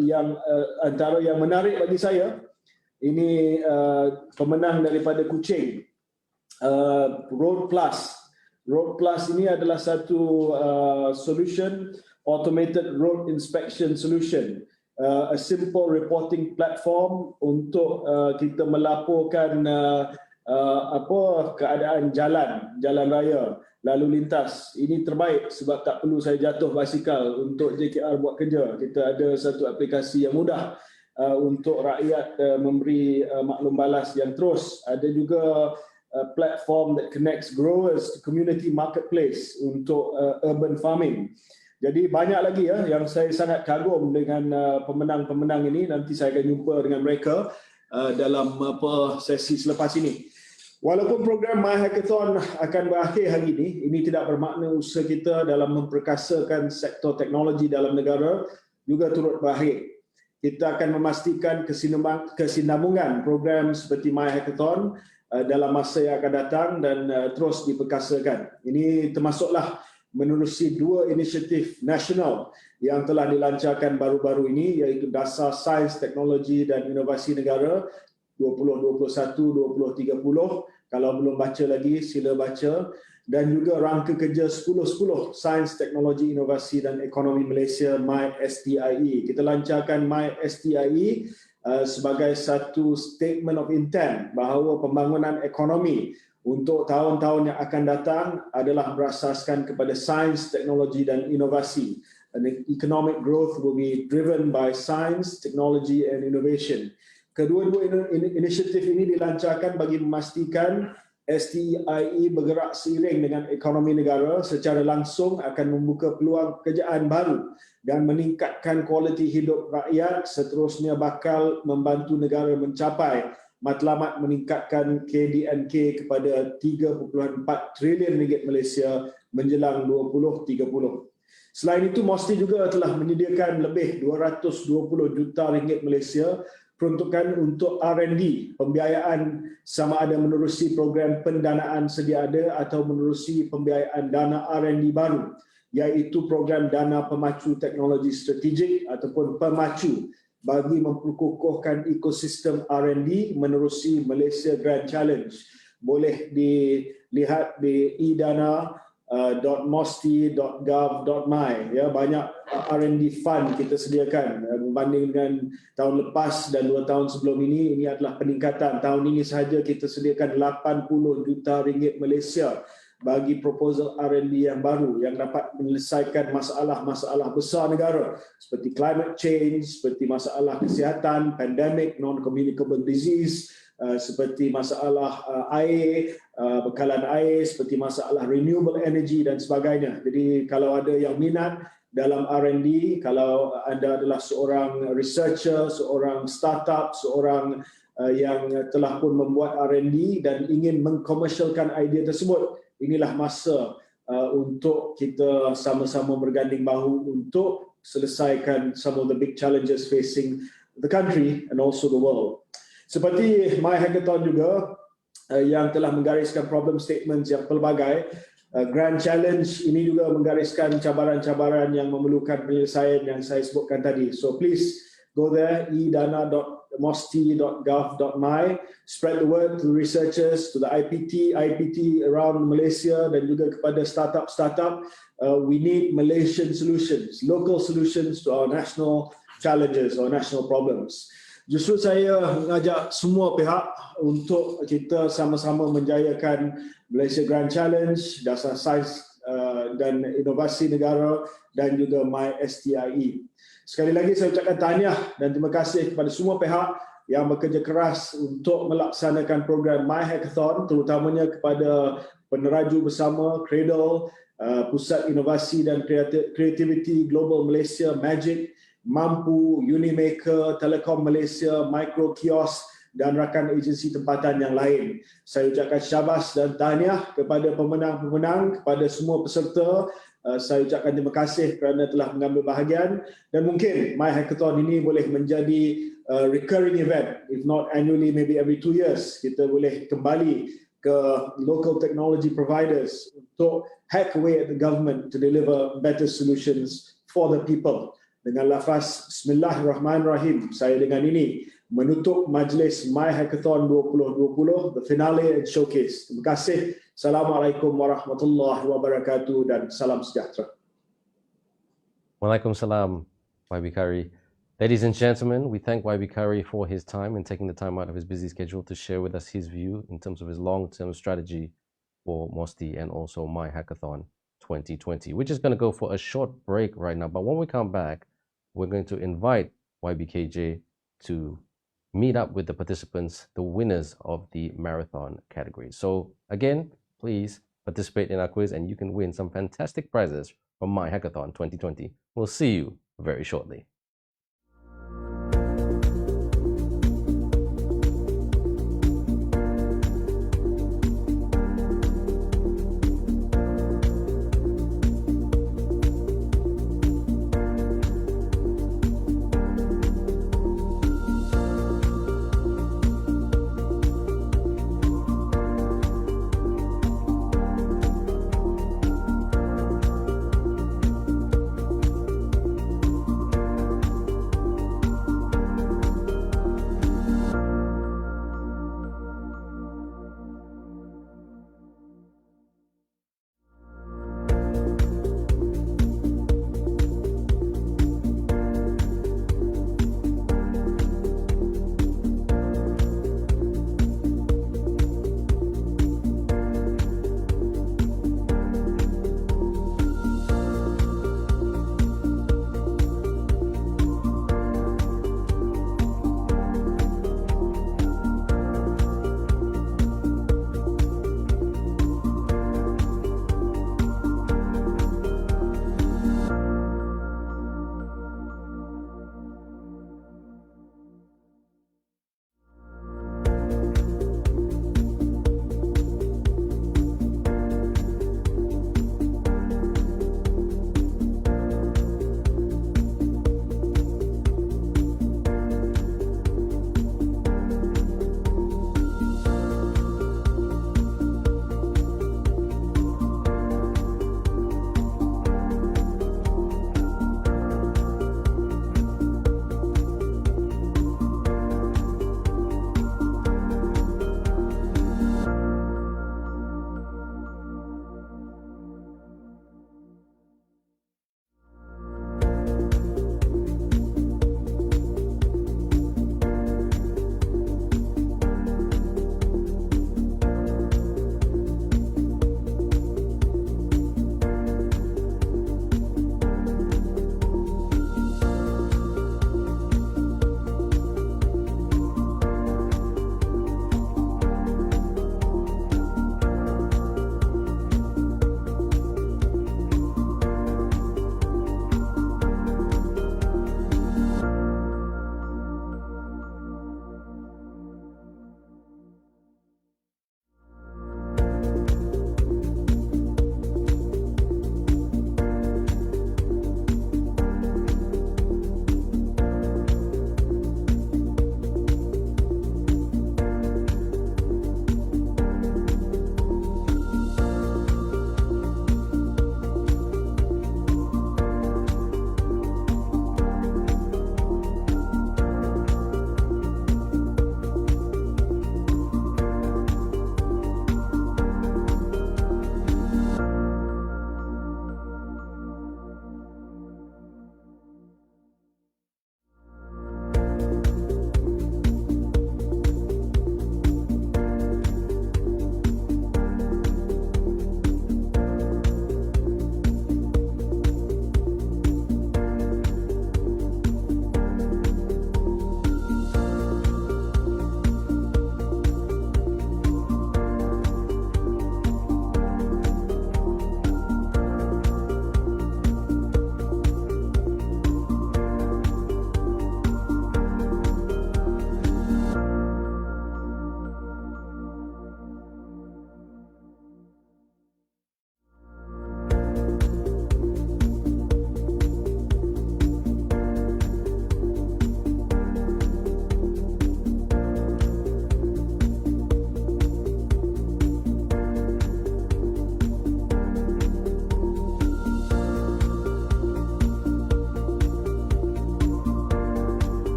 yang antara yang menarik bagi saya ini pemenang daripada Kuching, Road Plus. Road Plus ini adalah satu solution, automated road inspection solution, a simple reporting platform untuk kita melaporkan keadaan jalan raya, lalu lintas. Ini terbaik sebab tak perlu saya jatuh basikal untuk JKR buat kerja. Kita ada satu aplikasi yang mudah untuk rakyat memberi maklum balas yang terus. Ada juga platform that connects growers to community marketplace untuk urban farming. Jadi banyak lagi ya yang saya sangat kagum dengan pemenang-pemenang ini. Nanti saya akan jumpa dengan mereka dalam sesi selepas ini. Walaupun program MYHACKATHON akan berakhir hari ini tidak bermakna usaha kita dalam memperkasakan sektor teknologi dalam negara juga turut berakhir. Kita akan memastikan kesinambungan program seperti MYHACKATHON dalam masa yang akan datang dan terus diperkasakan. Ini termasuklah menerusi 2 inisiatif nasional yang telah dilancarkan baru-baru ini, iaitu Dasar Sains, Teknologi dan Inovasi Negara 2021-2030 Kalau belum baca lagi, sila baca. Dan juga rangka kerja 10-10 Sains, Teknologi, Inovasi dan Ekonomi Malaysia MYSTIE. Kita lancarkan MYSTIE sebagai satu statement of intent bahawa pembangunan ekonomi untuk tahun-tahun yang akan datang adalah berasaskan kepada sains, teknologi dan inovasi. And economic growth will be driven by science, technology and innovation. Kedua-dua inisiatif ini dilancarkan bagi memastikan STIE bergerak seiring dengan ekonomi negara, secara langsung akan membuka peluang pekerjaan baru dan meningkatkan kualiti hidup rakyat, seterusnya bakal membantu negara mencapai matlamat meningkatkan KDNK kepada 3.4 trilion ringgit Malaysia menjelang 2030. Selain itu, MOSTI juga telah menyediakan lebih 220 juta ringgit Malaysia peruntukan untuk R&D, pembiayaan sama ada menerusi program pendanaan sedia ada atau menerusi pembiayaan dana R&D baru, iaitu program dana pemacu teknologi strategik ataupun pemacu bagi memperkukuhkan ekosistem R&D menerusi Malaysia Grand Challenge. Boleh dilihat di idana.mosti.gov.my. Ya, banyak R&D fund kita sediakan berbanding dengan tahun lepas dan 2 tahun sebelum ini adalah peningkatan. Tahun ini sahaja kita sediakan 80 juta ringgit Malaysia bagi proposal R&D yang baru yang dapat menyelesaikan masalah-masalah besar negara seperti climate change, seperti masalah kesihatan, pandemic, non-communicable disease, seperti masalah air, bekalan air, seperti masalah renewable energy dan sebagainya. Jadi kalau ada yang minat dalam R&D, kalau anda adalah seorang researcher, seorang startup, seorang yang telah pun membuat R&D dan ingin mengkomersialkan idea tersebut, inilah masa untuk kita sama-sama berganding bahu untuk selesaikan some of the big challenges facing the country and also the world. Seperti MYHACKATHON juga yang telah menggariskan problem statements yang pelbagai, Grand Challenge ini juga menggariskan cabaran-cabaran yang memerlukan penyelesaian yang saya sebutkan tadi. So please go there, idana.mosti.gov.my, spread the word to researchers, to the IPT around Malaysia dan juga kepada startup. We need Malaysian solutions, local solutions to our national challenges or national problems. Justru saya mengajak semua pihak untuk kita sama-sama menjayakan Malaysia Grand Challenge, Dasar Sains dan Inovasi Negara dan juga MYSTIE. Sekali lagi saya ucapkan tahniah dan terima kasih kepada semua pihak yang bekerja keras untuk melaksanakan program MYHACKATHON, terutamanya kepada peneraju bersama Cradle, Pusat Inovasi dan Kreativiti Global Malaysia, MAGIC, Mampu, Unimaker, Telekom Malaysia, Micro Kiosk dan rakan agensi tempatan yang lain. Saya ucapkan syabas dan tahniah kepada pemenang-pemenang, kepada semua peserta. Saya ucapkan terima kasih kerana telah mengambil bahagian dan mungkin MYHACKATHON ini boleh menjadi recurring event, if not annually, maybe every 2 years. Kita boleh kembali ke local technology providers untuk hack away at the government to deliver better solutions for the people. Dengan lafaz Bismillahirrahmanirrahim, saya dengan ini menutup majlis MYHACKATHON 2020, the finale and showcase. Terima kasih. Assalamualaikum warahmatullahi wabarakatuh dan salam sejahtera. Waalaikumsalam, YB Kari. Ladies and gentlemen, we thank YB Kari for his time and taking the time out of his busy schedule to share with us his view in terms of his long-term strategy for MOSTI and also MYHACKATHON 2020. We're just going to go for a short break right now, but when we come back, we're going to invite YBKJ to meet up with the participants, the winners of the marathon category. So again, please participate in our quiz and you can win some fantastic prizes from MYHACKATHON 2020. We'll see you very shortly.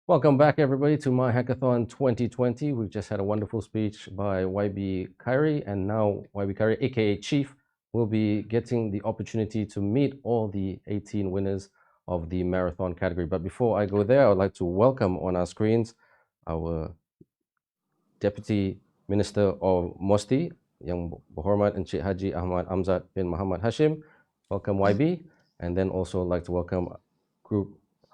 Welcome back, everybody, to My Hackathon 2020. We've just had a wonderful speech by YB Khairi, and now YB Khairi, aka Chief, will be getting the opportunity to meet all the 18 winners of the marathon category. But before I go there, I would like to welcome on our screens our Deputy Minister of MOSTI, Yang Berhormat Encik Haji Ahmad Amzad bin Muhammad Hashim. Welcome, YB. And then also like to welcome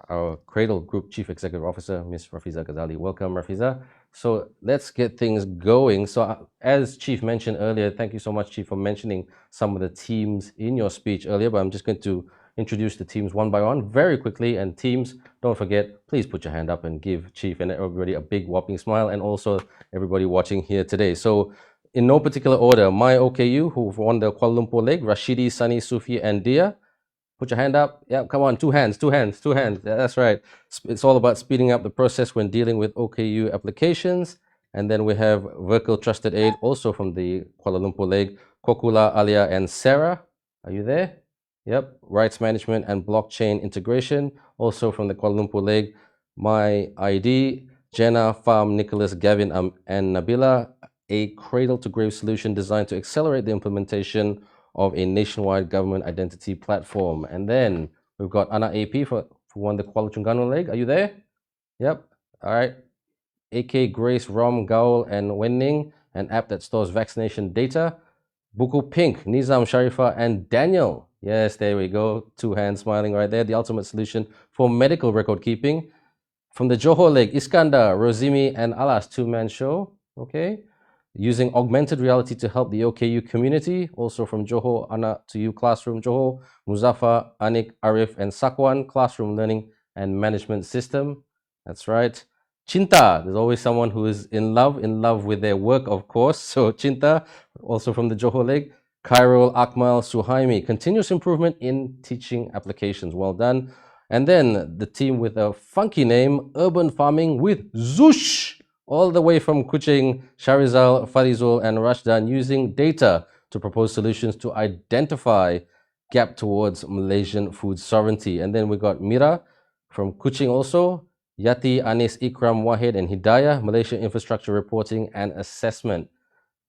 our Cradle Group Chief Executive Officer, Ms. Rafiza Ghazali. Welcome, Rafiza. So let's get things going. So as Chief mentioned earlier, thank you so much, Chief, for mentioning some of the teams in your speech earlier, but I'm just going to introduce the teams one by one very quickly. And teams, don't forget, please put your hand up and give Chief and everybody a big whopping smile, and also everybody watching here today. So in no particular order, my OKU, who won the Kuala Lumpur leg, Rashidi, Sunny, Sufi, and Dia. Put your hand up. Yeah, come on, two hands. Yeah, that's right. It's all about speeding up the process when dealing with OKU applications. And then we have Verkle Trusted Aid, also from the Kuala Lumpur leg, Kokula, Alia, and Sarah. Are you there? Yep. Rights Management and Blockchain Integration, also from the Kuala Lumpur leg, My ID, Jenna, Farm, Nicholas, Gavin, and Nabila, a cradle-to-grave solution designed to accelerate the implementation of a nationwide government identity platform. And then we've got Anna AP for won the Kuala Terengganu leg. Are you there? Yep. All right. AK, Grace, Rom, Gaul, and Wenning, an app that stores vaccination data. Buku Pink, Nizam, Sharifa, and Daniel. Yes, there we go. Two hands smiling right there. The ultimate solution for medical record keeping. From the Johor leg, Iskandar, Rosimi, and Alas, two-man show. Okay. Using augmented reality to help the OKU community. Also from Johor, Anak to You Classroom Johor, Muzaffar, Anik, Arif, and Sakwan, Classroom Learning and Management System. That's right. Cinta, there's always someone who is in love with their work, of course. So Cinta, also from the Johor leg. Khairul, Akmal, Suhaimi, continuous improvement in teaching applications. Well done. And then the team with a funky name, Urban Farming with Zush, all the way from Kuching, Sharizal, Farizul, and Rashdan, using data to propose solutions to identify gap towards Malaysian food sovereignty. And then we got Mira from Kuching also, Yati, Anis, Ikram, Wahid, and Hidayah, Malaysia Infrastructure Reporting and Assessment.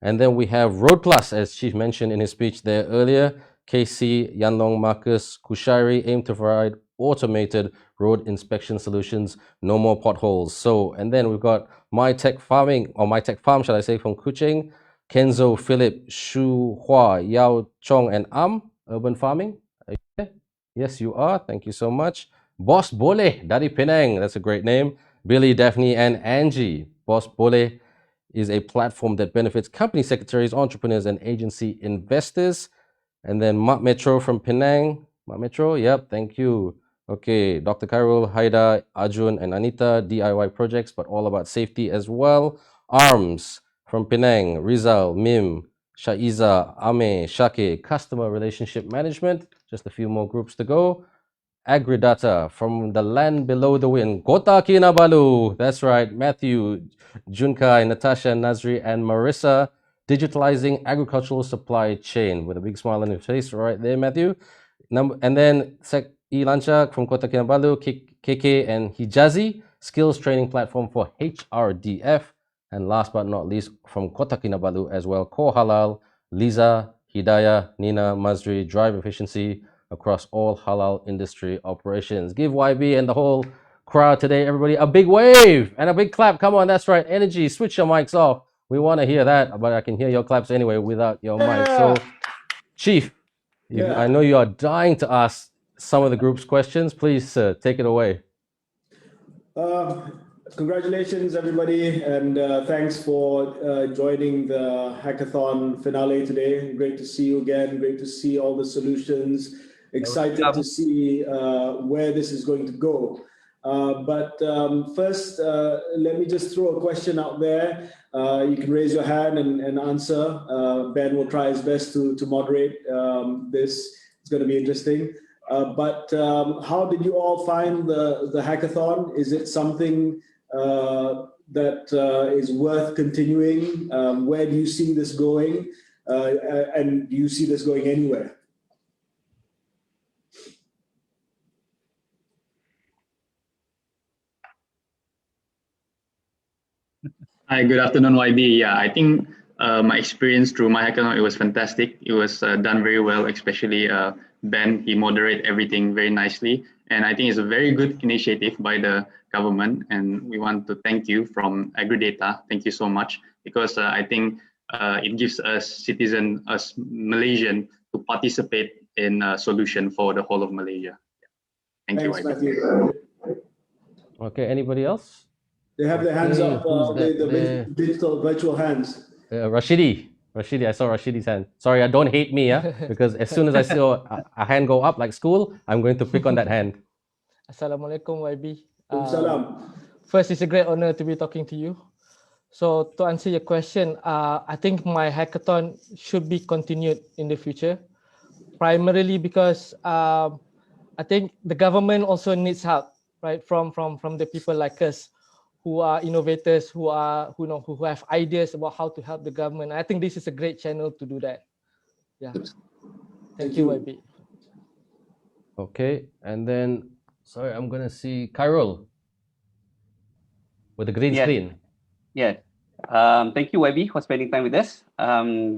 And then we have Road Plus, as Chief mentioned in his speech there earlier. KC, Yanlong, Marcus, Kushairi aim to provide automated road inspection solutions, no more potholes. So, and then we've got My Tech Farming, or My Tech Farm, shall I say, from Kuching. Kenzo, Philip, Shu, Hua, Yao, Chong, and Urban Farming. Are you there? Yes, you are. Thank you so much. Boss Boleh, dari Penang. That's a great name. Billy, Daphne, and Angie. Boss Boleh is a platform that benefits company secretaries, entrepreneurs, and agency investors. And then Mak Metro from Penang. Mak Metro, yep, thank you. Okay, Dr. Khairul, Haida, Arjun, and Anita, DIY projects, but all about safety as well. ARMS from Penang, Rizal, Mim, Shaiza, Ame, Shake, customer relationship management. Just a few more groups to go. Agridata from the land below the wind, Kota Kinabalu. That's right, Matthew, Junkai, Natasha, Nazri, and Marissa, digitalizing agricultural supply chain, with a big smile on your face right there, Matthew. And then Sek E Lanchak from Kota Kinabalu, KK, and Hijazi, skills training platform for HRDF. And last but not least, from Kota Kinabalu as well, Core Halal, Liza, Hidayah, Nina, Mazri, Drive Efficiency across all halal industry operations. Give YB and the whole crowd today, everybody, a big wave and a big clap. Come on, that's right. Energy, switch your mics off. We want to hear that, but I can hear your claps anyway without your mic. So, Chief, I know you are dying to ask some of the group's questions. Please, take it away. Congratulations, everybody, and thanks for joining the hackathon finale today. Great to see you again. Great to see all the solutions. Excited to see where this is going to go. But first, let me just throw a question out there. You can raise your hand and answer. Ben will try his best to moderate this. It's going to be interesting. But how did you all find the hackathon? Is it something that is worth continuing? Where do you see this going? And do you see this going anywhere? Hi, good afternoon, YB. Yeah, I think my experience through MYHACKATHON, it was fantastic. It was done very well, especially Ben. He moderated everything very nicely. And I think it's a very good initiative by the government. And we want to thank you from AgriData. Thank you so much, because I think it gives us citizens, us Malaysian, to participate in a solution for the whole of Malaysia. Thank you, Thanks, YB. Matthew. Okay, anybody else? They have their hands Okay, up, who's that there? digital virtual hands. Rashidi, I saw Rashidi's hand. Sorry, don't hate me, because as soon as I see a hand go up like school, I'm going to pick on that hand. Assalamualaikum YB. Salam. First, it's a great honor to be talking to you. So to answer your question, I think MYHACKATHON should be continued in the future, primarily because I think the government also needs help, right? From the people like us, who are innovators, who have ideas about how to help the government. I think this is a great channel to do that. Yeah. Thank you, YB. Okay, and then sorry, I'm gonna see Kyrol with the green screen. Yeah. Thank you, YB, for spending time with us.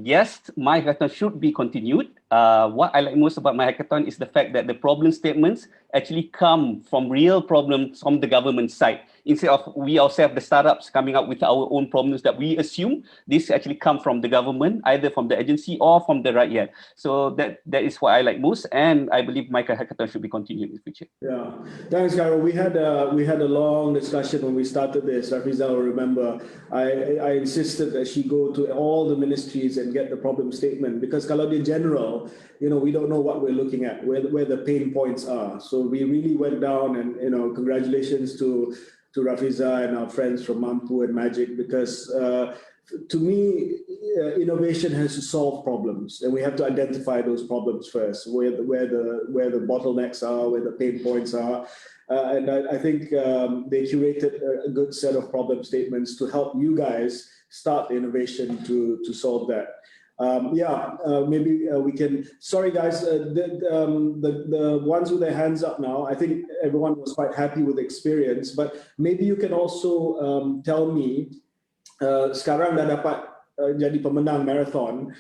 Yes, MYHACKATHON should be continued. What I like most about MYHACKATHON is the fact that the problem statements actually come from real problems from the government side. Instead of we ourselves, the startups, coming up with our own problems that we assume, this actually come from the government, either from the agency or from the rakyat. So that is what I like most, and I believe MYHACKATHON should be continued in the future. Yeah, thanks, Carol. We had a long discussion when we started this. Rafiza will remember. I insisted that she go to all the ministries and get the problem statement, because kalau di general, we don't know what we're looking at, where the pain points are. So we really went down, and congratulations to Rafiza and our friends from Mampu and Magic, because to me, innovation has to solve problems, and we have to identify those problems first, where the bottlenecks are, where the pain points are. And I think they curated a good set of problem statements to help you guys start the innovation to solve that. Maybe we can. Sorry, guys, the ones with their hands up now. I think everyone was quite happy with the experience, but maybe you can also tell me. Sekarang dah dapat jadi pemenang marathon.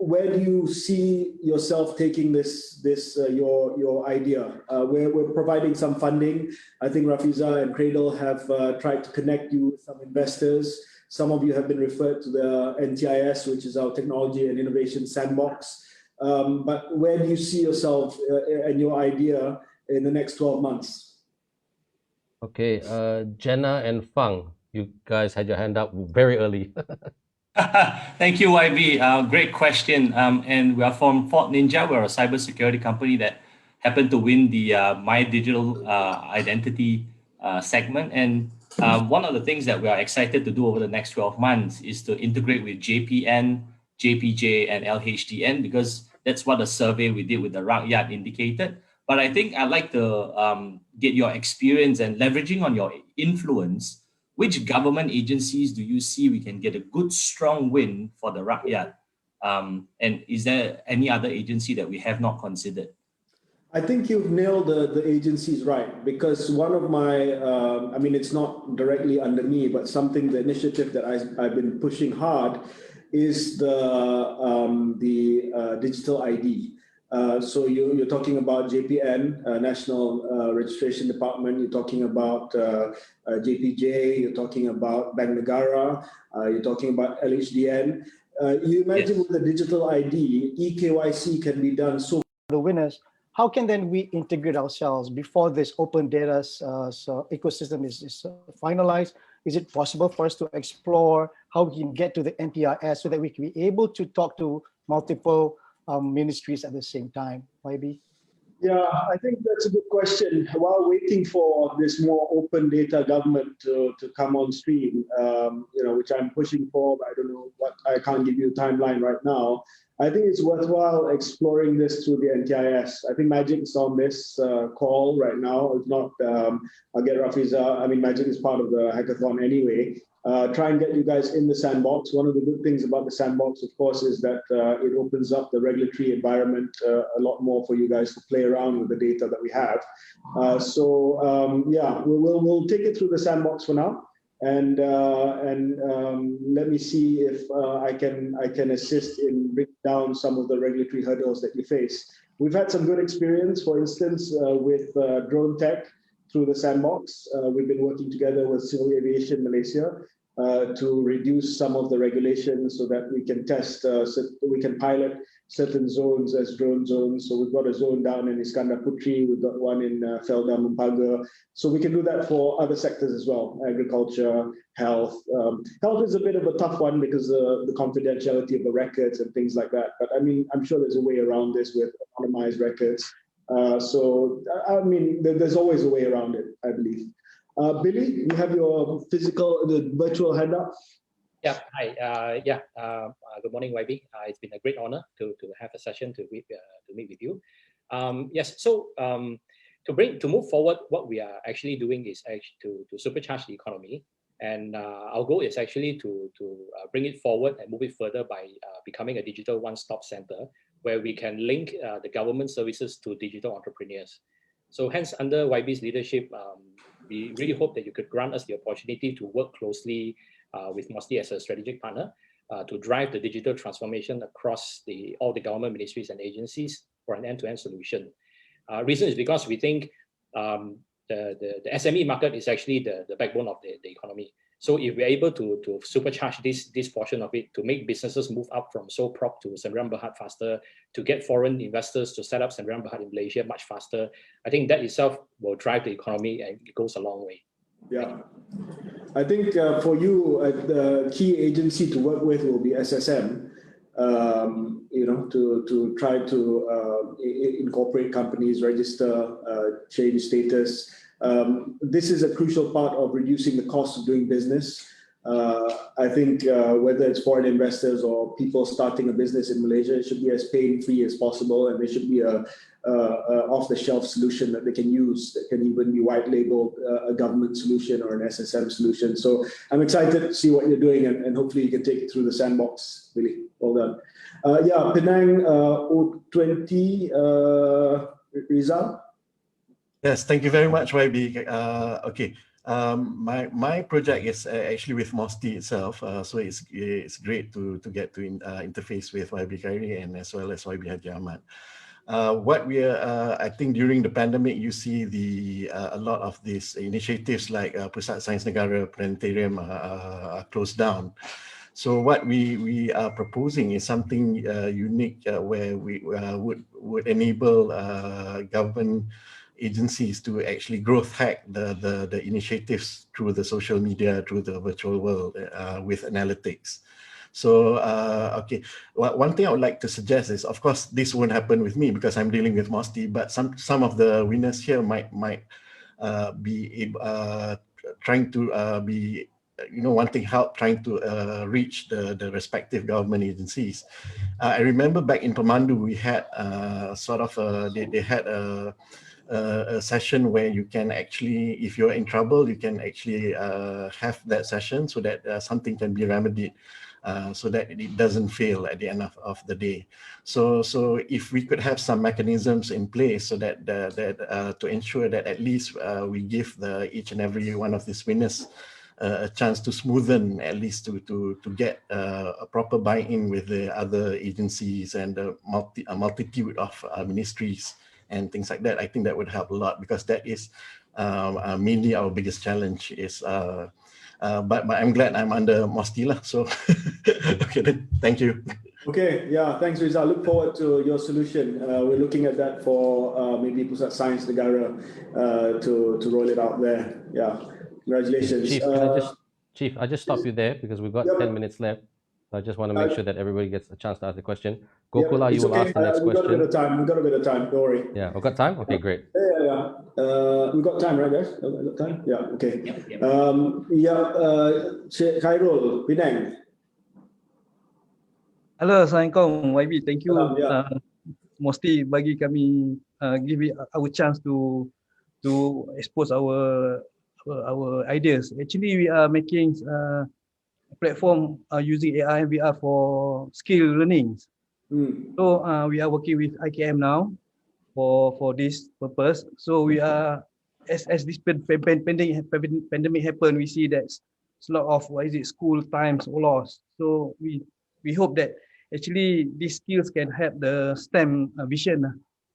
Where do you see yourself taking this your idea? We're providing some funding. I think Rafiza and Cradle have tried to connect you with some investors. Some of you have been referred to the NTIS, which is our Technology and Innovation Sandbox. But where do you see yourself and your idea in the next 12 months? Okay, Jenna and Fang, you guys had your hand up very early. Thank you, YB. Great question. And we are from Fort Ninja. We're a cybersecurity company that happened to win the My Digital Identity segment. And one of the things that we are excited to do over the next 12 months is to integrate with JPN, JPJ, and LHDN, because that's what the survey we did with the Rakyat indicated. But I think I'd like to get your experience and leveraging on your influence. Which government agencies do you see we can get a good, strong win for the Rakyat? And is there any other agency that we have not considered? I think you've nailed the agencies right, because one of my, it's not directly under me, but the initiative that I've been pushing hard is the digital ID. So you're talking about JPN, National Registration Department, you're talking about JPJ, you're talking about Bank Negara, you're talking about LHDN. You imagine with the digital ID, eKYC can be done so. The winners, how can then we integrate ourselves before this open data ecosystem is finalized? Is it possible for us to explore how we can get to the NTIS so that we can be able to talk to multiple ministries at the same time? Maybe. Yeah, I think that's a good question. While waiting for this more open data government to come on stream, which I'm pushing for, but I don't know I can't give you a timeline right now. I think it's worthwhile exploring this through the NTIS. I think Magic is on this call right now. If not, I'll get Rafiza. Magic is part of the hackathon anyway. Try and get you guys in the sandbox. One of the good things about the sandbox, of course, is that it opens up the regulatory environment a lot more for you guys to play around with the data that we have. We'll take it through the sandbox for now. and let me see if I can assist in breaking down some of the regulatory hurdles that you face. We've had some good experience, for instance, with drone tech through the sandbox. We've been working together with Civil Aviation Malaysia to reduce some of the regulations so that we can test, we can pilot certain zones as drone zones. So we've got a zone down in Iskandar Putri, we've got one in Felda Mumpaga. So we can do that for other sectors as well, agriculture, health. Health is a bit of a tough one because the confidentiality of the records and things like that. But I mean, I'm sure there's a way around this with anonymized records. So I mean, there's always a way around it, I believe. Billy, you have your the virtual hand up. Yeah, hi. Good morning, YB. It's been a great honor to have a session to meet with you. Yes, so to move forward, what we are actually doing is actually to supercharge the economy, and our goal is actually to bring it forward and move it further by becoming a digital one-stop center where we can link the government services to digital entrepreneurs. So hence, under YB's leadership, we really hope that you could grant us the opportunity to work closely with MOSTI as a strategic partner to drive the digital transformation across all the government ministries and agencies for an end-to-end solution. Reason is because we think the SME market is actually the backbone of the economy. So if we're able to supercharge this portion of it, to make businesses move up from sole prop to Sendirian Berhad faster, to get foreign investors to set up Sendirian Berhad in Malaysia much faster, I think that itself will drive the economy, and it goes a long way. Yeah, I think for you, the key agency to work with will be SSM. You know, to try to incorporate companies, register, change status. This is a crucial part of reducing the cost of doing business. I think whether it's foreign investors or people starting a business in Malaysia, it should be as pain-free as possible, and there should be a off-the-shelf solution that they can use that can even be white-labeled a government solution or an SSM solution. So I'm excited to see what you're doing, and hopefully you can take it through the sandbox. Really, well done. Yeah, Penang O20, Rizal. Yes, thank you very much, YB. Okay, my project is actually with MOSTI itself, so it's great to get to interface with YB Khairi and as well as YB Haji Ahmad. What we are, I think during the pandemic, you see a lot of these initiatives like Pusat Sains Negara Planetarium are closed down. So what we are proposing is something unique where we would enable government agencies to actually growth hack the initiatives through the social media, through the virtual world with analytics. So, okay, one thing I would like to suggest is, of course, this won't happen with me because I'm dealing with MOSTI, but some of the winners here might be trying to be, wanting help trying to reach the respective government agencies. I remember back in Pemandu, we had they had a session where you can actually, if you're in trouble, you can actually have that session so that something can be remedied. So that it doesn't fail at the end of the day. So if we could have some mechanisms in place so that to ensure that at least we give each and every one of these winners a chance to smoothen, at least to get a proper buy-in with the other agencies and a multitude of ministries and things like that, I think that would help a lot, because that is mainly our biggest challenge is but I'm glad I'm under MOSTI lah. So okay, then, thank you. Okay, yeah, thanks Rizal. Look forward to your solution. We're looking at that for maybe Pusat Sains Negara to roll it out there. Yeah, congratulations. Chief, I just stop you there because we've got 10 minutes left. I just want to make sure that everybody gets a chance to ask the question. Gokula, you will ask the next question. We've got a bit of time, don't worry. Yeah, we've got time? Okay, great. Yeah. We've got time, right guys? We've got time? Yeah, okay. Khairul, Penang. Hello, Assalamualaikum, YB. Thank you, MOSTI, bagi kami give our chance to expose our ideas. Actually, we are making platform using AR and VR for skill learning. So we are working with IKM now for this purpose. So we are, as this pandemic happened, we see that lot of school times lost. So we hope that actually these skills can help the STEM vision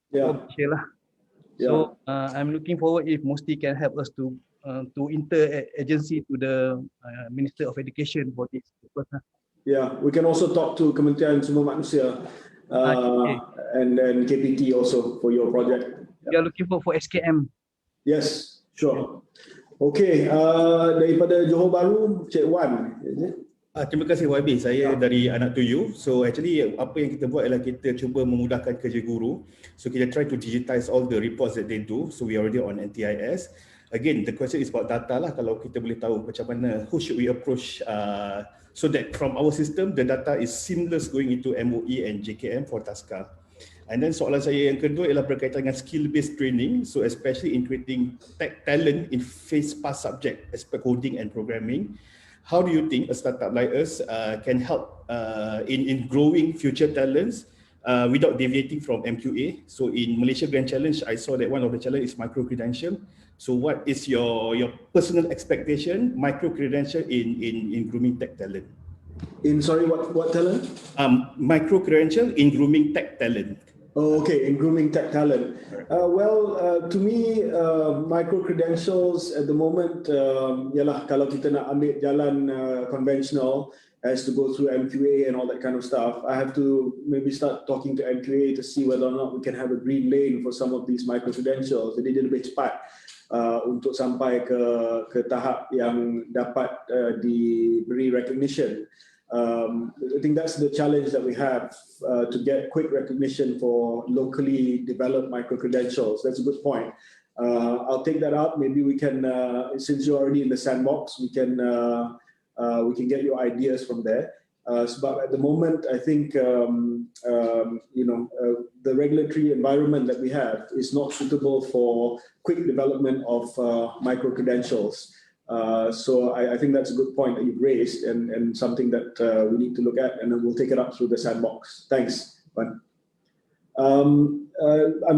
Yeah. for Malaysia lah. So I'm looking forward if Musti can help us to inter-agency to the Minister of Education for this purpose. Yeah, we can also talk to Kementerian Sumber Manusia and KPT also for your project. We are looking for SKM. Yes, sure. Okay, daripada Johor Bahru, Cik Wan, is it? Terima kasih YB, saya dari Anak Tuyu. So actually apa yang kita buat adalah kita cuba memudahkan kerja guru. So kita try to digitize all the reports that they do. So we are already on NTIS. Again, the question is about data lah. Kalau kita boleh tahu macam mana, who should we approach so that from our system, the data is seamless going into MOE and JKM for TASCA. And then soalan saya yang kedua ialah berkaitan dengan skill-based training. So especially in creating tech talent in phase pass subject, especially coding and programming. How do you think a startup like us can help in growing future talents without deviating from MQA? So in Malaysia Grand Challenge, I saw that one of the challenge is micro-credential. So what is your personal expectation, micro-credential in grooming tech talent? In, sorry, what talent? Micro-credential in grooming tech talent. Oh, okay, in grooming tech talent. To me, micro-credentials at the moment, yalah, kalau kita nak ambil jalan conventional, has to go through MQA and all that kind of stuff. I have to maybe start talking to MQA to see whether or not we can have a green lane for some of these micro-credentials. Jadi dia lebih cepat untuk sampai ke tahap yang dapat diberi recognition. I think that's the challenge that we have to get quick recognition for locally developed micro-credentials. That's a good point. I'll take that up. Maybe we can, since you're already in the sandbox, we can get your ideas from there. But at the moment, I think the regulatory environment that we have is not suitable for quick development of micro-credentials. So I think that's a good point that you've raised and something that we need to look at, and then we'll take it up through the sandbox. Thanks, Juan. I'm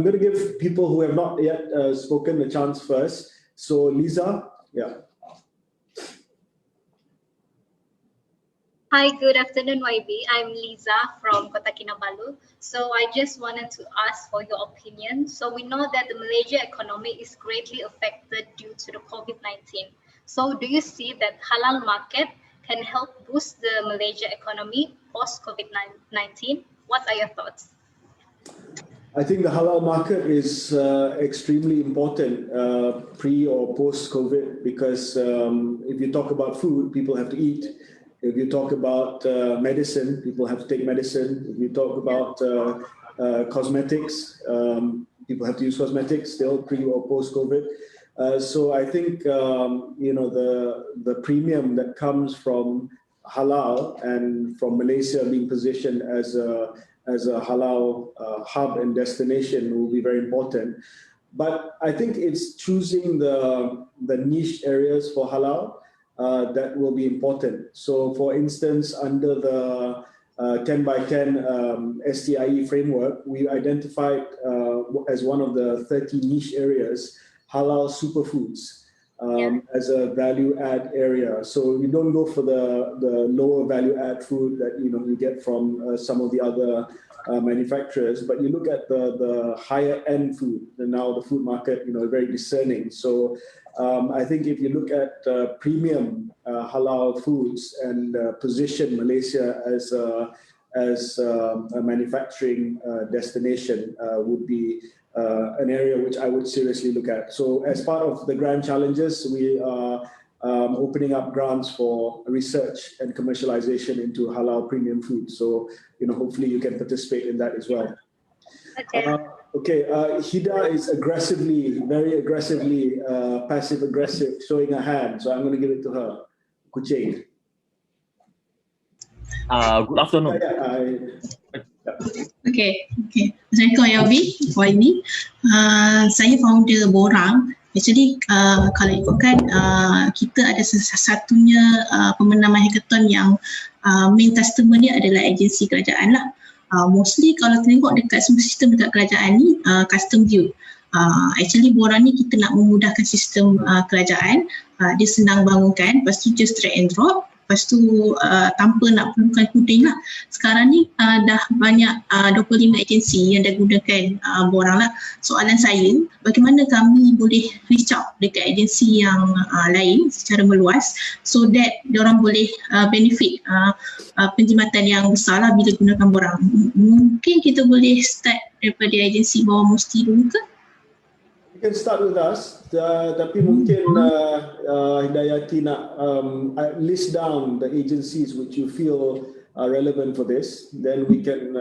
going to give people who have not yet spoken a chance first. So Lisa, yeah. Hi, good afternoon, YB. I'm Lisa from Kota Kinabalu. So I just wanted to ask for your opinion. So we know that the Malaysia economy is greatly affected due to the COVID-19. So do you see that halal market can help boost the Malaysia economy post-COVID-19? What are your thoughts? I think the halal market is extremely important pre or post-COVID because if you talk about food, people have to eat. If you talk about medicine, people have to take medicine. If you talk about cosmetics, people have to use cosmetics still pre or post-COVID. So I think the premium that comes from halal and from Malaysia being positioned as a halal hub and destination will be very important. But I think it's choosing the niche areas for halal that will be important. So for instance, under the 10 by 10 STIE framework, we identified as one of the 30 niche areas halal superfoods as a value add area. So you don't go for the lower value add food that you get from some of the other manufacturers, but you look at the higher end food. And now the food market, very discerning. So I think if you look at premium halal foods and position Malaysia as a manufacturing destination would be an area which I would seriously look at. So as part of the grand challenges, we are opening up grants for research and commercialization into halal premium food. So, hopefully you can participate in that as well. Okay, Hida is very aggressively passive-aggressive, showing her hand. So I'm going to give it to her. Kuching. Good afternoon. Okay. Assalamualaikum YB. Saya founder Borang. Actually, kalau ikutkan, kita ada satu-satunya pemenang MYHACKATHON yang main customer dia adalah agensi kerajaan lah. Mostly kalau tengok dekat semua sistem dekat kerajaan ni, custom build. Actually Borang ni kita nak memudahkan sistem kerajaan dia senang bangunkan, lepas tu just drag and drop, lepas tu tanpa nak perlukan coding lah. Sekarang ni dah banyak 25 agensi yang dah gunakan borang lah. Soalan saya, bagaimana kami boleh reach out dekat agensi yang lain secara meluas so that diorang boleh benefit penjimatan yang besar lah bila gunakan borang. Mungkin kita boleh start daripada agensi bawah Musti dulu ke? You can start with us, tapi mungkin Hidayati nak list down the agencies which you feel are relevant for this. Then we can,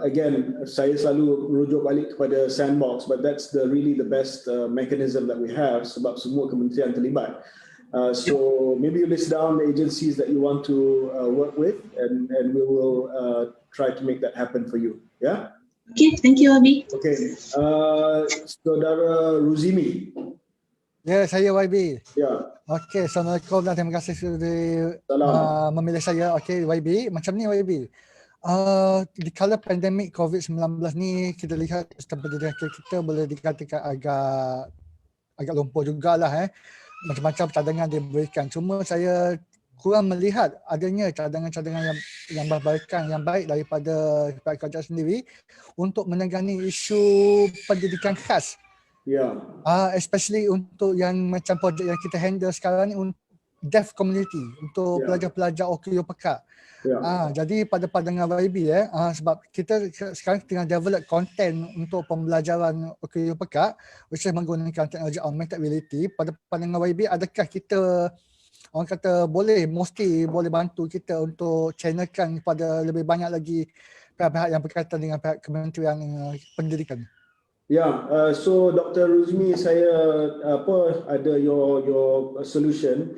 again, saya selalu merujuk balik kepada sandbox, but that's really the best mechanism that we have sebab semua kementerian terlibat. So maybe you list down the agencies that you want to work with, and we will try to make that happen for you. Yeah. Okay, thank you Abi. Okay, Saudara Ruzimi. Ya, saya YB. Ya. Okay, Assalamualaikum dan terima kasih sudah memilih saya. Okay, YB. Macam ni YB. Di kala pandemik COVID-19 ni, kita lihat sistem pendidikan kita boleh dikatakan agak lumpuh jugalah. Macam-macam cadangan diberikan. Cuma saya kurang melihat adanya cadangan-cadangan yang berbaikan yang baik daripada pihak kerajaan sendiri untuk menangani isu pendidikan khas. Ya. Especially untuk yang macam projek yang kita handle sekarang ni untuk deaf community, untuk pelajar-pelajar OKU Pekat. Jadi pada pandangan YB sebab kita sekarang tengah develop content untuk pembelajaran OKU Pekat which is menggunakan teknologi augmented reality. Pada pandangan YB, adakah kita orang kata mesti boleh bantu kita untuk channelkan kepada lebih banyak lagi pihak-pihak yang berkaitan dengan pihak Kementerian Pendidikan? Ya, so Dr. Ruzmi, saya ada your solution,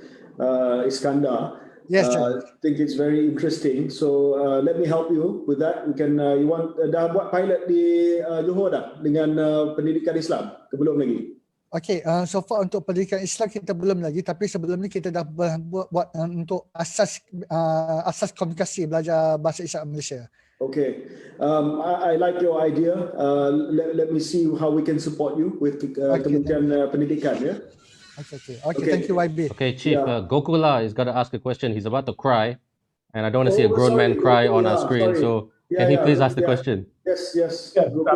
Iskandar. Yes, I think it's very interesting. So let me help you with that. We can dah buat pilot di Johor dah dengan pendidikan Islam ke belum lagi? Okay, so far untuk pendidikan Islam kita belum lagi, tapi sebelum ni kita dah buat untuk asas komunikasi belajar bahasa Islam Malaysia. Okay, I like your idea. Let me see how we can support you with Kementerian Pendidikan. Yeah. Okay. Thank you, YB. Okay, Chief. Gokula is going to ask a question. He's about to cry, and I don't want to see a grown man cry on our screen. So can he please ask the question? Yes. Good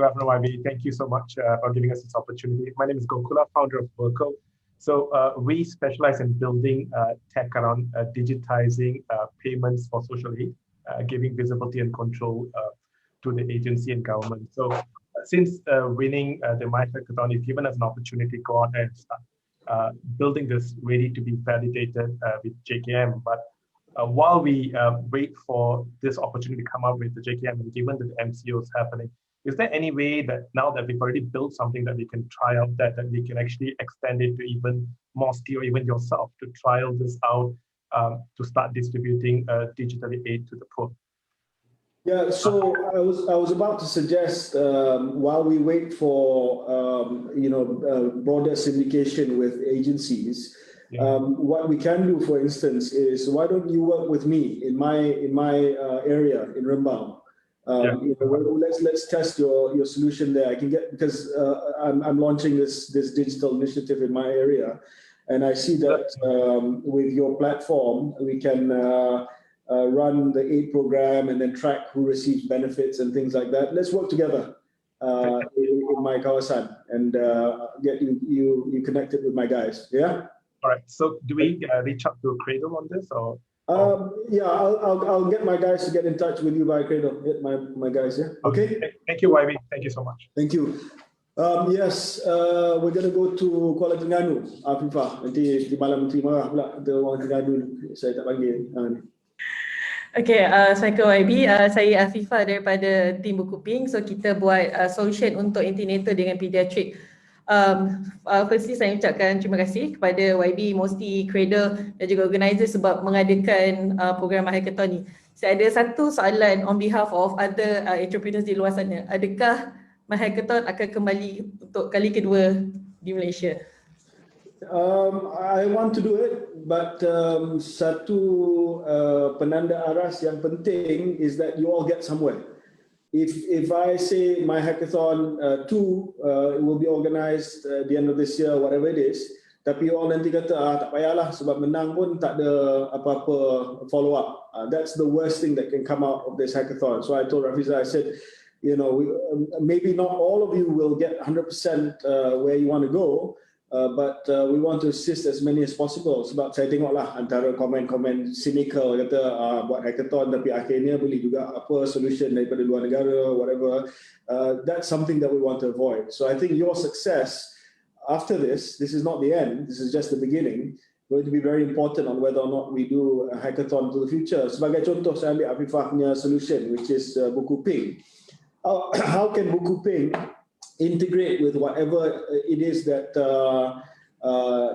afternoon, YB. Thank you so much for giving us this opportunity. My name is Gokula, founder of Worko. So we specialize in building tech around digitizing payments for social aid, giving visibility and control to the agency and government. So since winning the MYHACKATHON, it's given us an opportunity to go out and start building this ready to be validated with JKM. But while we wait for this opportunity to come up with the JKM, and given that the MCO is happening, is there any way that now that we've already built something that we can try out that we can actually extend it to even Mosti or even yourself to trial this out to start distributing digitally aid to the poor? Yeah, so I was about to suggest while we wait for broader syndication with agencies, what we can do, for instance, is why don't you work with me in my area in Rembang? Let's test your solution there. I can get, because I'm launching this digital initiative in my area, and I see that with your platform we can run the aid program and then track who receives benefits and things like that. Let's work together in my kawasan and get you connected with my guys. Yeah. All right. So do we reach out to Cradle on this or? Yeah, I'll get my guys to get in touch with you by Cradle. Get my guys, yeah. Okay. Thank you, YB. Thank you so much. Thank you. Yes, we're gonna go to Kuala Terengganu, Afifah. Nanti di malam menteri marah pula ada orang Terengganu saya tak panggil. Okay, Assalamualaikum YB. Saya Afifah daripada tim Buku Pink. So kita buat solution untuk antenatal dengan pediatrik. Firstly saya ucapkan terima kasih kepada YB, Mosti, Cradle dan juga organizer sebab mengadakan program MYHACKATHON ni. Saya ada satu soalan on behalf of other entrepreneurs di luar sana. Adakah MYHACKATHON akan kembali untuk kali kedua di Malaysia? I want to do it, but satu penanda aras yang penting is that you all get somewhere. If I say MYHACKATHON 2 will be organized at the end of this year, whatever it is, tapi orang nanti kata tak payahlah sebab menang pun tak ada apa-apa follow up. That's the worst thing that can come out of this hackathon. So I told Rafiza, I said, you know, maybe not all of you will get 100% where you want to go, but we want to assist as many as possible. Sebab saya tengoklah antara komen-komen cynical kata buat hackathon tapi akhirnya beli juga apa solution daripada luar negara, whatever. That's something that we want to avoid. So I think your success after this is not the end, this is just the beginning, going to be very important on whether or not we do a hackathon to the future. Sebagai contoh, saya ambil Afifah punya solution, which is buku pink. How can buku pink integrate with whatever it is that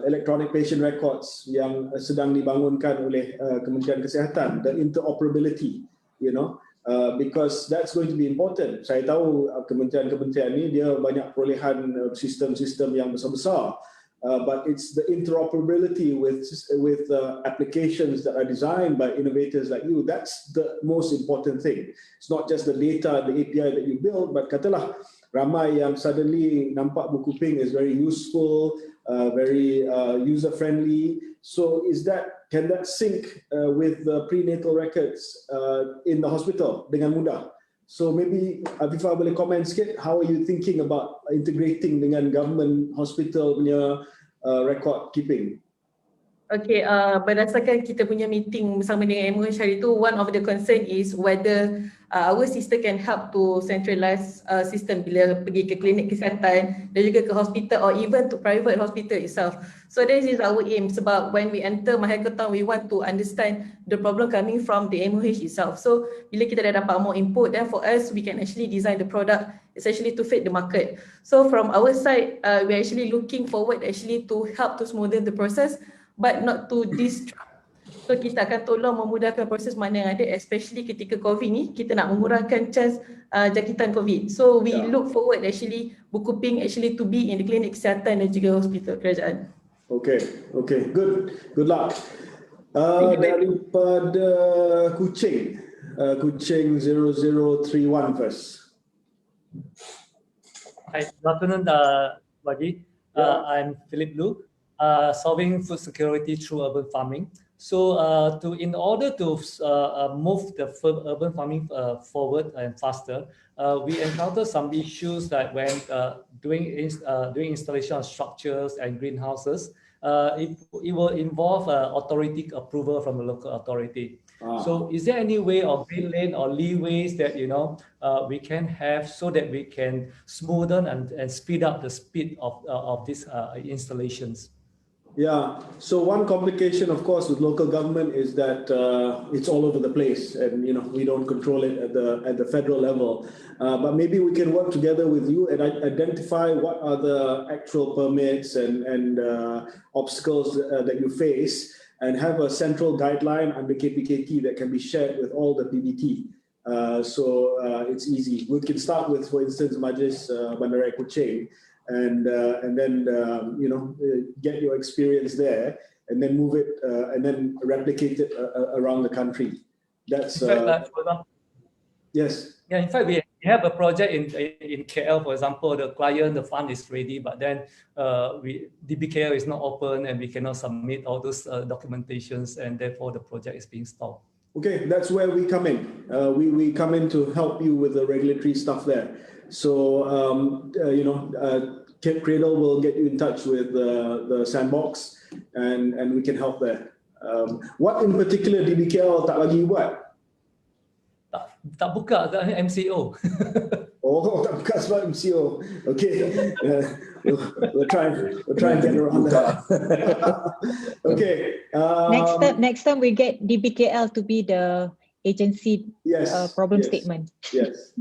electronic patient records yang sedang dibangunkan oleh Kementerian Kesihatan, the interoperability, you know, because that's going to be important. Saya tahu kementerian-kementerian ni dia banyak perolehan sistem-sistem yang besar-besar, but it's the interoperability with applications that are designed by innovators like you. That's the most important thing. It's not just the data, the API that you build, but katalah ramai yang suddenly nampak buku pink is very useful, very user-friendly. So can that sync with the prenatal records in the hospital dengan mudah? So maybe Afifah boleh komen sikit, how are you thinking about integrating dengan government hospital punya record keeping? Okay, berdasarkan kita punya meeting bersama dengan MYH hari itu, one of the concern is whether our system can help to centralize system bila pergi ke klinik kesihatan dan juga ke hospital or even to private hospital itself. So this is our aim, sebab when we enter MYHACKATHON, we want to understand the problem coming from the MYH itself. So bila kita dah dapat more input, then for us, we can actually design the product essentially to fit the market. So from our side, we're actually looking forward actually to help to smoothen the process, but not to disrupt. So kita akan tolong memudahkan proses mana yang ada, especially ketika COVID ni, kita nak mengurangkan chance jangkitan COVID. So we look forward actually buku pink actually to be in the klinik kesihatan dan juga hospital kerajaan. Okay, good luck. Daripada Kuching 0031 first. Hi, good afternoon, Bagi. I'm Philip Lu. Solving food security through urban farming. So in order to move the urban farming forward and faster, we encounter some issues that when doing installation of structures and greenhouses, it will involve authority approval from the local authority. So is there any way of green lane or leeways that we can have so that we can smoothen and speed up the speed of these installations? Yeah, so one complication, of course, with local government is that it's all over the place, and we don't control it at the federal level. But maybe we can work together with you and identify what are the actual permits and obstacles that you face, and have a central guideline under KPKT that can be shared with all the PBT. So it's easy. We can start with, for instance, Majlis Bandaraya Kuching. And then get your experience there, and then move it and then replicate it around the country. That's yes. Yeah, in fact, we have a project in KL, for example. The client, the fund is ready, but then DBKL is not open, and we cannot submit all those documentations, and therefore the project is being stalled. Okay, that's where we come in. We come in to help you with the regulatory stuff there. So Cradle will get you in touch with the sandbox, and we can help there. What in particular DBKL tak bagi buat? Tak buka MCO. Oh, tak buka sebab MCO. Okay, we'll try and get around that. Okay. Next time we get DBKL to be the agency problem statement. Yes.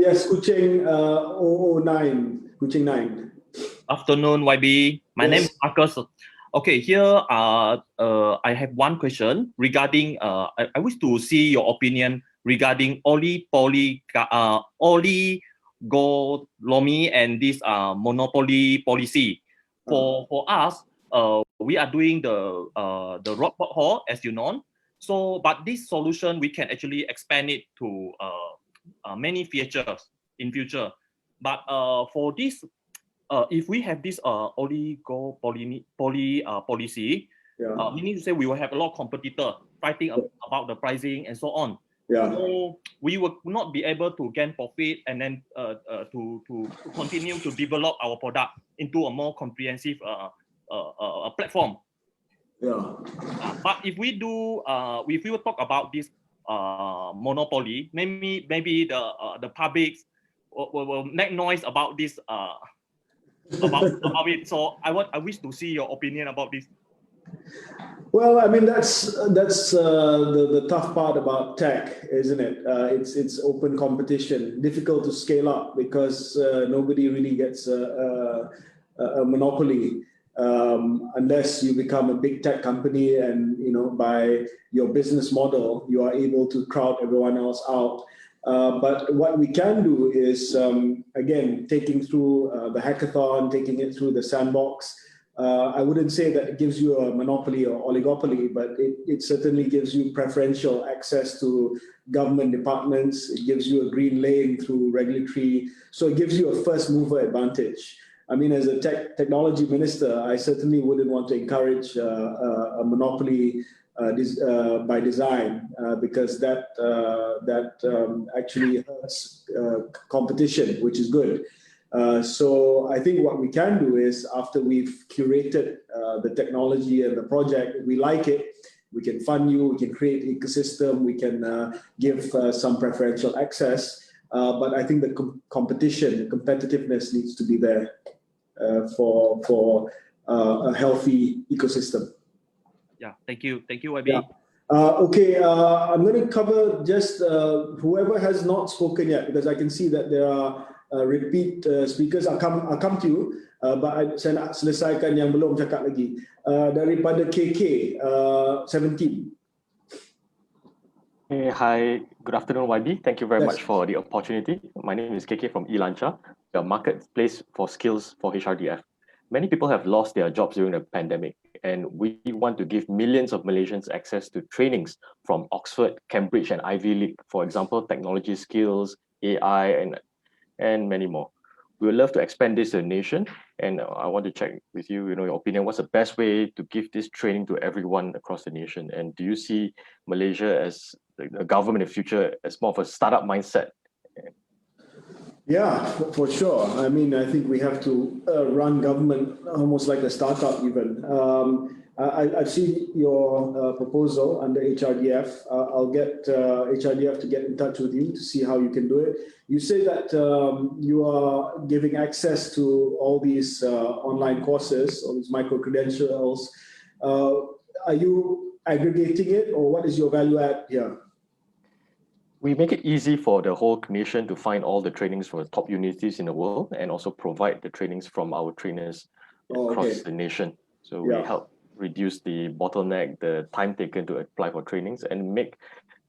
Yes, Kuching 009, Kuching 9. Afternoon, YB. My name is Marcus. Okay, here I have one question regarding. I wish to see your opinion regarding oligolomy and this monopoly policy. For us, we are doing the robot hall, as you know. So, but this solution, we can actually expand it to many features in future. But for this if we have this oligopoly policy, meaning to say we will have a lot of competitor fighting about the pricing and so on. So we will not be able to gain profit and then to continue to develop our product into a more comprehensive platform. But if we do, if we will talk about this monopoly, maybe the public will make noise about this about it. So I wish to see your opinion about this. Well, I mean that's the tough part about tech, isn't it? It's open competition, difficult to scale up because nobody really gets a monopoly unless you become a big tech company, and by your business model you are able to crowd everyone else out. But what we can do is again taking through the hackathon, taking it through the sandbox. I wouldn't say that it gives you a monopoly or oligopoly, but it certainly gives you preferential access to government departments. It gives you a green lane through regulatory. So it gives you a first mover advantage. I mean, as a technology minister, I certainly wouldn't want to encourage a monopoly by design because that actually hurts competition, which is good. So I think what we can do is, after we've curated the technology and the project, we like it, we can fund you, we can create an ecosystem, we can give some preferential access. But I think the competition, the competitiveness needs to be there for a healthy ecosystem. Yeah, thank you, YB. Yeah. Okay, I'm going to cover just whoever has not spoken yet, because I can see that there are repeat speakers. I'll come to you, but saya nak selesaikan yang belum cakap lagi. Daripada KK 17. Hey, hi, good afternoon, YB. Thank you very much for the opportunity. My name is KK from Elancha, the marketplace for skills for HRDF. Many people have lost their jobs during the pandemic, and we want to give millions of Malaysians access to trainings from Oxford, Cambridge, and Ivy League. For example, technology skills, AI, and many more. We would love to expand this to the nation, and I want to check with you, your opinion. What's the best way to give this training to everyone across the nation? And do you see Malaysia as the government in the future as more of a startup mindset? Yeah, for sure. I mean, I think we have to run government almost like a startup even. I've seen your proposal under HRDF. I'll get HRDF to get in touch with you to see how you can do it. You say that you are giving access to all these online courses, all these micro-credentials. Are you aggregating it, or what is your value add here? We make it easy for the whole nation to find all the trainings from the top universities in the world, and also provide the trainings from our trainers across the nation. So we help reduce the bottleneck, the time taken to apply for trainings, and make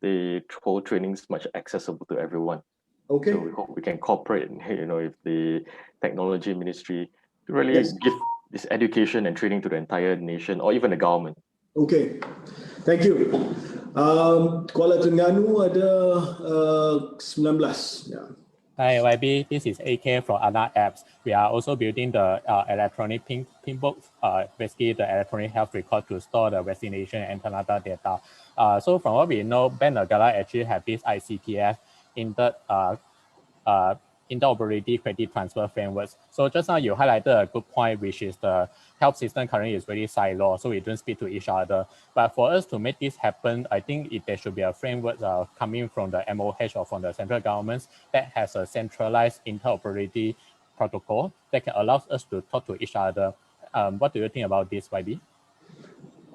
the whole trainings much accessible to everyone. Okay. So we hope we can cooperate, with the technology ministry to really give this education and training to the entire nation, or even the government. Okay, thank you. Kuala Terengganu ada 19. Yeah. Hi YB, this is AK from Ana Apps. We are also building the electronic pin book, basically the electronic health record to store the vaccination and antenatal data. So from what we know, Ben Negara actually have this ICTF interoperability credit transfer frameworks. So just now you highlighted a good point, which is the health system currently is very siloed, so we don't speak to each other. But for us to make this happen, I think there should be a framework coming from the MOH or from the central governments that has a centralized interoperability protocol that can allow us to talk to each other. What do you think about this, YB?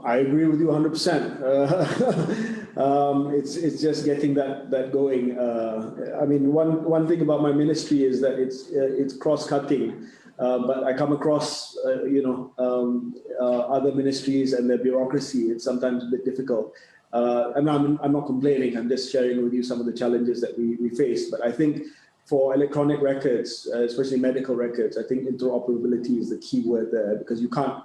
I agree with you 100%. It's just getting that going. I mean, one thing about my ministry is that it's cross-cutting, but I come across other ministries and their bureaucracy. It's sometimes a bit difficult. I'm not complaining. I'm just sharing with you some of the challenges that we face. But I think for electronic records, especially medical records, I think interoperability is the key word there, because you can't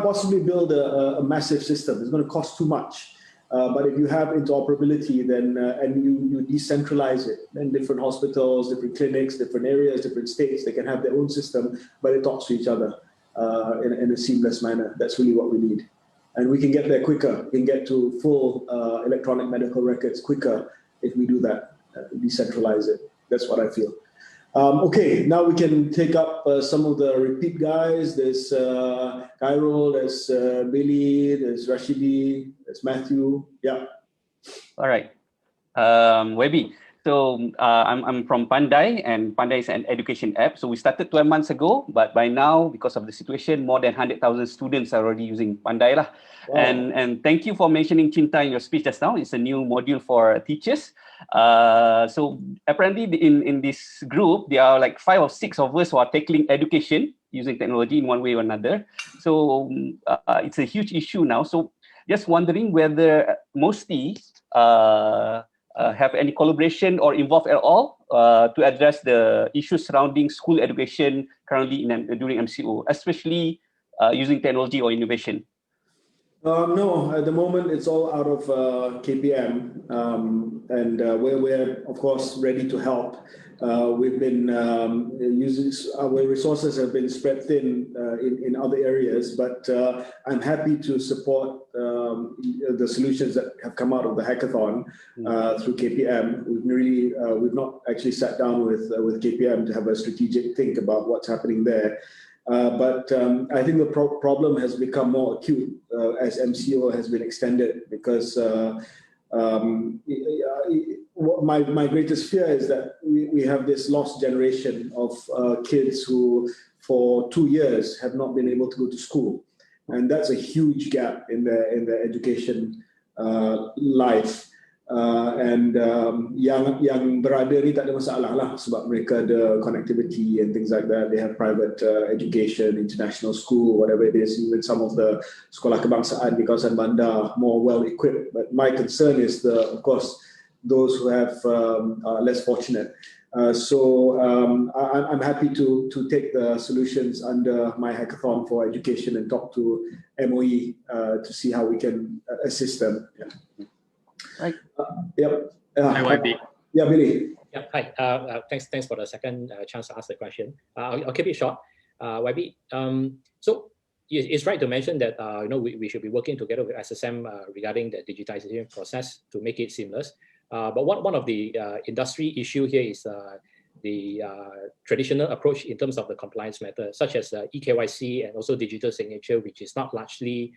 possibly build a massive system. It's going to cost too much. But if you have interoperability, then and you decentralize it, then different hospitals, different clinics, different areas, different states, they can have their own system, but it talks to each other in a seamless manner. That's really what we need. And we can get there quicker. We can get to full electronic medical records quicker if we do that, decentralize it. That's what I feel. Okay, now we can take up some of the repeat guys. There's Khairul, there's Billy, there's Rashidi, there's Matthew. Yeah. All right. Webby. So I'm from Pandai, and Pandai is an education app. So we started 12 months ago, but by now, because of the situation, more than 100,000 students are already using Pandai lah. Wow. And thank you for mentioning Cinta in your speech just now. It's a new module for teachers. So apparently in this group, there are like 5 or 6 of us who are tackling education using technology in one way or another. So it's a huge issue now. So just wondering whether Mosti have any collaboration or involved at all to address the issues surrounding school education currently during MCO, especially using technology or innovation? No, at the moment it's all out of KPM, and we're of course ready to help. We've been using our resources have been spread thin in other areas, but I'm happy to support the solutions that have come out of the hackathon through KPM. We've not actually sat down with KPM to have a strategic think about what's happening there. But I think the problem has become more acute as MCO has been extended, because my greatest fear is that we have this lost generation of kids who for 2 years have not been able to go to school, and that's a huge gap in their education life. Yang berada ni tak ada masalah lah, sebab mereka ada connectivity and things like that. They have private education, international school, whatever it is. Even some of the sekolah kebangsaan di kawasan bandar more well equipped. But my concern is of course those who have less fortunate. So I'm happy to take the solutions under MYHACKATHON for education and talk to MOE to see how we can assist them. Yeah. Right. Yep. Hi, YB. Yeah, Billy. Yeah, hi. Thanks for the second chance to ask the question. I'll keep it short. YB, so it's right to mention that we should be working together with SSM regarding the digitization process to make it seamless. But one of the industry issue here is the traditional approach in terms of the compliance matter, such as eKYC and also digital signature, which is not largely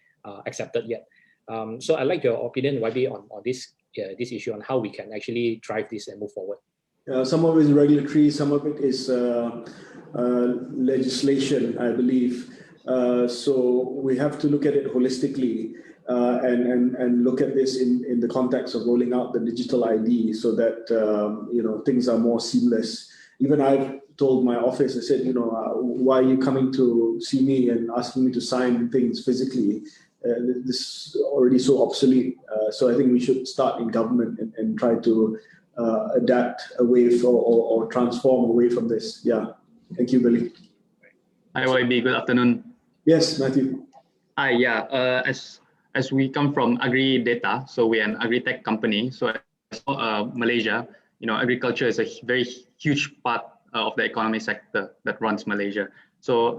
accepted yet. So I'd like your opinion, YB, on this issue, on how we can actually drive this and move forward. Some of it is regulatory, some of it is legislation, I believe. So we have to look at it holistically and look at this in the context of rolling out the digital ID, so that things are more seamless. Even I've told my office, I said, why are you coming to see me and asking me to sign things physically? This is already so obsolete. So I think we should start in government and try to adapt away or transform away from this. Yeah. Thank you, Billy. Hi, YB. Good afternoon. Yes, Matthew. Hi. Yeah. As we come from agri data, so we're an agri-tech company. So Malaysia, agriculture is a very huge part of the economy sector that runs Malaysia. So,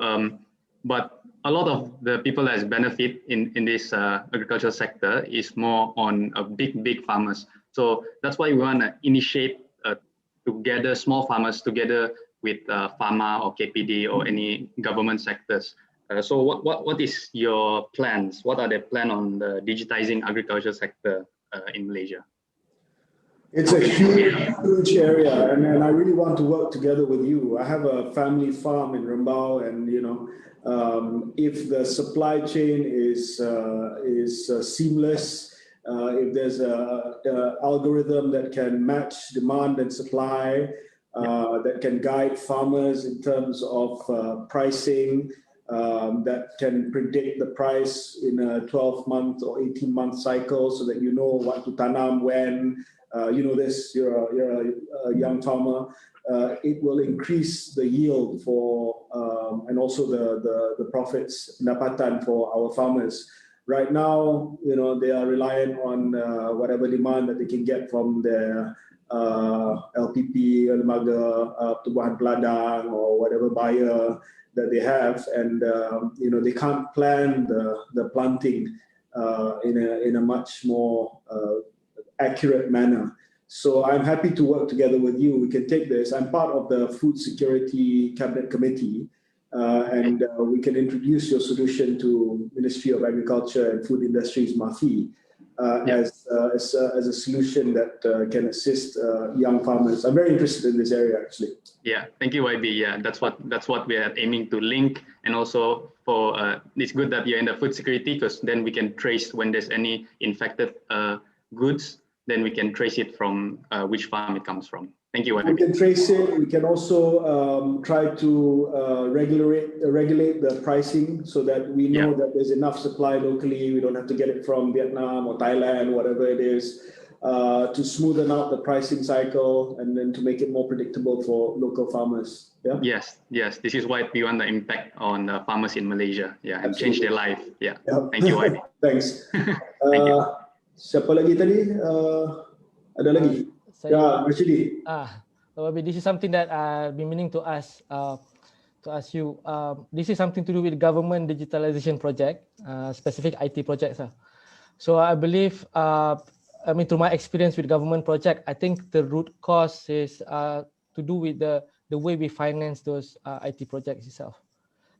but a lot of the people that benefit in this agricultural sector is more on big farmers. So that's why we want to initiate to gather small farmers together with pharma or KPD or any government sectors. So what is your plans? What are the plans on the digitizing agriculture sector in Malaysia? It's a huge area, and I really want to work together with you. I have a family farm in Rembau, and if the supply chain is seamless, if there's a algorithm that can match demand and supply, that can guide farmers in terms of pricing, that can predict the price in a 12-month or 18-month cycle, so that you know what to tanam when. This, you're a young farmer. It will increase the yield for and also the profits, pendapatan for our farmers. Right now, they are reliant on whatever demand that they can get from their LPP, lembaga pertubuhan peladang, or whatever buyer that they have, and they can't plan the planting in a much more accurate manner. So I'm happy to work together with you. We can take this. I'm part of the Food Security Cabinet Committee, and we can introduce your solution to Ministry of Agriculture and Food Industries, MAFI, as a solution that can assist young farmers. I'm very interested in this area, actually. Yeah, thank you, YB. Yeah, that's what we are aiming to link, and also for it's good that you're in the food security, because then we can trace when there's any infected goods, then we can trace it from which farm it comes from. Thank you, YB. We can trace it. We can also try to regulate the pricing so that we know that there's enough supply locally. We don't have to get it from Vietnam or Thailand, whatever it is, to smoothen out the pricing cycle and then to make it more predictable for local farmers. Yeah. Yes. This is why we want the impact on farmers in Malaysia. Yeah, and change their life. Yeah. Thank you, YB. Thanks. Thank you. Siapa lagi tadi? Ada lagi? Ya, Rashidi. YB, this is something that I've been meaning to ask you. This is something to do with government digitalization project, specific IT projects. So I believe, through my experience with government project, I think the root cause is to do with the way we finance those IT projects itself.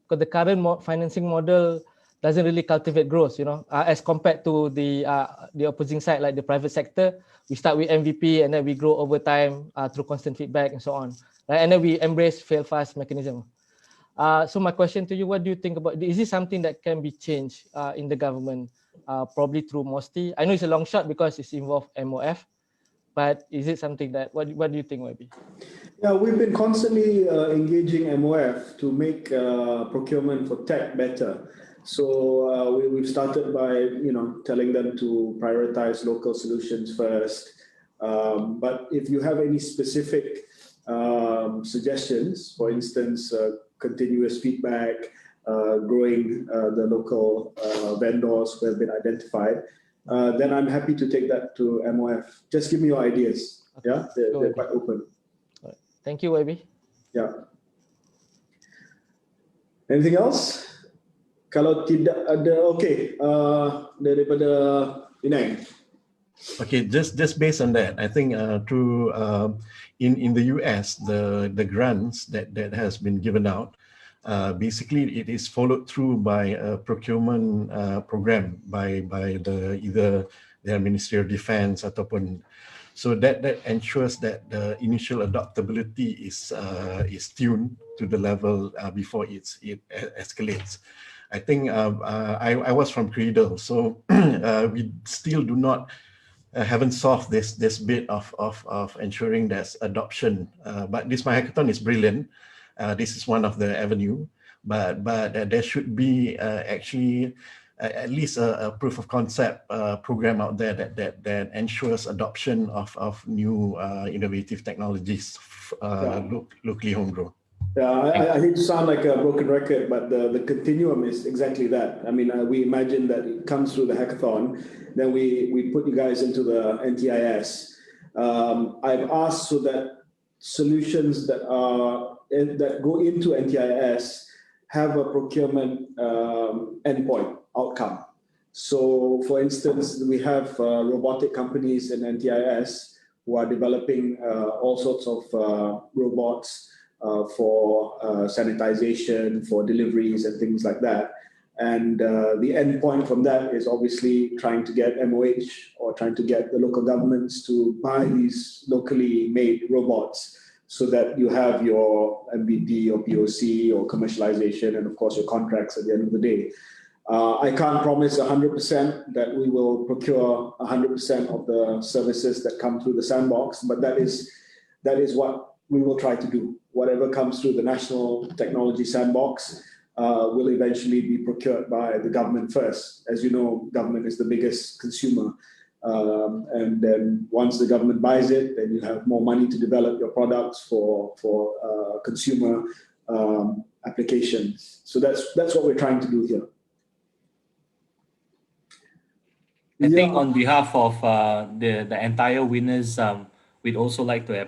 Because the current financing model doesn't really cultivate growth, as compared to the opposing side, like the private sector. We start with MVP and then we grow over time through constant feedback and so on, right? And then we embrace fail fast mechanism. So my question to you, what do you think about, is this something that can be changed in the government, probably through MOSTI? I know it's a long shot because it's involved MOF, but is it something that, what do you think, YB? Yeah, we've been constantly engaging MOF to make procurement for tech better. So we've started by telling them to prioritize local solutions first. But if you have any specific suggestions, for instance, continuous feedback, growing the local vendors who have been identified, then I'm happy to take that to MOF. Just give me your ideas. Okay. Yeah, they're quite open. Right. Thank you, YB. Yeah. Anything else? Kalau tidak ada, okay, daripada Inang. Okay, just based on that, I think through in the US, the grants that has been given out, basically it is followed through by a procurement program by either their Ministry of Defense ataupun, so that ensures that the initial adoptability is tuned to the level before it escalates. I think I was from Cradle, so we still do not haven't solved this bit of ensuring there's adoption. But this MYHACKATHON is brilliant. This is one of the avenue, but there should be actually at least a proof of concept program out there that ensures adoption of new innovative technologies locally homegrown. Yeah, I hate to sound like a broken record, but the continuum is exactly that. I mean, we imagine that it comes through the hackathon, then we put you guys into the NTIS. I've asked so that solutions that go into NTIS have a procurement endpoint outcome. So, for instance, we have robotic companies in NTIS who are developing all sorts of robots for sanitization, for deliveries and things like that. And the end point from that is obviously trying to get MOH or trying to get the local governments to buy these locally made robots so that you have your MVP or POC or commercialization and of course your contracts at the end of the day. I can't promise 100% that we will procure 100% of the services that come through the sandbox, but that is what we will try to do. Whatever comes through the National Technology Sandbox will eventually be procured by the government first. As you know, government is the biggest consumer. And then once the government buys it, then you have more money to develop your products for consumer applications. So that's what we're trying to do here. I think on behalf of the entire winners, we'd also like to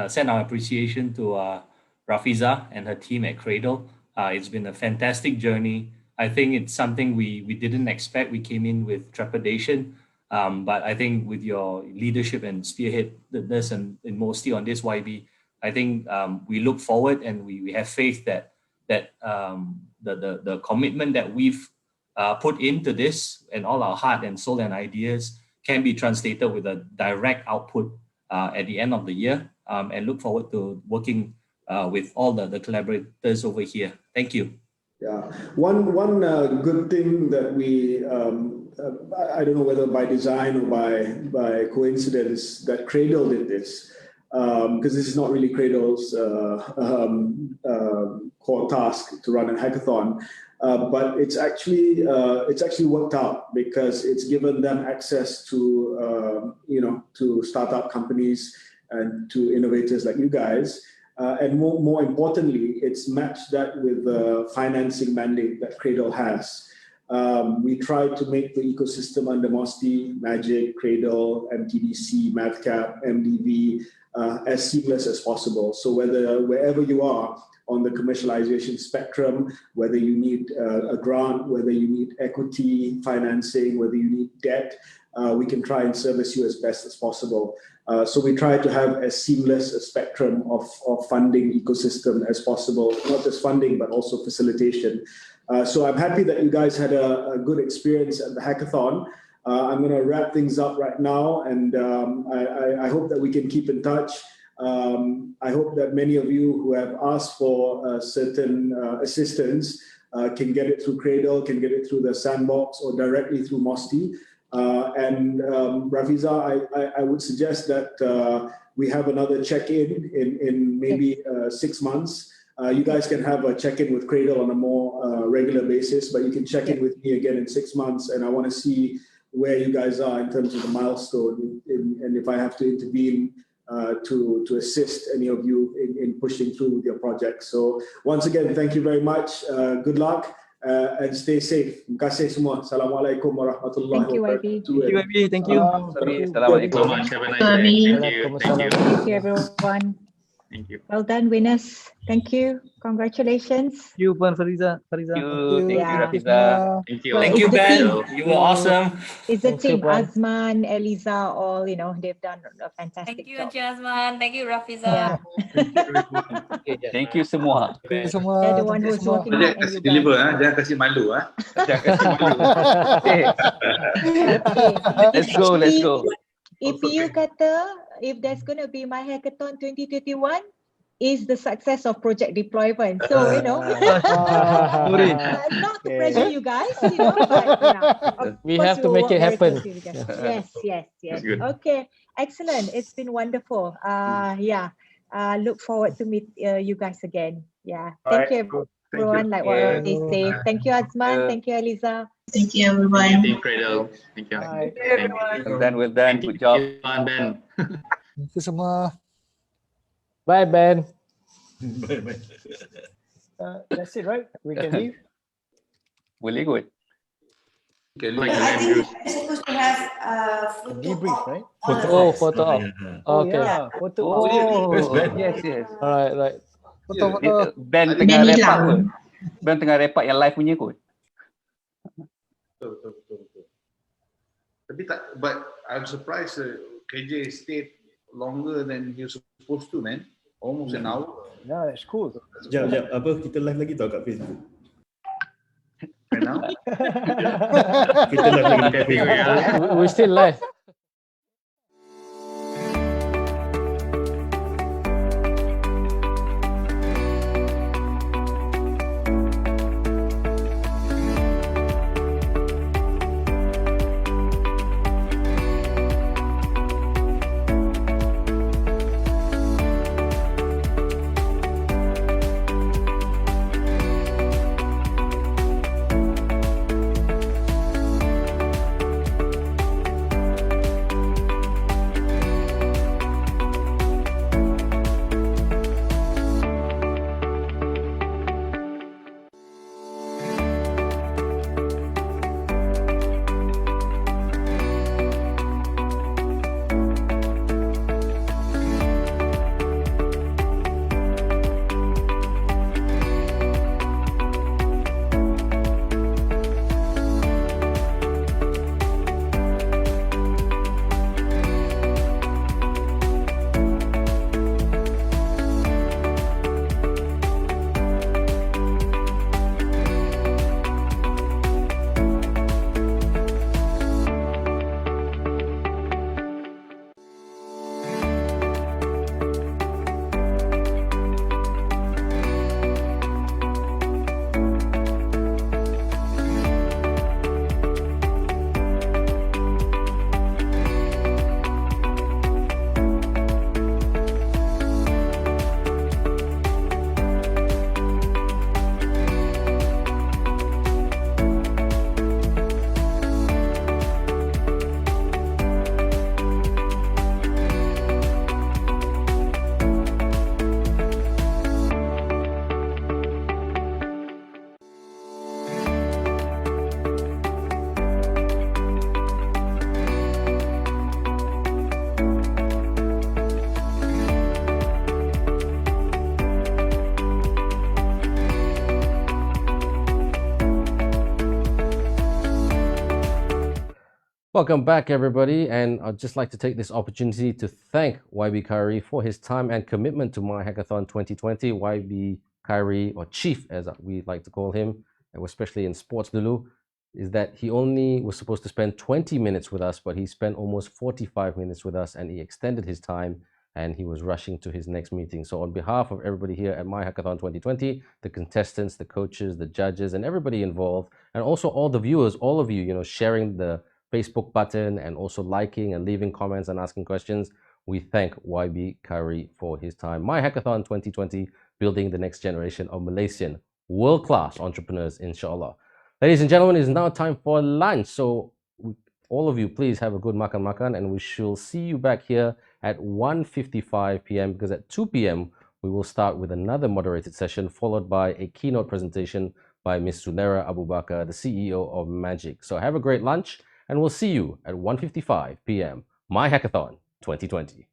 send our appreciation to Rafiza and her team at Cradle. It's been a fantastic journey. I think it's something we didn't expect. We came in with trepidation, but I think with your leadership and spearheadedness and mostly on this YB, I think we look forward and we have faith that the commitment that we've put into this and all our heart and soul and ideas can be translated with a direct output at the end of the year, and look forward to working with all the collaborators over here. Thank you. Yeah, one good thing that we, I don't know whether by design or by coincidence, that Cradle did this, because this is not really Cradle's core task to run a hackathon, but it's actually worked out because it's given them access to to startup companies and to innovators like you guys. And more importantly, it's matched that with the financing mandate that Cradle has. We tried to make the ecosystem under MOSTI, Magic, Cradle, MTDC, MATHCAP, MDV as seamless as possible. So wherever you are on the commercialization spectrum, whether you need a grant, whether you need equity financing, whether you need debt, we can try and service you as best as possible. So we try to have as seamless a spectrum of funding ecosystem as possible, not just funding, but also facilitation. So I'm happy that you guys had a good experience at the hackathon. I'm going to wrap things up right now, and I hope that we can keep in touch. I hope that many of you who have asked for certain assistance can get it through Cradle, can get it through the sandbox or directly through MOSTI. And Rafiza, I would suggest that we have another check-in in maybe 6 months. You guys can have a check-in with Cradle on a more regular basis, but you can check in with me again in 6 months, and I want to see where you guys are in terms of the milestone, and if I have to intervene to assist any of you in pushing through with your project. So once again, thank you very much. Good luck. And stay safe. Terima kasih semua. Assalamualaikum warahmatullahi wabarakatuh. Thank you, YB. Thank you. Assalamualaikum. Have a nice day. Thank you. Thank you, everyone. Thank you. Well done, winners. Thank you. Congratulations. Thank you, Puan Fariza. Thank you, Rafiza. Thank you. Well, Thank you, it's the Ben. team. You were awesome. It's a Thank you, team. Puan. Azman, Eliza, all, they've done a fantastic Thank you, job. Encik Azman. Thank you, Rafiza. Yeah. Thank you semua. Thank you semua. They're the one who's working hard. And you guys. Deliver, jangan kasih malu. Jangan kasih malu. Let's go. If you kata, if there's going to be MyHackathon 2021, is the success of project deployment. So, not to pressure you guys, but, we have to make it happen. Yes. good. Okay, excellent. It's been wonderful. Look forward to meet you guys again. Yeah, thank you everyone. Like what they say. Thank you, Azman. Thank you, Eliza. Thank you, everyone. Thank you, Cradle. Thank you. Bye. Well done. Good job. Ben. Thank you semua. Bye, Ben. Bye. That's it, right? We can leave. Boleh kot. I think we're supposed to have Debrief, right? Photo op. Okay. Yeah, photo. Yes. Alright. Photo. Ben tengah wrap up kot. Ben tengah wrap up yang live punya kot. Betul. Tapi but I'm surprised KJ stayed longer than he was supposed to, man. Almost an hour. Yeah, that's cool. Sekejap. Apa kita live lagi tau kat Facebook? Right now? Kita live lagi kat Facebook. We still live. Welcome back, everybody, and I'd just like to take this opportunity to thank YB Khairi for his time and commitment to MyHackathon 2020. YB Khairi, or Chief as we like to call him, and especially in sports dulu, is that he only was supposed to spend 20 minutes with us, but he spent almost 45 minutes with us, and he extended his time, and he was rushing to his next meeting. So on behalf of everybody here at MyHackathon 2020, the contestants, the coaches, the judges, and everybody involved, and also all the viewers, all of you, sharing the Facebook button and also liking and leaving comments and asking questions. We thank YB Khairi for his time. MyHackathon 2020, building the next generation of Malaysian world-class entrepreneurs, inshallah. Ladies and gentlemen, it is now time for lunch. So all of you, please have a good makan, and we shall see you back here at 1:55 p.m. because at 2 p.m. we will start with another moderated session followed by a keynote presentation by Ms. Sunera Abu Bakar, the CEO of Magic. So have a great lunch, and we'll see you at 1:55 p.m. MyHackathon 2020.